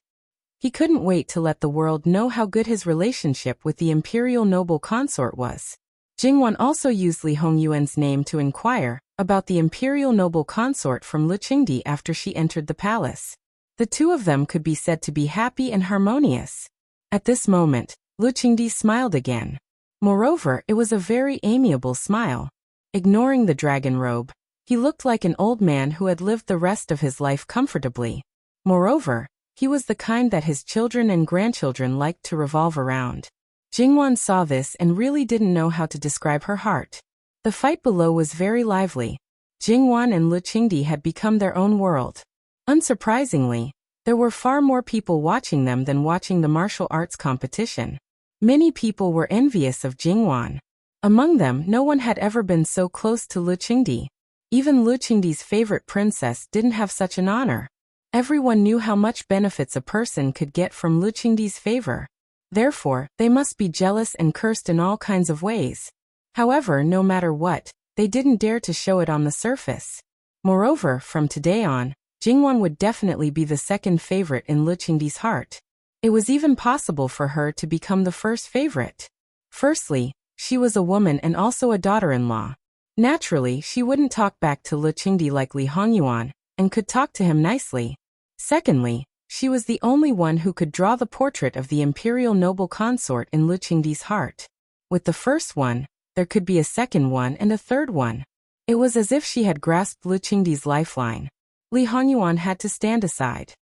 He couldn't wait to let the world know how good his relationship with the imperial noble consort was. Jingwan also used Li Hongyuan's name to inquire about the imperial noble consort from Lu Qingdi after she entered the palace. The two of them could be said to be happy and harmonious. At this moment, Lu Qingdi smiled again. Moreover, it was a very amiable smile. Ignoring the dragon robe, he looked like an old man who had lived the rest of his life comfortably. Moreover, he was the kind that his children and grandchildren liked to revolve around. Jingwan saw this and really didn't know how to describe her heart. The fight below was very lively. Jingwan and Lu Qingdi had become their own world. Unsurprisingly, there were far more people watching them than watching the martial arts competition. Many people were envious of Jingwan. Among them, no one had ever been so close to Lu Qingdi. Even Lu Qingdi's favorite princess didn't have such an honor. Everyone knew how much benefits a person could get from Lu Qingdi's favor. Therefore, they must be jealous and cursed in all kinds of ways. However, no matter what, they didn't dare to show it on the surface. Moreover, from today on, Jingwan would definitely be the second favorite in Lu Qingdi's heart. It was even possible for her to become the first favorite. Firstly, she was a woman and also a daughter-in-law. Naturally, she wouldn't talk back to Lu Qingdi like Li Hongyuan, and could talk to him nicely. Secondly, she was the only one who could draw the portrait of the imperial noble consort in Lu Qingdi's heart. With the first one, there could be a second one and a third one. It was as if she had grasped Lu Qingdi's lifeline. Li Hongyuan had to stand aside.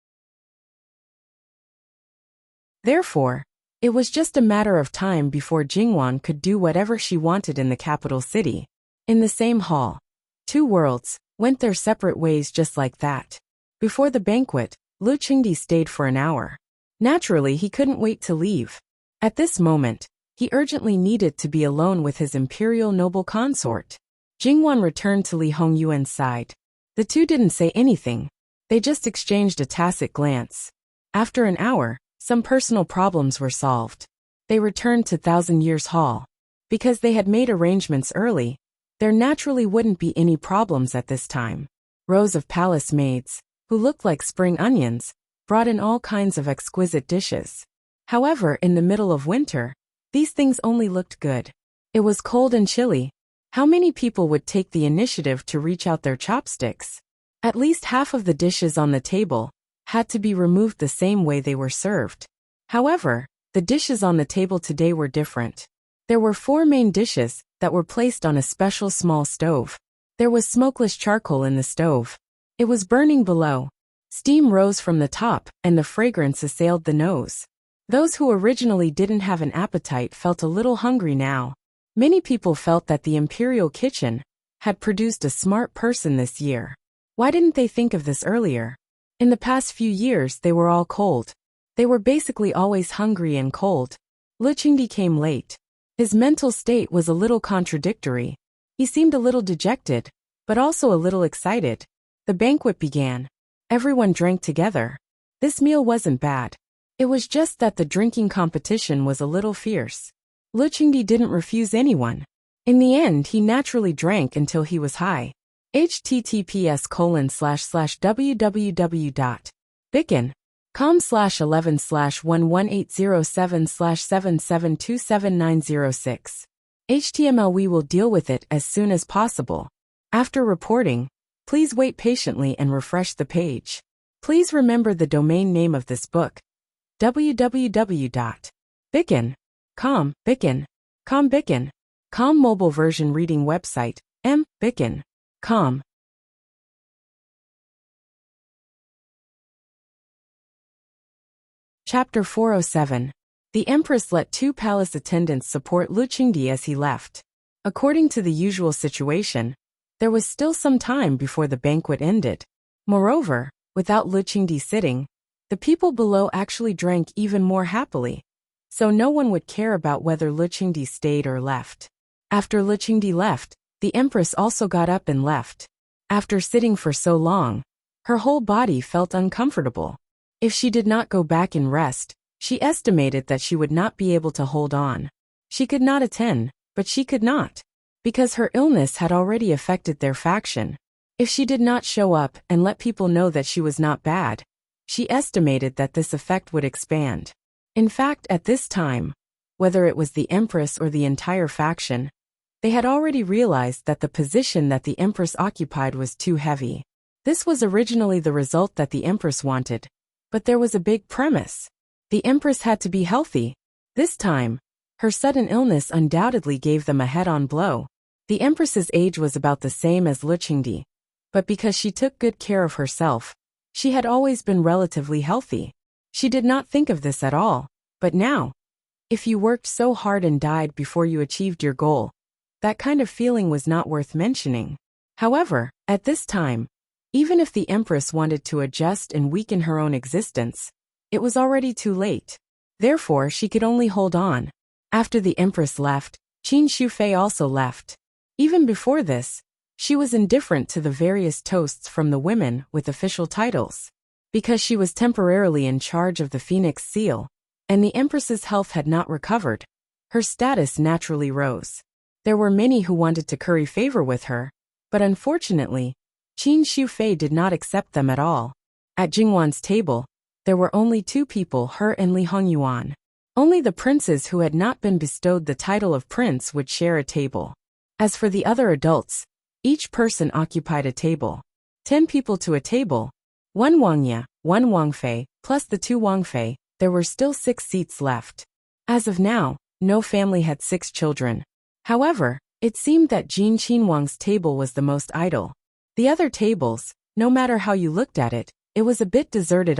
Therefore, it was just a matter of time before Jingwan could do whatever she wanted in the capital city. In the same hall, two worlds went their separate ways just like that. Before the banquet, Lu Qingdi stayed for an hour. Naturally, he couldn't wait to leave. At this moment, he urgently needed to be alone with his imperial noble consort. Jingwan returned to Li Hongyuan's side. The two didn't say anything. They just exchanged a tacit glance. After an hour, some personal problems were solved. They returned to Thousand Years Hall. Because they had made arrangements early, there naturally wouldn't be any problems at this time. Rows of palace maids, who looked like spring onions, brought in all kinds of exquisite dishes. However, in the middle of winter, these things only looked good. It was cold and chilly. How many people would take the initiative to reach out their chopsticks? At least half of the dishes on the table had to be removed the same way they were served. However, the dishes on the table today were different. There were 4 main dishes that were placed on a special small stove. There was smokeless charcoal in the stove. It was burning below. Steam rose from the top, and the fragrance assailed the nose. Those who originally didn't have an appetite felt a little hungry now. Many people felt that the imperial kitchen had produced a smart person this year. Why didn't they think of this earlier? In the past few years, they were all cold. They were basically always hungry and cold. Lu Qingdi came late. His mental state was a little contradictory. He seemed a little dejected, but also a little excited. The banquet began. Everyone drank together. This meal wasn't bad. It was just that the drinking competition was a little fierce. Lu Qingdi didn't refuse anyone. In the end, he naturally drank until he was high. https://www.bicken.com/11/11807/772796. HTML. We will deal with it as soon as possible. After reporting, please wait patiently and refresh the page. Please remember the domain name of this book. www.bicken.com. Bicken.com mobile version reading website, Bicken.com. Chapter 407. The Empress let 2 palace attendants support Lu Qingdi as he left. According to the usual situation, there was still some time before the banquet ended. Moreover, without Lu Qingdi sitting, the people below actually drank even more happily. So no one would care about whether Lu Qingdi stayed or left. After Lu Qingdi left, the Empress also got up and left. After sitting for so long, her whole body felt uncomfortable. If she did not go back and rest, she estimated that she would not be able to hold on. She could not attend, but she could not. Because her illness had already affected their faction. If she did not show up and let people know that she was not bad, she estimated that this effect would expand. In fact, at this time, whether it was the Empress or the entire faction, they had already realized that the position that the Empress occupied was too heavy. This was originally the result that the Empress wanted. But there was a big premise. The Empress had to be healthy. This time, her sudden illness undoubtedly gave them a head-on blow. The Empress's age was about the same as Lu Qingdi, but because she took good care of herself, she had always been relatively healthy. She did not think of this at all, but now, if you worked so hard and died before you achieved your goal, that kind of feeling was not worth mentioning. However, at this time, even if the Empress wanted to adjust and weaken her own existence, it was already too late. Therefore, she could only hold on. After the Empress left, Qin Shufei also left. Even before this, she was indifferent to the various toasts from the women with official titles. Because she was temporarily in charge of the Phoenix Seal, and the Empress's health had not recovered, her status naturally rose. There were many who wanted to curry favor with her, but unfortunately, Qin Shufei did not accept them at all. At Jingwan's table, there were only 2 people, her and Li Hongyuan. Only the princes who had not been bestowed the title of prince would share a table. As for the other adults, each person occupied a table. 10 people to a table. 1 Wangya, 1 Wangfei, plus the 2 Wangfei, there were still 6 seats left. As of now, no family had 6 children. However, it seemed that Jin Qinwang's table was the most idle. The other tables, no matter how you looked at it, it was a bit deserted.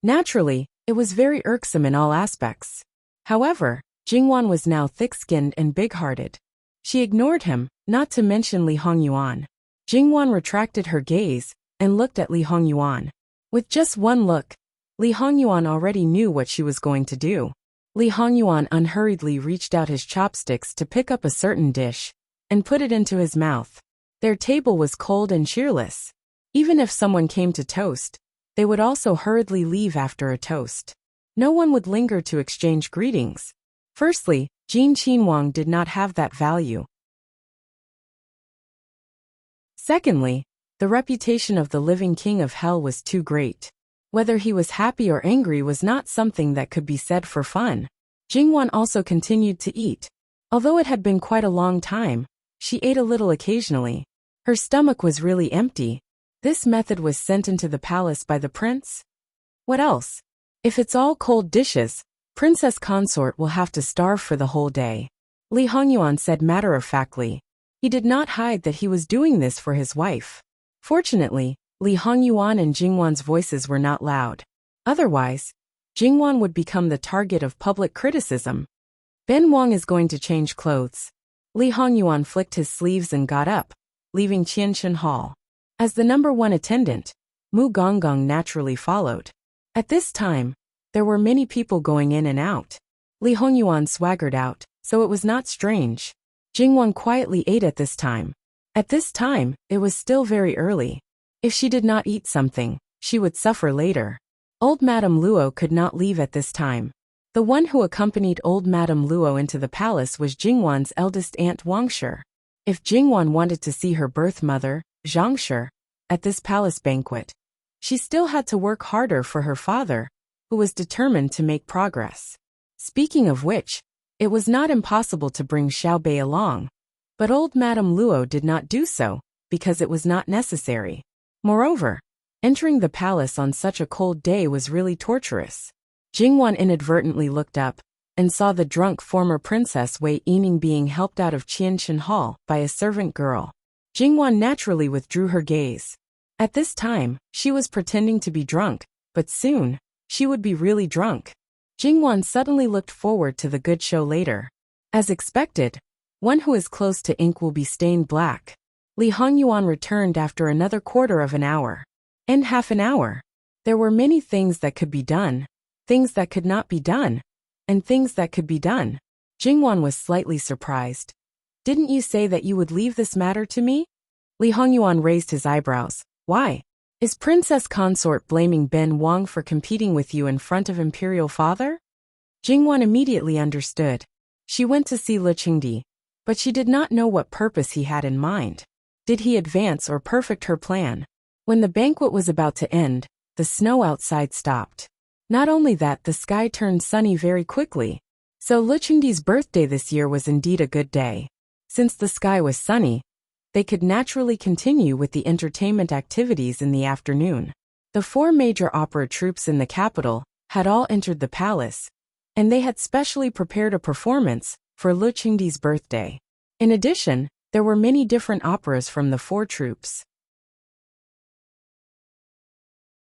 Naturally, It was very irksome in all aspects. However, Jingwan was now thick-skinned and big-hearted. She ignored him, not to mention Li Hongyuan. Jingwan retracted her gaze and looked at Li Hongyuan. With just one look, Li Hongyuan already knew what she was going to do. Li Hongyuan unhurriedly reached out his chopsticks to pick up a certain dish and put it into his mouth. Their table was cold and cheerless. Even if someone came to toast, they would also hurriedly leave after a toast. No one would linger to exchange greetings. Firstly, Jin Qinhuang did not have that value. Secondly, the reputation of the living king of hell was too great. Whether he was happy or angry was not something that could be said for fun. Jingwan also continued to eat. Although it had been quite a long time, she ate a little occasionally. Her stomach was really empty. This method was sent into the palace by the prince? What else? If it's all cold dishes, Princess Consort will have to starve for the whole day. Li Hongyuan said matter-of-factly. He did not hide that he was doing this for his wife. Fortunately, Li Hongyuan and Jingwan's voices were not loud. Otherwise, Jingwan would become the target of public criticism. Ben Wang is going to change clothes. Li Hongyuan flicked his sleeves and got up, leaving Qianshan Hall. As the #1 attendant, Mu Gonggong naturally followed. At this time, there were many people going in and out. Li Hongyuan swaggered out, so it was not strange. Jingwan quietly ate at this time. At this time, it was still very early. If she did not eat something, she would suffer later. Old Madame Luo could not leave at this time. The one who accompanied old Madame Luo into the palace was Jingwan's eldest aunt Wangshi. If Jingwan wanted to see her birth mother, Zhangshi, at this palace banquet, she still had to work harder for her father, who was determined to make progress. Speaking of which, it was not impossible to bring Xiaobei along, but old Madame Luo did not do so, because it was not necessary. Moreover, entering the palace on such a cold day was really torturous. Jingwan inadvertently looked up and saw the drunk former Princess Wei Yining being helped out of Qianshan Hall by a servant girl. Jingwan naturally withdrew her gaze. At this time, she was pretending to be drunk, but soon, she would be really drunk. Jingwan suddenly looked forward to the good show later. As expected, one who is close to ink will be stained black. Li Hongyuan returned after another quarter of an hour. And half an hour. There were many things that could be done, things that could not be done, and things that could be done. Jingwan was slightly surprised. Didn't you say that you would leave this matter to me? Li Hongyuan raised his eyebrows. Why? Is Princess Consort blaming Ben Wang for competing with you in front of Imperial Father? Jingwan immediately understood. She went to see Le Qingdi, but she did not know what purpose he had in mind. Did he advance or perfect her plan? When the banquet was about to end, the snow outside stopped. Not only that, the sky turned sunny very quickly. So Le Qingdi's birthday this year was indeed a good day. Since the sky was sunny, they could naturally continue with the entertainment activities in the afternoon. The 4 major opera troupes in the capital had all entered the palace, and they had specially prepared a performance for Le Qingdi's birthday. In addition, there were many different operas from the 4 troupes.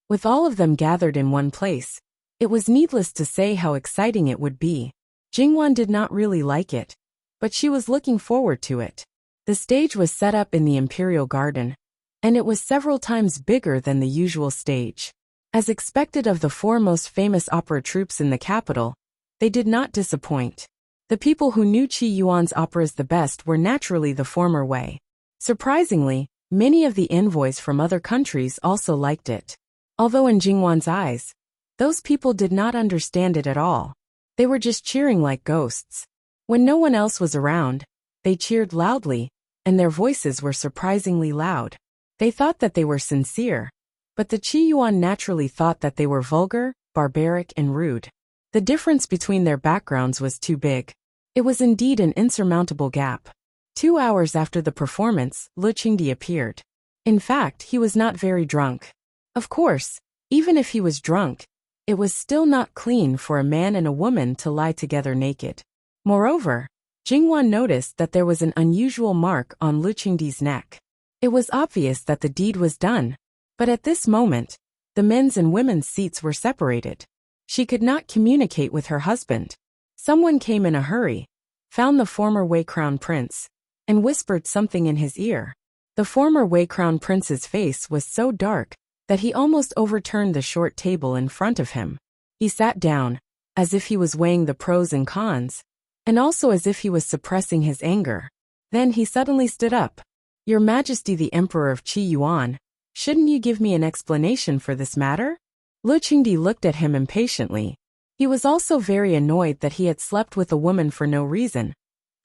With all of them gathered in one place, it was needless to say how exciting it would be. Jingwan did not really like it, but she was looking forward to it. The stage was set up in the Imperial Garden, and it was several times bigger than the usual stage. As expected of the 4 most famous opera troupes in the capital, they did not disappoint. The people who knew Qi Yuan's operas the best were naturally the former Wei. Surprisingly, many of the envoys from other countries also liked it. Although in Jingwan's eyes, those people did not understand it at all. They were just cheering like ghosts. When no one else was around, they cheered loudly, and their voices were surprisingly loud. They thought that they were sincere, but the Qi Yuan naturally thought that they were vulgar, barbaric, and rude. The difference between their backgrounds was too big. It was indeed an insurmountable gap. 2 hours after the performance, Le Qingdi appeared. In fact, he was not very drunk. Of course, even if he was drunk, it was still not clean for a man and a woman to lie together naked. Moreover, Jingwan noticed that there was an unusual mark on Le Qingdi's neck. It was obvious that the deed was done, but at this moment, the men's and women's seats were separated. She could not communicate with her husband. Someone came in a hurry, found the former Wei Crown Prince, and whispered something in his ear. The former Wei Crown Prince's face was so dark that he almost overturned the short table in front of him. He sat down, as if he was weighing the pros and cons, and also as if he was suppressing his anger. Then he suddenly stood up. "Your Majesty the Emperor of Qi Yuan, shouldn't you give me an explanation for this matter?" Lu Qingdi looked at him impatiently. He was also very annoyed that he had slept with a woman for no reason,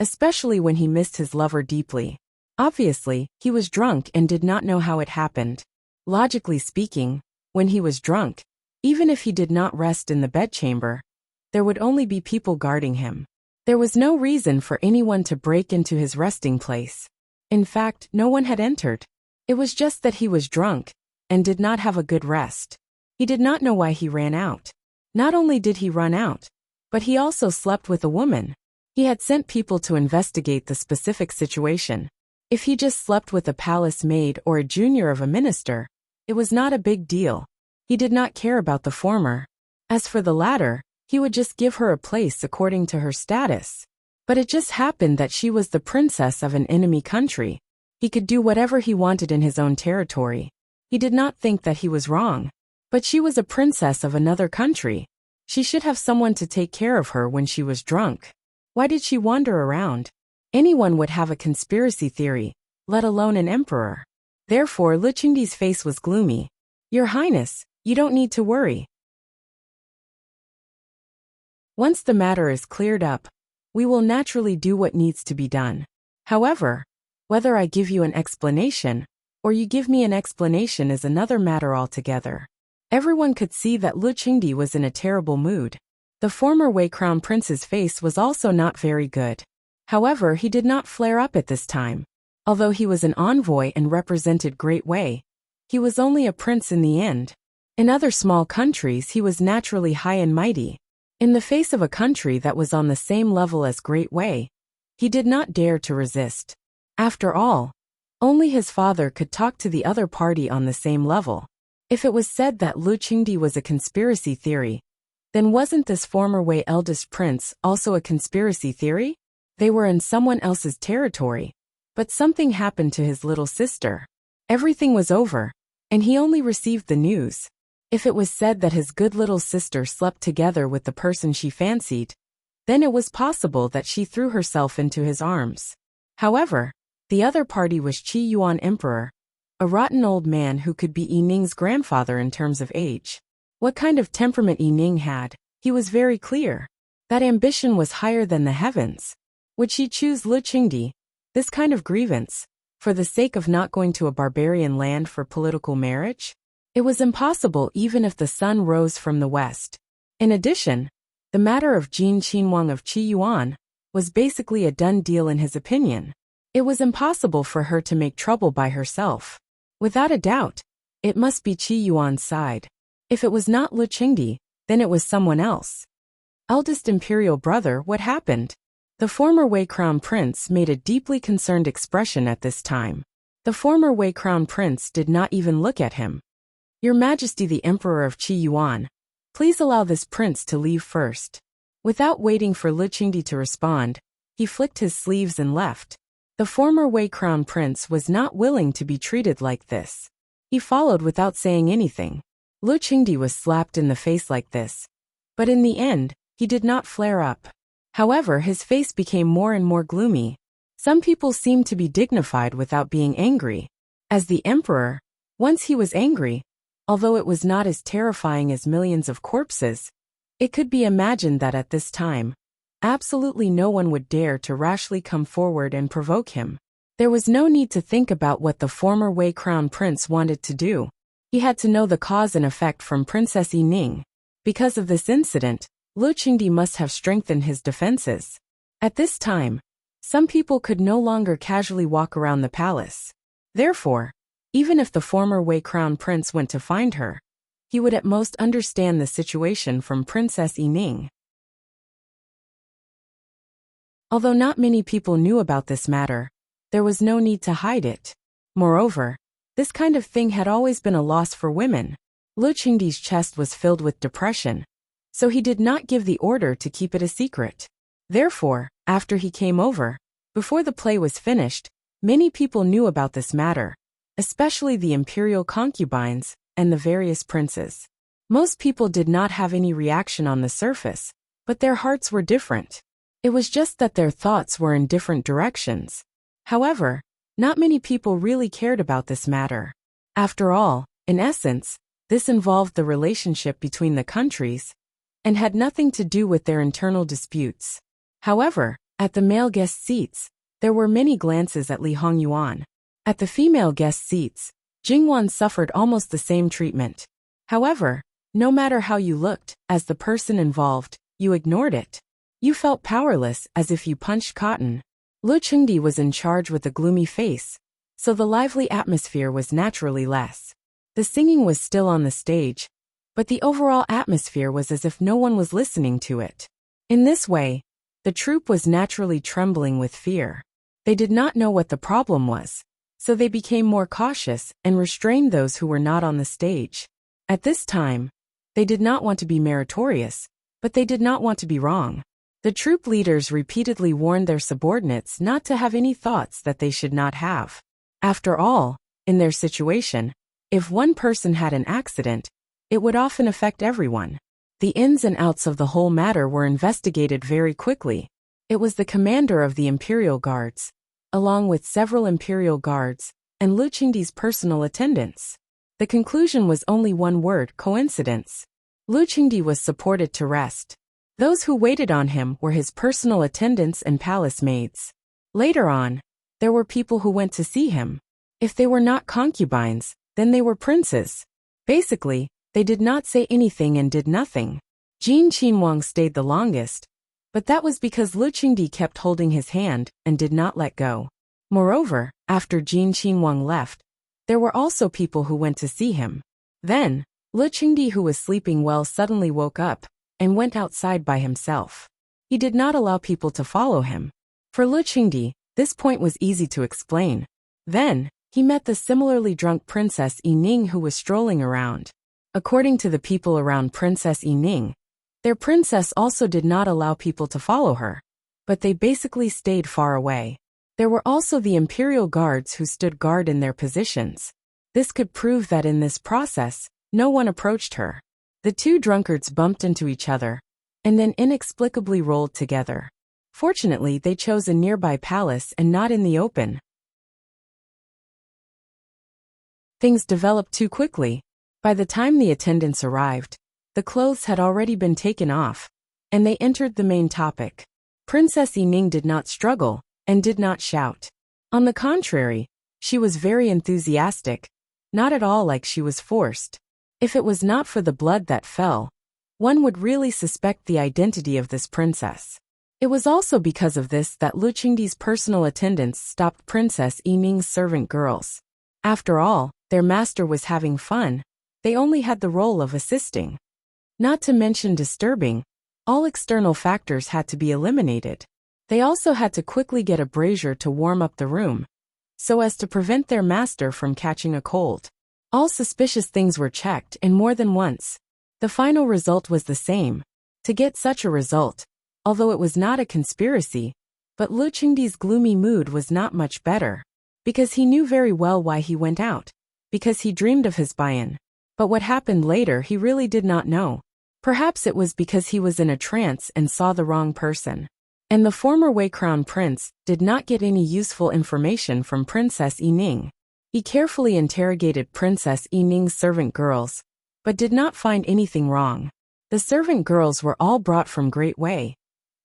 especially when he missed his lover deeply. Obviously, he was drunk and did not know how it happened. Logically speaking, when he was drunk, even if he did not rest in the bedchamber, there would only be people guarding him. There was no reason for anyone to break into his resting place. In fact, no one had entered. It was just that he was drunk and did not have a good rest. He did not know why he ran out. Not only did he run out, but he also slept with a woman. He had sent people to investigate the specific situation. If he just slept with a palace maid or a junior of a minister, it was not a big deal. He did not care about the former. As for the latter, he would just give her a place according to her status. But it just happened that she was the princess of an enemy country. He could do whatever he wanted in his own territory. He did not think that he was wrong. But she was a princess of another country. She should have someone to take care of her when she was drunk. Why did she wander around? Anyone would have a conspiracy theory, let alone an emperor. Therefore, Lu Qingdi's face was gloomy. "Your Highness, you don't need to worry. Once the matter is cleared up, we will naturally do what needs to be done. However, whether I give you an explanation, or you give me an explanation is another matter altogether." Everyone could see that Lu Qingdi was in a terrible mood. The former Wei Crown Prince's face was also not very good. However, he did not flare up at this time. Although he was an envoy and represented Great Wei, he was only a prince in the end. In other small countries he was naturally high and mighty. In the face of a country that was on the same level as Great Wei, he did not dare to resist. After all, only his father could talk to the other party on the same level. If it was said that Lu Qingdi was a conspiracy theory, then wasn't this former Wei eldest prince also a conspiracy theory? They were in someone else's territory, but something happened to his little sister. Everything was over, and he only received the news. If it was said that his good little sister slept together with the person she fancied, then it was possible that she threw herself into his arms. However, the other party was Qi Yuan Emperor, a rotten old man who could be Yi Ning's grandfather in terms of age. What kind of temperament Yi Ning had, he was very clear. That ambition was higher than the heavens. Would she choose Lu Qingdi, this kind of grievance, for the sake of not going to a barbarian land for political marriage? It was impossible even if the sun rose from the west. In addition, the matter of Jin Qinhuang of Qi Yuan was basically a done deal in his opinion. It was impossible for her to make trouble by herself. Without a doubt, it must be Qi Yuan's side. If it was not Lu Qingdi, then it was someone else. Eldest imperial brother, what happened? The former Wei Crown Prince made a deeply concerned expression at this time. The former Wei Crown Prince did not even look at him. "Your Majesty the Emperor of Qi Yuan, please allow this prince to leave first." Without waiting for Lu Qingdi to respond, he flicked his sleeves and left. The former Wei Crown Prince was not willing to be treated like this. He followed without saying anything. Lu Qingdi was slapped in the face like this. But in the end, he did not flare up. However, his face became more and more gloomy. Some people seemed to be dignified without being angry. As the emperor, once he was angry, although it was not as terrifying as millions of corpses, it could be imagined that at this time, absolutely no one would dare to rashly come forward and provoke him. There was no need to think about what the former Wei Crown Prince wanted to do. He had to know the cause and effect from Princess Yi Ning. Because of this incident, Lu Qingdi must have strengthened his defenses. At this time, some people could no longer casually walk around the palace. Therefore, even if the former Wei Crown Prince went to find her, he would at most understand the situation from Princess Yi Ning. Although not many people knew about this matter, there was no need to hide it. Moreover, this kind of thing had always been a loss for women. Lu Qingdi's chest was filled with depression. so he did not give the order to keep it a secret. Therefore, after he came over, before the play was finished, many people knew about this matter, especially the imperial concubines and the various princes. Most people did not have any reaction on the surface, but their hearts were different. It was just that their thoughts were in different directions. However, not many people really cared about this matter. After all, in essence, this involved the relationship between the countries and had nothing to do with their internal disputes. However, at the male guest seats, there were many glances at Li Hongyuan. At the female guest seats, Jingwan suffered almost the same treatment. However, no matter how you looked, as the person involved, you ignored it. You felt powerless, as if you punched cotton. Lu Chengdi was in charge with a gloomy face, so the lively atmosphere was naturally less. The singing was still on the stage, but the overall atmosphere was as if no one was listening to it. In this way, the troupe was naturally trembling with fear. They did not know what the problem was, so they became more cautious and restrained those who were not on the stage. At this time, they did not want to be meritorious, but they did not want to be wrong. The troop leaders repeatedly warned their subordinates not to have any thoughts that they should not have. After all, in their situation, if one person had an accident, it would often affect everyone. The ins and outs of the whole matter were investigated very quickly. It was the commander of the Imperial Guards, along with several Imperial Guards, and Lu Chengdi's personal attendants. The conclusion was only one word: coincidence. Lu Chengdi was supported to rest. Those who waited on him were his personal attendants and palace maids. Later on, there were people who went to see him. If they were not concubines, then they were princes. Basically, they did not say anything and did nothing. Jin Qinhuang stayed the longest, but that was because Lu Chengdi kept holding his hand and did not let go. Moreover, after Jin Qinhuang left, there were also people who went to see him. Then, Lu Chengdi, who was sleeping well, suddenly woke up and went outside by himself. He did not allow people to follow him. For Lu Chengdi, this point was easy to explain. Then, he met the similarly drunk Princess Yining, who was strolling around. According to the people around Princess Yining, their princess also did not allow people to follow her, but they basically stayed far away. There were also the Imperial Guards who stood guard in their positions. This could prove that in this process, no one approached her. The two drunkards bumped into each other, and then inexplicably rolled together. Fortunately, they chose a nearby palace and not in the open. Things developed too quickly. By the time the attendants arrived, the clothes had already been taken off, and they entered the main topic. Princess Yining did not struggle, and did not shout. On the contrary, she was very enthusiastic, not at all like she was forced. If it was not for the blood that fell, one would really suspect the identity of this princess. It was also because of this that Lu Chengdi's personal attendants stopped Princess Yining's servant girls. After all, their master was having fun. They only had the role of assisting. Not to mention disturbing, all external factors had to be eliminated. They also had to quickly get a brazier to warm up the room, so as to prevent their master from catching a cold. All suspicious things were checked, and more than once. The final result was the same. To get such a result, although it was not a conspiracy, but Lu Chengdi's gloomy mood was not much better, because he knew very well why he went out, because he dreamed of his buy-in. But what happened later he really did not know. Perhaps it was because he was in a trance and saw the wrong person. And the former Wei Crown Prince did not get any useful information from Princess Yining. He carefully interrogated Princess Yining's servant girls, but did not find anything wrong. The servant girls were all brought from Great Wei,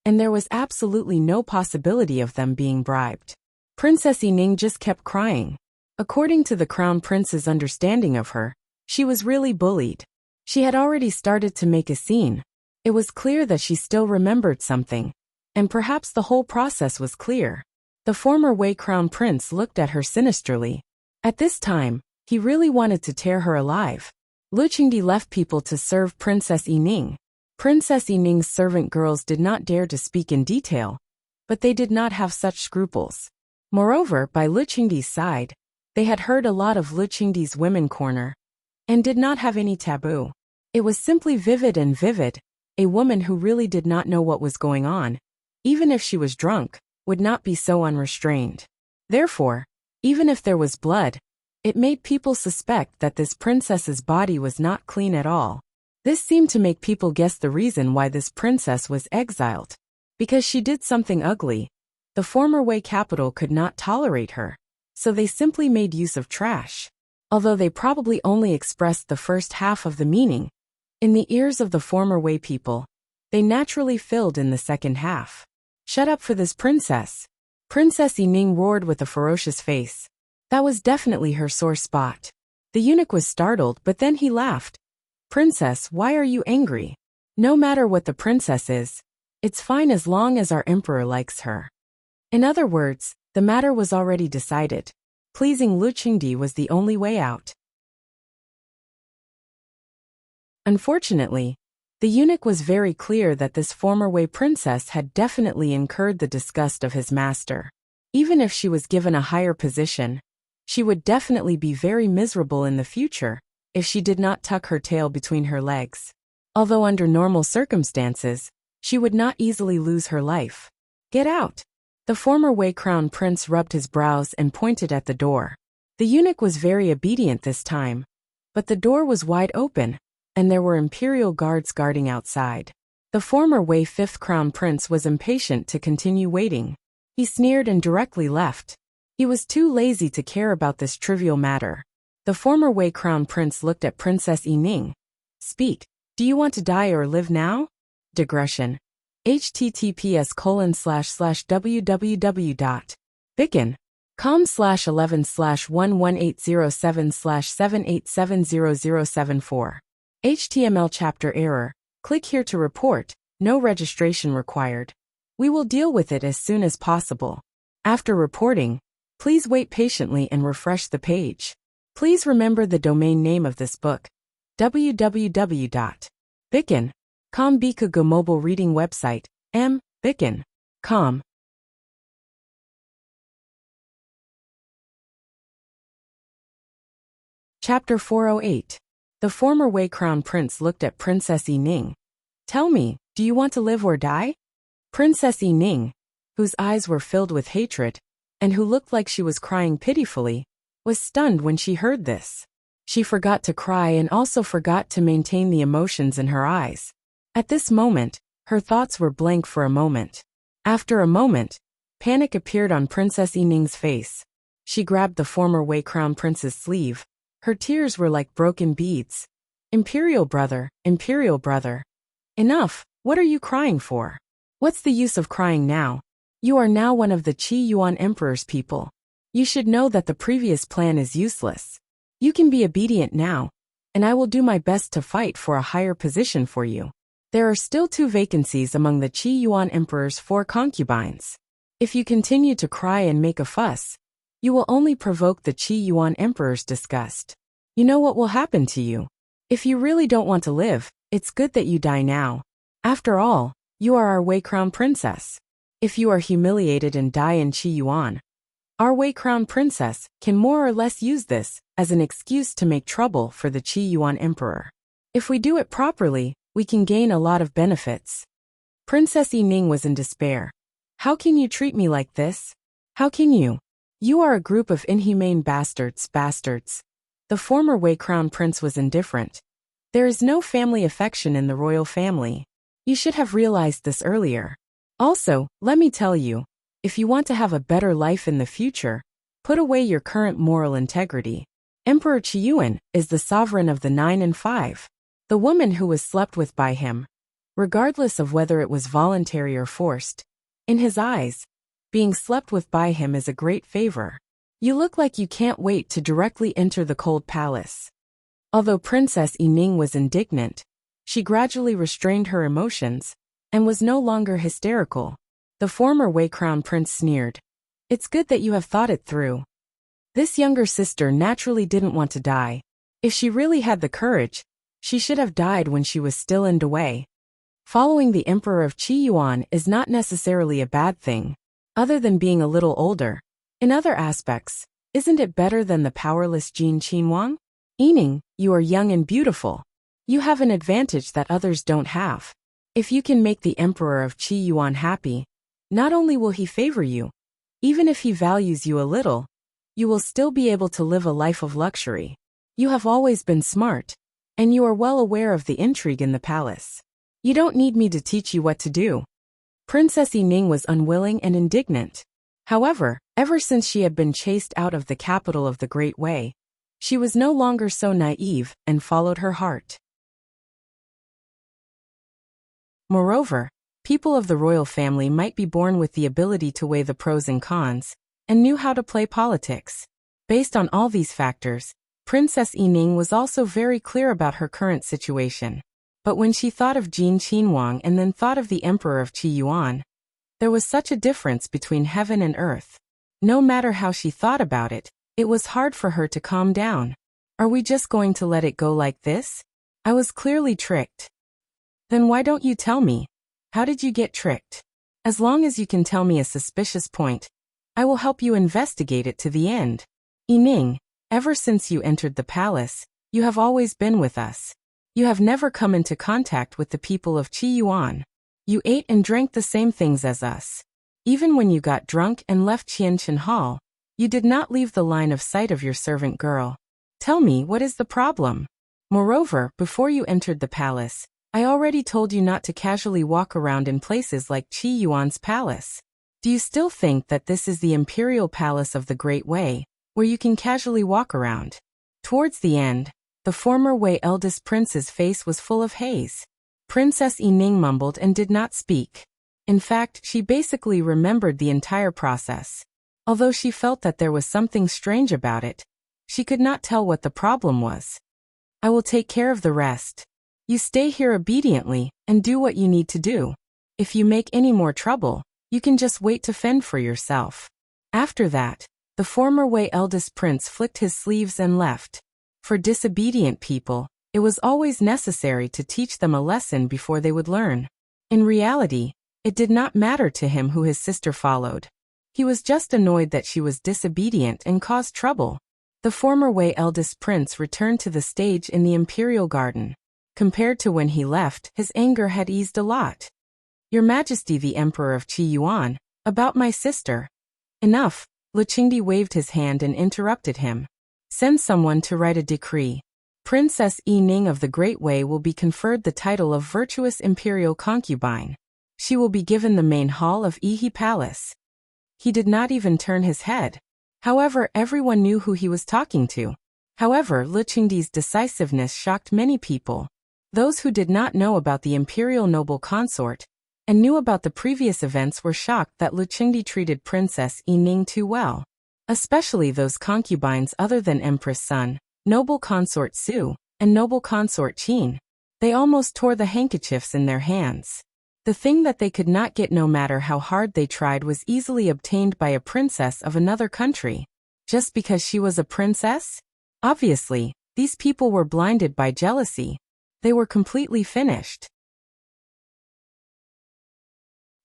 and there was absolutely no possibility of them being bribed. Princess Yining just kept crying. According to the Crown Prince's understanding of her, she was really bullied. She had already started to make a scene. It was clear that she still remembered something, and perhaps the whole process was clear. The former Wei Crown Prince looked at her sinisterly. At this time, he really wanted to tear her alive. Lu Chengdi left people to serve Princess Yining. Princess Yining's servant girls did not dare to speak in detail, but they did not have such scruples. Moreover, by Lu Chengdi's side, they had heard a lot of Lu Chengdi's women corner, and did not have any taboo. It was simply vivid and vivid. A woman who really did not know what was going on, even if she was drunk, would not be so unrestrained. Therefore, even if there was blood, it made people suspect that this princess's body was not clean at all. This seemed to make people guess the reason why this princess was exiled. Because she did something ugly. The former Wei capital could not tolerate her, so they simply made use of trash. Although they probably only expressed the first half of the meaning, in the ears of the former Wei people, they naturally filled in the second half. Shut up for this princess. Princess Yining roared with a ferocious face. That was definitely her sore spot. The eunuch was startled, but then he laughed. Princess, why are you angry? No matter what the princess is, it's fine as long as our emperor likes her. In other words, the matter was already decided. Pleasing Lu Qingdi was the only way out. Unfortunately, the eunuch was very clear that this former Wei princess had definitely incurred the disgust of his master. Even if she was given a higher position, she would definitely be very miserable in the future if she did not tuck her tail between her legs. Although under normal circumstances, she would not easily lose her life. Get out! The former Wei crown prince rubbed his brows and pointed at the door. The eunuch was very obedient this time, but the door was wide open, and there were imperial guards guarding outside. The former Wei fifth crown prince was impatient to continue waiting. He sneered and directly left. He was too lazy to care about this trivial matter. The former Wei crown prince looked at Princess Yining. Speak. Do you want to die or live now? Digression. https://www.bicon.com/11/11807/787074. HTML chapter error. Click here to report. No registration required. We will deal with it as soon as possible. After reporting, please wait patiently and refresh the page. Please remember the domain name of this book. www.bicon.com Bikugo mobile reading website, bicon.com. Chapter 408. The former Wei crown prince looked at Princess Yining. Tell me, do you want to live or die? Princess Yining, whose eyes were filled with hatred, and who looked like she was crying pitifully, was stunned when she heard this. She forgot to cry and also forgot to maintain the emotions in her eyes. At this moment, her thoughts were blank for a moment. After a moment, panic appeared on Princess Yining's face. She grabbed the former Wei crown prince's sleeve. Her tears were like broken beads. Imperial brother, Imperial brother. Enough, what are you crying for? What's the use of crying now? You are now one of the Qi Yuan Emperor's people. You should know that the previous plan is useless. You can be obedient now, and I will do my best to fight for a higher position for you. There are still 2 vacancies among the Qi Yuan Emperor's 4 concubines. If you continue to cry and make a fuss, you will only provoke the Qi Yuan Emperor's disgust. You know what will happen to you. If you really don't want to live, it's good that you die now. After all, you are our Wei crown princess. If you are humiliated and die in Qi Yuan, our Wei crown princess can more or less use this as an excuse to make trouble for the Qi Yuan Emperor. If we do it properly, we can gain a lot of benefits. Princess Yining was in despair. How can you treat me like this? How can you? You are a group of inhumane bastards. The former Wei crown prince was indifferent. There is no family affection in the royal family. You should have realized this earlier. Also, let me tell you, if you want to have a better life in the future, put away your current moral integrity. Emperor Qiyuan is the sovereign of the 9 and 5. The woman who was slept with by him, regardless of whether it was voluntary or forced, in his eyes, being slept with by him is a great favor. You look like you can't wait to directly enter the cold palace. Although Princess Yining was indignant, she gradually restrained her emotions and was no longer hysterical. The former Wei crown prince sneered. It's good that you have thought it through. This younger sister naturally didn't want to die. If she really had the courage, she should have died when she was still in Dawei. Following the emperor of Qi Yuan is not necessarily a bad thing, other than being a little older. In other aspects, isn't it better than the powerless Jin Qinhuang? Yining, you are young and beautiful. You have an advantage that others don't have. If you can make the Emperor of Qi Yuan happy, not only will he favor you, even if he values you a little, you will still be able to live a life of luxury. You have always been smart, and you are well aware of the intrigue in the palace. You don't need me to teach you what to do. Princess Yining was unwilling and indignant. However, ever since she had been chased out of the capital of the Great Way, she was no longer so naive and followed her heart. Moreover, people of the royal family might be born with the ability to weigh the pros and cons, and knew how to play politics. Based on all these factors, Princess Yining was also very clear about her current situation. But when she thought of Jin Qinhuang and then thought of the Emperor of Qi Yuan, there was such a difference between heaven and earth. No matter how she thought about it, it was hard for her to calm down. Are we just going to let it go like this? I was clearly tricked. Then why don't you tell me? How did you get tricked? As long as you can tell me a suspicious point, I will help you investigate it to the end. Yining, ever since you entered the palace, you have always been with us. You have never come into contact with the people of Qi Yuan. You ate and drank the same things as us. Even when you got drunk and left Qianchen Hall, you did not leave the line of sight of your servant girl. Tell me, what is the problem? Moreover, before you entered the palace, I already told you not to casually walk around in places like Qi Yuan's palace. Do you still think that this is the imperial palace of the Great Way, where you can casually walk around? Towards the end, the former Wei eldest prince's face was full of haze. Princess Yining mumbled and did not speak. In fact, she basically remembered the entire process. Although she felt that there was something strange about it, she could not tell what the problem was. I will take care of the rest. You stay here obediently and do what you need to do. If you make any more trouble, you can just wait to fend for yourself. After that, the former Wei eldest prince flicked his sleeves and left. For disobedient people, it was always necessary to teach them a lesson before they would learn. In reality, it did not matter to him who his sister followed. He was just annoyed that she was disobedient and caused trouble. The former Wei eldest prince returned to the stage in the imperial garden. Compared to when he left, his anger had eased a lot. Your Majesty the Emperor of Qi Yuan, about my sister. Enough. Lu Qingdi waved his hand and interrupted him. Send someone to write a decree. Princess Yining of the Great Way will be conferred the title of virtuous imperial concubine. She will be given the main hall of Yihe Palace. He did not even turn his head. However, everyone knew who he was talking to. However, Lu Qingdi's decisiveness shocked many people. Those who did not know about the imperial noble consort and knew about the previous events were shocked that Lu Qingdi treated Princess Yining too well. Especially those concubines other than Empress Sun, noble consort Su, and noble consort Qin. They almost tore the handkerchiefs in their hands. The thing that they could not get no matter how hard they tried was easily obtained by a princess of another country. Just because she was a princess? Obviously, these people were blinded by jealousy. They were completely finished.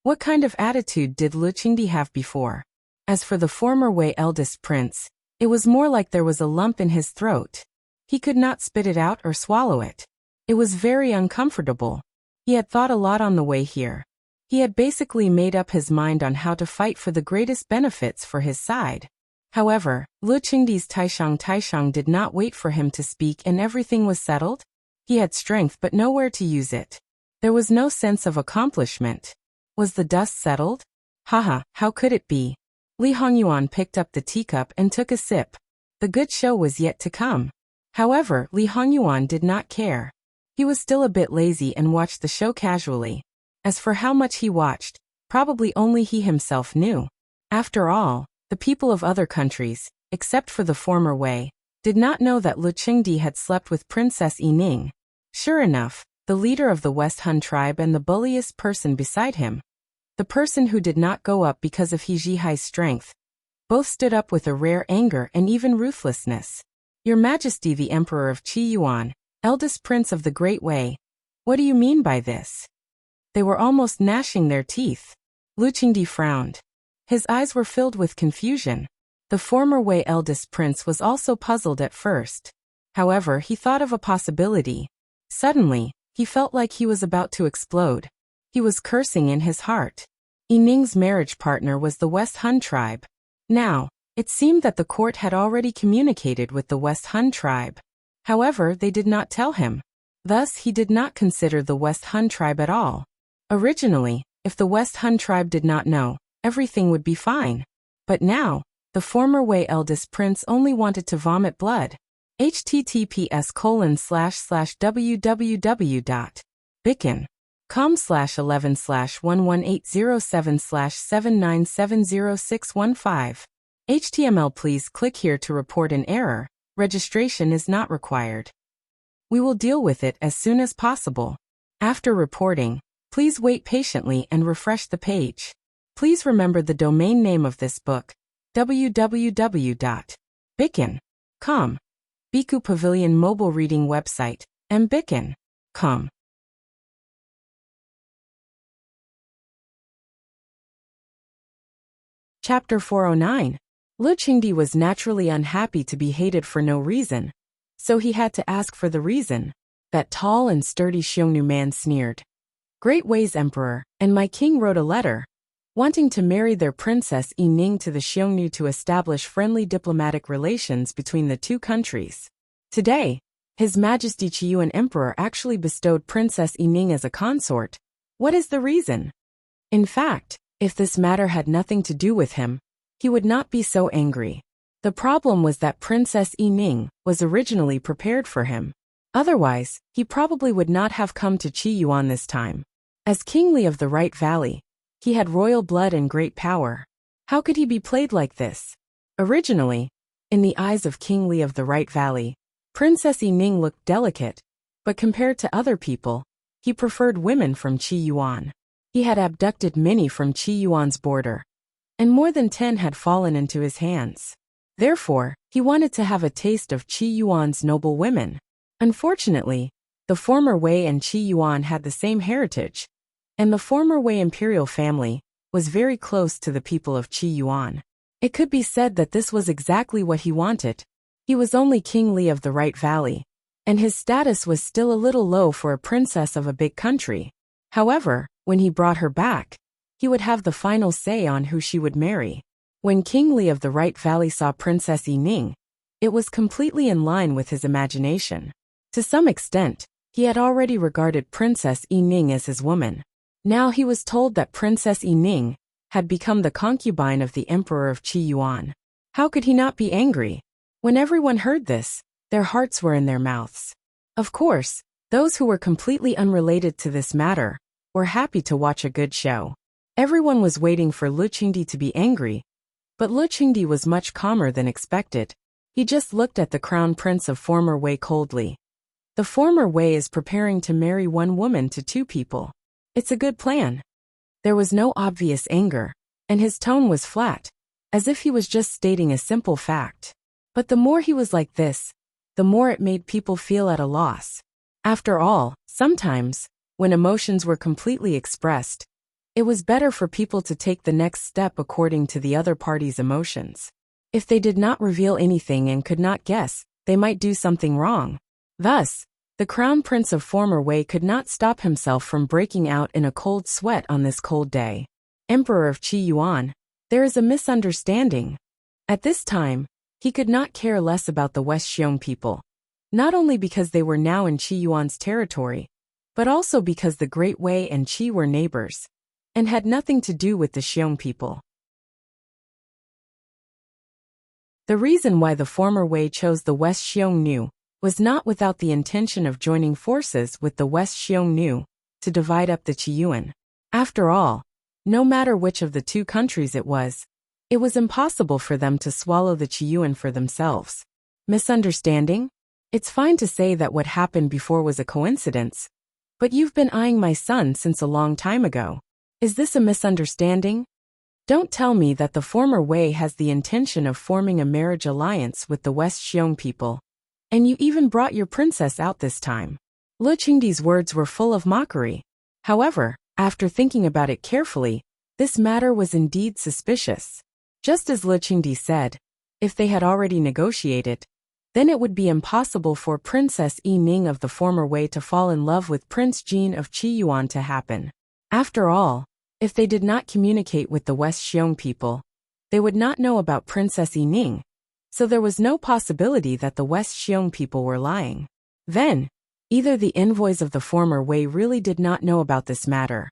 What kind of attitude did Lu Qingdi have before? As for the former Wei eldest prince, it was more like there was a lump in his throat. He could not spit it out or swallow it. It was very uncomfortable. He had thought a lot on the way here. He had basically made up his mind on how to fight for the greatest benefits for his side. However, Lu Qingdi's Taishang did not wait for him to speak and everything was settled. He had strength but nowhere to use it. There was no sense of accomplishment. Was the dust settled? Haha, how could it be? Li Hongyuan picked up the teacup and took a sip. The good show was yet to come. However, Li Hongyuan did not care. He was still a bit lazy and watched the show casually. As for how much he watched, probably only he himself knew. After all, the people of other countries, except for the former Wei, did not know that Lu Qingdi had slept with Princess Yining. Sure enough, the leader of the West Han tribe and the bulliest person beside him, the person who did not go up because of He Zhihai's strength, both stood up with a rare anger and even ruthlessness. Your Majesty the Emperor of Qi Yuan, eldest prince of the Great Way, what do you mean by this? They were almost gnashing their teeth. Lu Qingdi frowned. His eyes were filled with confusion. The former Wei eldest prince was also puzzled at first. However, he thought of a possibility. Suddenly, he felt like he was about to explode. He was cursing in his heart. Yi Ning's marriage partner was the West Hun tribe. Now, it seemed that the court had already communicated with the West Hun tribe. However, they did not tell him. Thus, he did not consider the West Hun tribe at all. Originally, if the West Hun tribe did not know, everything would be fine. But now, the former Wei eldest prince only wanted to vomit blood. https://www.bicken.com/11/11807/7970615. HTML. Please click here to report an error. Registration is not required. We will deal with it as soon as possible. After reporting, please wait patiently and refresh the page. Please remember the domain name of this book, www.bicken.com. Biku Pavilion mobile reading website, mbicken.com. Chapter 409. Lu Qingdi was naturally unhappy to be hated for no reason, so he had to ask for the reason. That tall and sturdy Xiongnu man sneered. Great Wei's emperor, and my king wrote a letter, wanting to marry their princess Yi Ning to the Xiongnu to establish friendly diplomatic relations between the two countries. Today, His Majesty Qiyuan Emperor actually bestowed Princess Yi Ning as a consort. What is the reason? In fact, if this matter had nothing to do with him, he would not be so angry. The problem was that Princess Yi Ning was originally prepared for him. Otherwise, he probably would not have come to Qiyuan this time. As King Li of the Right Valley, he had royal blood and great power. How could he be played like this? Originally, in the eyes of King Li of the Right Valley, Princess Yi Ning looked delicate, but compared to other people, he preferred women from Qiyuan. He had abducted many from Qiyuan's border, and more than 10 had fallen into his hands. Therefore, he wanted to have a taste of Qiyuan's noble women. Unfortunately, the former Wei and Qiyuan had the same heritage, and the former Wei imperial family was very close to the people of Qiyuan. It could be said that this was exactly what he wanted. He was only King Li of the Right Valley, and his status was still a little low for a princess of a big country. However, when he brought her back, he would have the final say on who she would marry. When King Li of the Right Valley saw Princess Yi Ning, it was completely in line with his imagination. To some extent, he had already regarded Princess Yi Ning as his woman. Now he was told that Princess Yi Ning had become the concubine of the Emperor of Qiyuan. How could he not be angry? When everyone heard this, their hearts were in their mouths. Of course, those who were completely unrelated to this matter were happy to watch a good show. Everyone was waiting for Lu Qingdi to be angry, but Lu Qingdi was much calmer than expected. He just looked at the crown prince of former Wei coldly. The former Wei is preparing to marry one woman to two people. It's a good plan. There was no obvious anger, and his tone was flat, as if he was just stating a simple fact. But the more he was like this, the more it made people feel at a loss. After all, sometimes, when emotions were completely expressed, it was better for people to take the next step according to the other party's emotions. If they did not reveal anything and could not guess, they might do something wrong. Thus, the crown prince of former Wei could not stop himself from breaking out in a cold sweat on this cold day. Emperor of Qiyuan, there is a misunderstanding. At this time, he could not care less about the West Xiong people, not only because they were now in Qiyuan's territory, but also because the Great Wei and Qi were neighbors, and had nothing to do with the Xiong people. The reason why the former Wei chose the West Xiongnu was not without the intention of joining forces with the West Xiongnu to divide up the Qiyuan. After all, no matter which of the two countries it was impossible for them to swallow the Qiyuan for themselves. Misunderstanding? It's fine to say that what happened before was a coincidence, but you've been eyeing my son since a long time ago. Is this a misunderstanding? Don't tell me that the former Wei has the intention of forming a marriage alliance with the West Xiong people, and you even brought your princess out this time. Lu Qingdi's words were full of mockery. However, after thinking about it carefully, this matter was indeed suspicious. Just as Lu Qingdi said, if they had already negotiated, then it would be impossible for Princess Yi Ning of the former Wei to fall in love with Prince Jin of Qiyuan to happen. After all, if they did not communicate with the West Xiong people, they would not know about Princess Yining, so there was no possibility that the West Xiong people were lying. Then, either the envoys of the former Wei really did not know about this matter,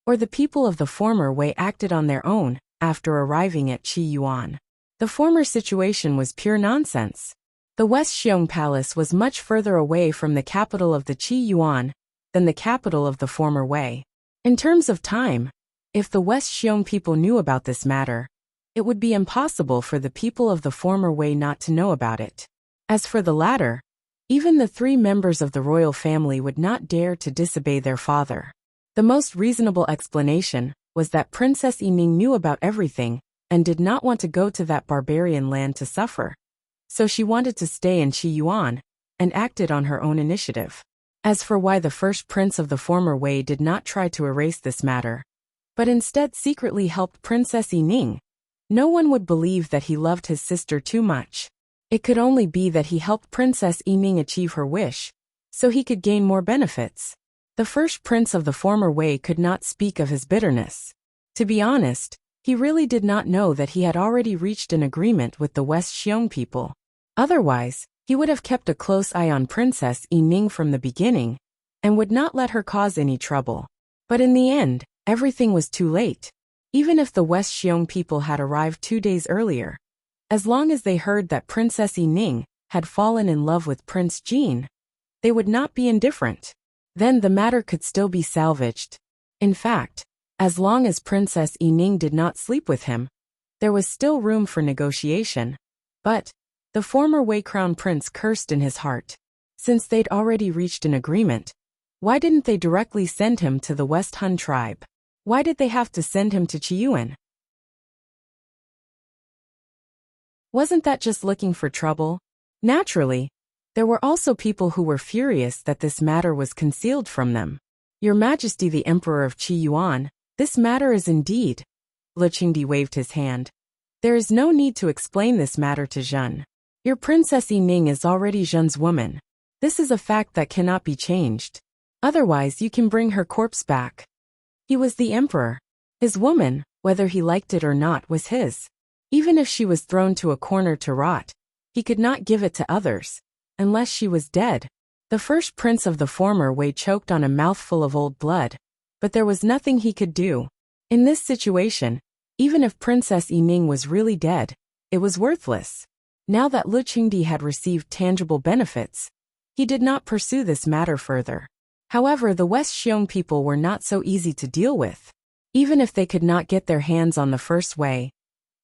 or the people of the former Wei acted on their own after arriving at Qi Yuan. The former situation was pure nonsense. The West Xiong Palace was much further away from the capital of the Qi Yuan than the capital of the former Wei. In terms of time, if the West Xiong people knew about this matter, it would be impossible for the people of the former Wei not to know about it. As for the latter, even the 3 members of the royal family would not dare to disobey their father. The most reasonable explanation was that Princess Yining knew about everything and did not want to go to that barbarian land to suffer. So she wanted to stay in Qi Yuan and acted on her own initiative. As for why the first prince of the former Wei did not try to erase this matter, but instead secretly helped Princess Yining, no one would believe that he loved his sister too much. It could only be that he helped Princess Yining achieve her wish, so he could gain more benefits. The first prince of the former Wei could not speak of his bitterness. To be honest, he really did not know that he had already reached an agreement with the West Xiong people. Otherwise, he would have kept a close eye on Princess Yining from the beginning, and would not let her cause any trouble. But in the end, everything was too late. Even if the West Xiong people had arrived 2 days earlier, as long as they heard that Princess Yining had fallen in love with Prince Jin, they would not be indifferent. Then the matter could still be salvaged. In fact, as long as Princess Yining did not sleep with him, there was still room for negotiation. But the former Wei Crown Prince cursed in his heart. Since they'd already reached an agreement, why didn't they directly send him to the West Hun tribe? Why did they have to send him to Qiyuan? Wasn't that just looking for trouble? Naturally, there were also people who were furious that this matter was concealed from them. Your Majesty the Emperor of Qi Yuan, this matter is indeed. Le Qingdi waved his hand. There is no need to explain this matter to Zhen. Your Princess Yining is already Zhen's woman. This is a fact that cannot be changed. Otherwise you can bring her corpse back. He was the emperor. His woman, whether he liked it or not, was his. Even if she was thrown to a corner to rot, he could not give it to others, unless she was dead. The first prince of the former Wei choked on a mouthful of old blood, but there was nothing he could do. In this situation, even if Princess Yining was really dead, it was worthless. Now that Lu Qingdi had received tangible benefits, he did not pursue this matter further. However, the West Xiong people were not so easy to deal with. Even if they could not get their hands on the first Wei,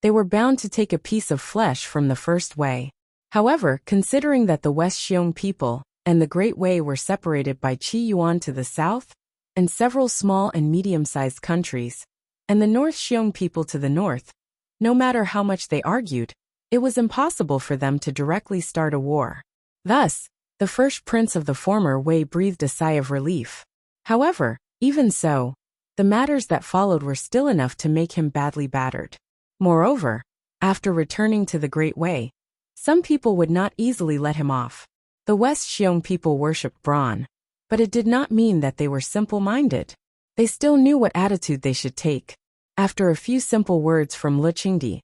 they were bound to take a piece of flesh from the first Wei. However, considering that the West Xiong people and the Great Wei were separated by Qi Yuan to the south, and several small and medium-sized countries, and the North Xiong people to the north, no matter how much they argued, it was impossible for them to directly start a war. Thus, the first prince of the former Wei breathed a sigh of relief. However, even so, the matters that followed were still enough to make him badly battered. Moreover, after returning to the Great Wei, some people would not easily let him off. The West Xiong people worshipped brawn, but it did not mean that they were simple-minded. They still knew what attitude they should take. After a few simple words from Le Qingdi,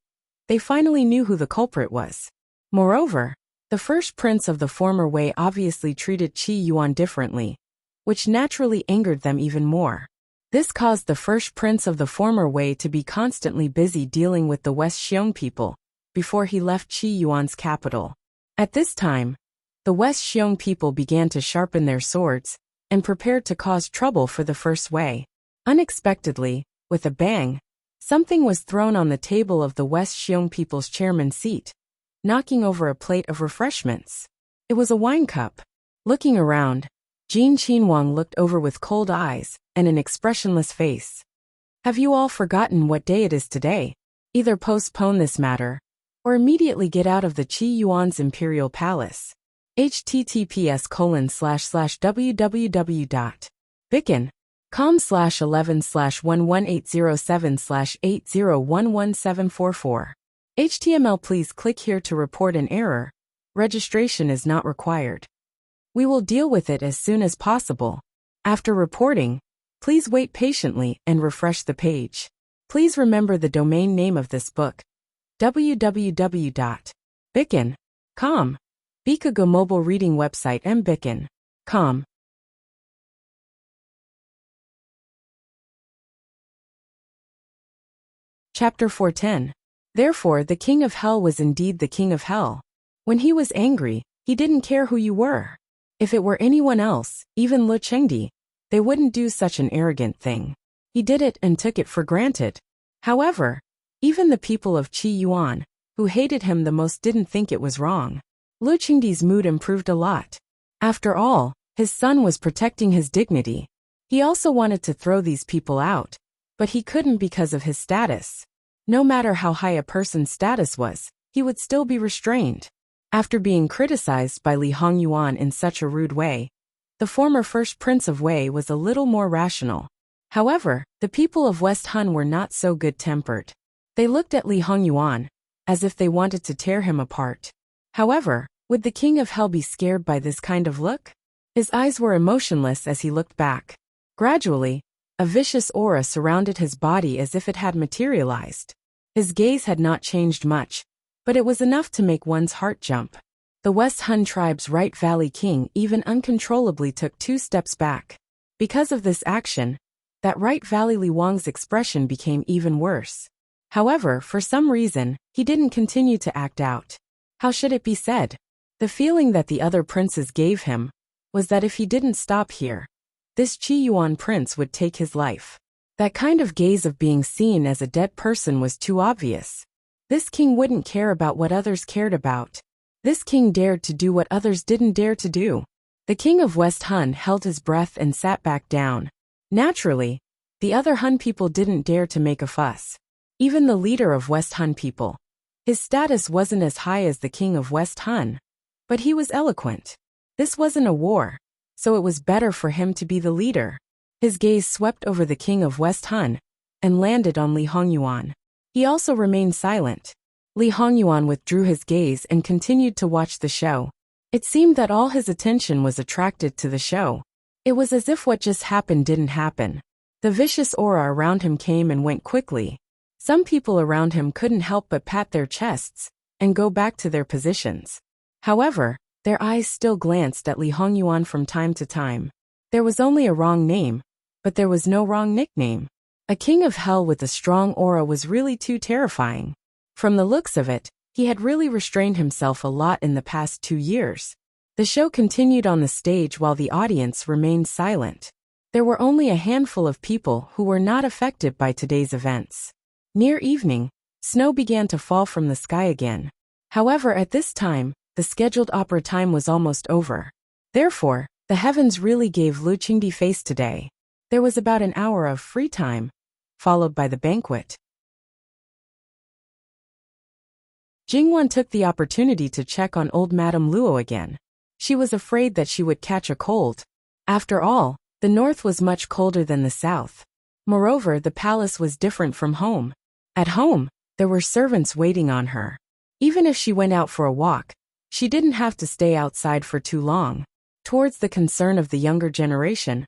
they finally knew who the culprit was. Moreover, the first prince of the former Wei obviously treated Qi Yuan differently, which naturally angered them even more. This caused the first prince of the former Wei to be constantly busy dealing with the West Xiong people before he left Qi Yuan's capital. At this time, the West Xiong people began to sharpen their swords and prepared to cause trouble for the first Wei. Unexpectedly, with a bang, something was thrown on the table of the West Xiong people's chairman's seat, knocking over a plate of refreshments. It was a wine cup. Looking around, Jin Qinhuang looked over with cold eyes and an expressionless face. Have you all forgotten what day it is today? Either postpone this matter, or immediately get out of the Qi Yuan's imperial palace. https://www.bicken.com/11/11807/8011744. HTML. Please click here to report an error. Registration is not required. We will deal with it as soon as possible. After reporting, Please wait patiently and refresh the page. Please remember the domain name of this book: www.bikin.com. Bikago mobile reading website mbikin.com. Chapter 410. Therefore the king of hell was indeed the king of hell. When he was angry, he didn't care who you were. If it were anyone else, even Lu Chengdi, they wouldn't do such an arrogant thing. He did it and took it for granted. However, even the people of Qi Yuan, who hated him the most, didn't think it was wrong. Lu Chengdi's mood improved a lot. After all, his son was protecting his dignity. He also wanted to throw these people out, but he couldn't because of his status. No matter how high a person's status was, he would still be restrained. After being criticized by Li Hongyuan in such a rude way, the former first prince of Wei was a little more rational. However, the people of West Han were not so good-tempered. They looked at Li Hongyuan as if they wanted to tear him apart. However, would the king of hell be scared by this kind of look? His eyes were emotionless as he looked back. Gradually, a vicious aura surrounded his body as if it had materialized. His gaze had not changed much, but it was enough to make one's heart jump. The West Han tribe's Right Valley king even uncontrollably took 2 steps back. Because of this action, that Right Valley Li Wang's expression became even worse. However, for some reason, he didn't continue to act out. How should it be said? The feeling that the other princes gave him was that if he didn't stop here, this Qi Yuan prince would take his life. That kind of gaze of being seen as a dead person was too obvious. This king wouldn't care about what others cared about. This king dared to do what others didn't dare to do. The king of West Han held his breath and sat back down. Naturally, the other Han people didn't dare to make a fuss. Even the leader of West Han people. His status wasn't as high as the king of West Han, but he was eloquent. This wasn't a war, so it was better for him to be the leader. His gaze swept over the king of West Han and landed on Li Hongyuan. He also remained silent. Li Hongyuan withdrew his gaze and continued to watch the show. It seemed that all his attention was attracted to the show. It was as if what just happened didn't happen. The vicious aura around him came and went quickly. Some people around him couldn't help but pat their chests and go back to their positions. However, their eyes still glanced at Li Hongyuan from time to time. There was only a wrong name, but there was no wrong nickname. A king of hell with a strong aura was really too terrifying. From the looks of it, he had really restrained himself a lot in the past 2 years. The show continued on the stage while the audience remained silent. There were only a handful of people who were not affected by today's events. Near evening, snow began to fall from the sky again. However, at this time, the scheduled opera time was almost over. Therefore, the heavens really gave Lu Chengdi face today. There was about an hour of free time, followed by the banquet. Jingwan took the opportunity to check on old Madame Luo again. She was afraid that she would catch a cold. After all, the north was much colder than the south. Moreover, the palace was different from home. At home, there were servants waiting on her. Even if she went out for a walk, she didn't have to stay outside for too long. Towards the concern of the younger generation,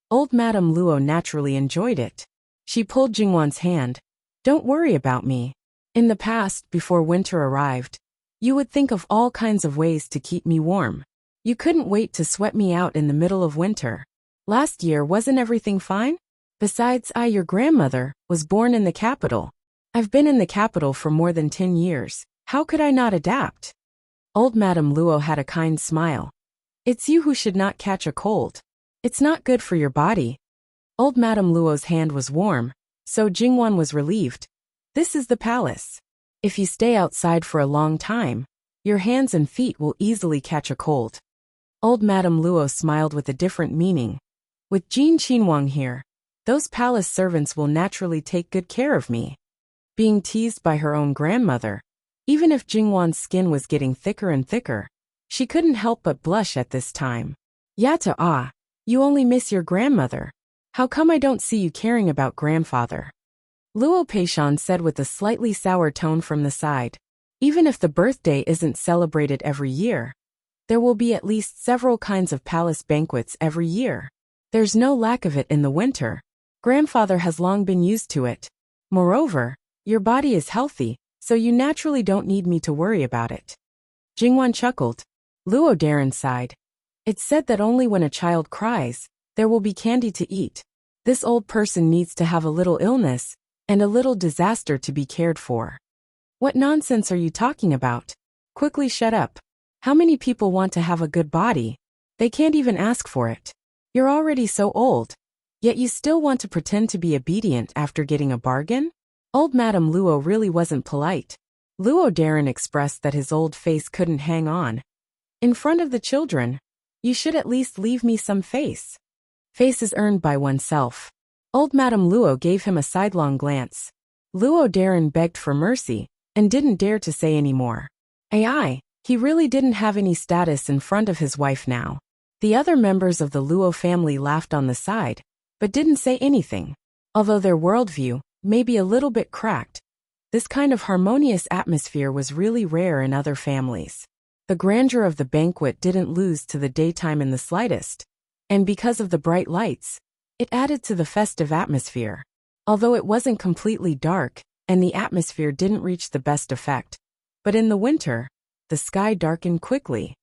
old Madame Luo naturally enjoyed it. She pulled Jingwan's hand. "Don't worry about me. In the past, before winter arrived, you would think of all kinds of ways to keep me warm. You couldn't wait to sweat me out in the middle of winter. Last year, wasn't everything fine? Besides, your grandmother, was born in the capital. I've been in the capital for more than 10 years. How could I not adapt?" Old Madame Luo had a kind smile. "It's you who should not catch a cold. It's not good for your body." Old Madame Luo's hand was warm, so Jingwan was relieved. "This is the palace. If you stay outside for a long time, your hands and feet will easily catch a cold." Old Madame Luo smiled with a different meaning. "With Jean Qinhuang here, those palace servants will naturally take good care of me." Being teased by her own grandmother, even if Jingwan's skin was getting thicker and thicker, she couldn't help but blush at this time. "Yata, you only miss your grandmother. How come I don't see you caring about grandfather?" Luo Peishan said with a slightly sour tone from the side. "Even if the birthday isn't celebrated every year, there will be at least several kinds of palace banquets every year. There's no lack of it in the winter. Grandfather has long been used to it. Moreover, your body is healthy, so you naturally don't need me to worry about it. Jingwan chuckled. Luo Darren sighed. It's said that only when a child cries, there will be candy to eat. This old person needs to have a little illness and a little disaster to be cared for. What nonsense are you talking about? Quickly shut up. How many people want to have a good body? They can't even ask for it. You're already so old. Yet you still want to pretend to be obedient after getting a bargain? Old Madame Luo really wasn't polite. Luo Darren expressed that his old face couldn't hang on. In front of the children, you should at least leave me some face. Face is earned by oneself. Old Madame Luo gave him a sidelong glance. Luo Darren begged for mercy and didn't dare to say any more. He really didn't have any status in front of his wife now. The other members of the Luo family laughed on the side, but didn't say anything. Although their worldview may be a little bit cracked, this kind of harmonious atmosphere was really rare in other families. The grandeur of the banquet didn't lose to the daytime in the slightest, and because of the bright lights, it added to the festive atmosphere. Although it wasn't completely dark, and the atmosphere didn't reach the best effect. But in the winter, the sky darkened quickly.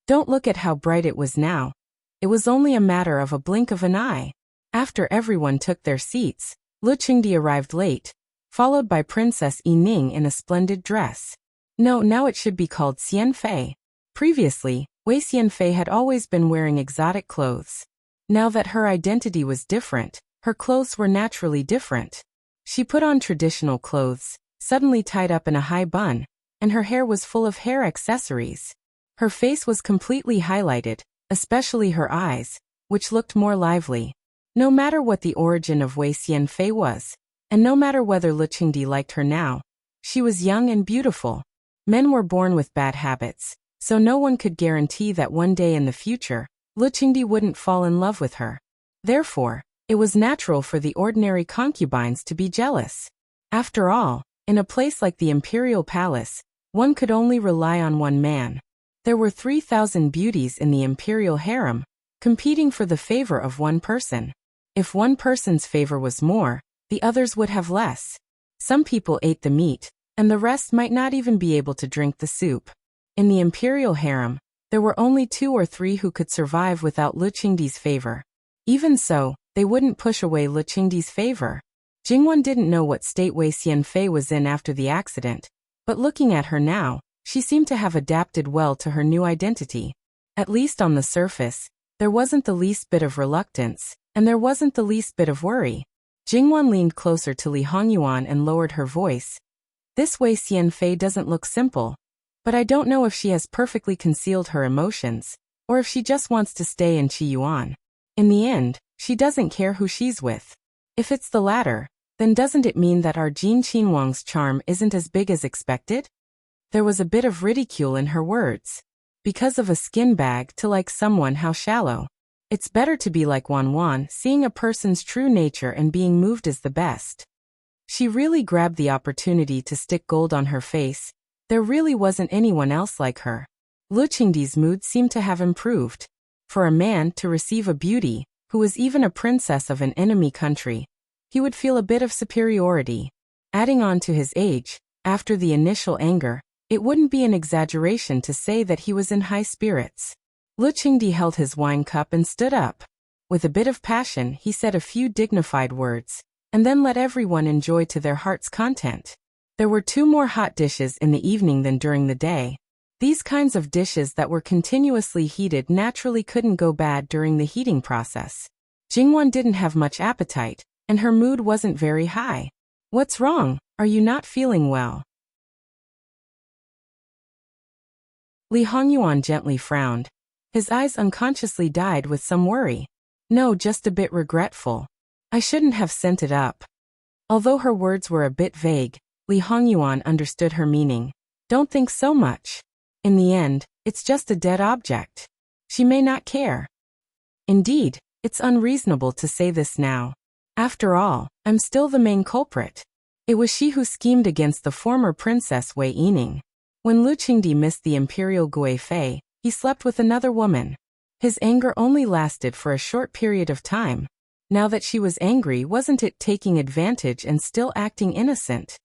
Don't look at how bright it was now. It was only a matter of a blink of an eye. After everyone took their seats, Lu Qingdi arrived late, followed by Princess Yi Ning in a splendid dress. No, now it should be called Xian Fei. Previously, Wei Xian Fei had always been wearing exotic clothes. Now that her identity was different, her clothes were naturally different. She put on traditional clothes, suddenly tied up in a high bun, and her hair was full of hair accessories. Her face was completely highlighted, especially her eyes, which looked more lively. No matter what the origin of Wei Xian Fei was, and no matter whether Lu Qingdi liked her now, she was young and beautiful. Men were born with bad habits, so no one could guarantee that one day in the future, Lu Qingdi wouldn't fall in love with her. Therefore, it was natural for the ordinary concubines to be jealous. After all, in a place like the imperial palace, one could only rely on one man. There were 3,000 beauties in the imperial harem, competing for the favor of one person. If one person's favor was more, the others would have less. Some people ate the meat, and the rest might not even be able to drink the soup. In the imperial harem, there were only 2 or 3 who could survive without Lu Qingdi's favor. Even so, they wouldn't push away Lu Qingdi's favor. Jingwan didn't know what state Wei Xian Fei was in after the accident, but looking at her now, she seemed to have adapted well to her new identity. At least on the surface, there wasn't the least bit of reluctance, and there wasn't the least bit of worry. Jingwan leaned closer to Li Hongyuan and lowered her voice. This Wei Xian Fei doesn't look simple, but I don't know if she has perfectly concealed her emotions, or if she just wants to stay in Qiyuan. In the end, she doesn't care who she's with. If it's the latter, then doesn't it mean that our Jin Qinhuang's charm isn't as big as expected? There was a bit of ridicule in her words. Because of a skin bag to like someone, how shallow. It's better to be like Wan Wan, seeing a person's true nature and being moved is the best. She really grabbed the opportunity to stick gold on her face. There really wasn't anyone else like her. Lu Qingdi's mood seemed to have improved. For a man to receive a beauty, who was even a princess of an enemy country, he would feel a bit of superiority. Adding on to his age, after the initial anger, it wouldn't be an exaggeration to say that he was in high spirits. Lu Qingdi held his wine cup and stood up. With a bit of passion, he said a few dignified words, and then let everyone enjoy to their heart's content. There were 2 more hot dishes in the evening than during the day. These kinds of dishes that were continuously heated naturally couldn't go bad during the heating process. Jingwan didn't have much appetite, and her mood wasn't very high. What's wrong? Are you not feeling well? Li Hongyuan gently frowned. His eyes unconsciously dyed with some worry. No, just a bit regretful. I shouldn't have sent it up. Although her words were a bit vague, Li Hongyuan understood her meaning. Don't think so much. In the end, it's just a dead object. She may not care. Indeed, it's unreasonable to say this now. After all, I'm still the main culprit. It was she who schemed against the former Princess Wei Yining. When Lu Qingdi missed the imperial Gui Fei, he slept with another woman. His anger only lasted for a short period of time. Now that she was angry, wasn't it taking advantage and still acting innocent?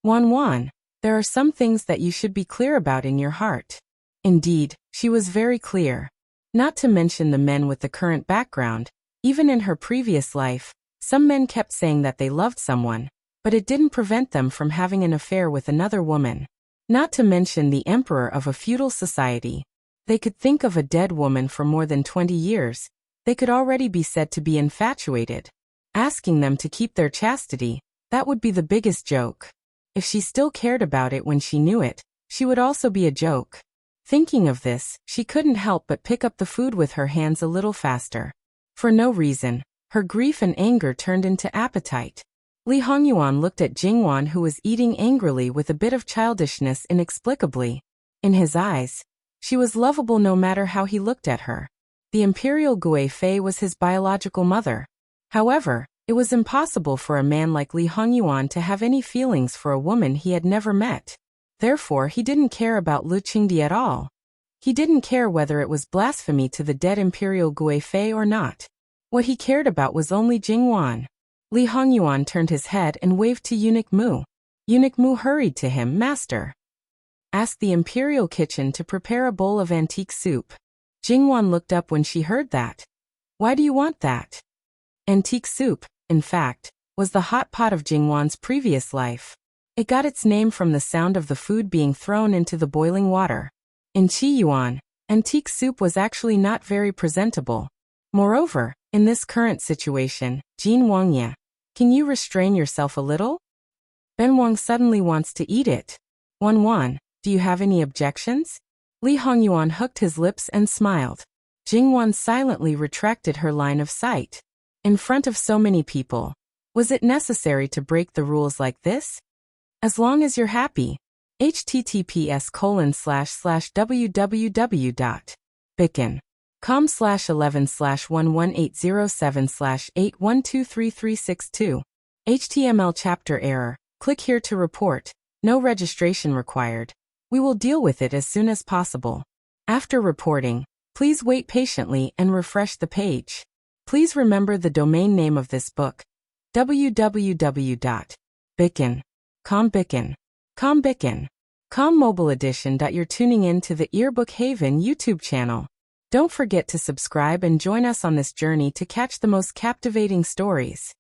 1-1. There are some things that you should be clear about in your heart. Indeed, she was very clear. Not to mention the men with the current background. Even in her previous life, some men kept saying that they loved someone, but it didn't prevent them from having an affair with another woman. Not to mention the emperor of a feudal society. They could think of a dead woman for more than 20 years. They could already be said to be infatuated. Asking them to keep their chastity, that would be the biggest joke. If she still cared about it when she knew it, she would also be a joke. Thinking of this, she couldn't help but pick up the food with her hands a little faster. For no reason, her grief and anger turned into appetite. Li Hongyuan looked at Jingwan, who was eating angrily with a bit of childishness inexplicably. In his eyes, she was lovable no matter how he looked at her. The imperial Gui Fei was his biological mother. However, it was impossible for a man like Li Hongyuan to have any feelings for a woman he had never met. Therefore, he didn't care about Lu Qingdi at all. He didn't care whether it was blasphemy to the dead imperial Gui Fei or not. What he cared about was only Jingwan. Li Hongyuan turned his head and waved to Eunuch Mu. Eunuch Mu hurried to him. Master, asked the imperial kitchen to prepare a bowl of antique soup. Jingwan looked up when she heard that. Why do you want that? Antique soup, in fact, was the hot pot of Jingwan's previous life. It got its name from the sound of the food being thrown into the boiling water. In Qiyuan, antique soup was actually not very presentable. Moreover, in this current situation, Jin Wangya, can you restrain yourself a little? Ben Wang suddenly wants to eat it. 1-1, do you have any objections? Li Hongyuan hooked his lips and smiled. Jingwan silently retracted her line of sight. In front of so many people, was it necessary to break the rules like this? As long as you're happy. https://www.bicken.com/11/11807/81233362. HTML chapter error. Click here to report. No registration required. We will deal with it as soon as possible. After reporting, please wait patiently and refresh the page. Please remember the domain name of this book. www.bicken.com mobile edition. You're tuning in to the Earbook Haven YouTube channel. Don't forget to subscribe and join us on this journey to catch the most captivating stories.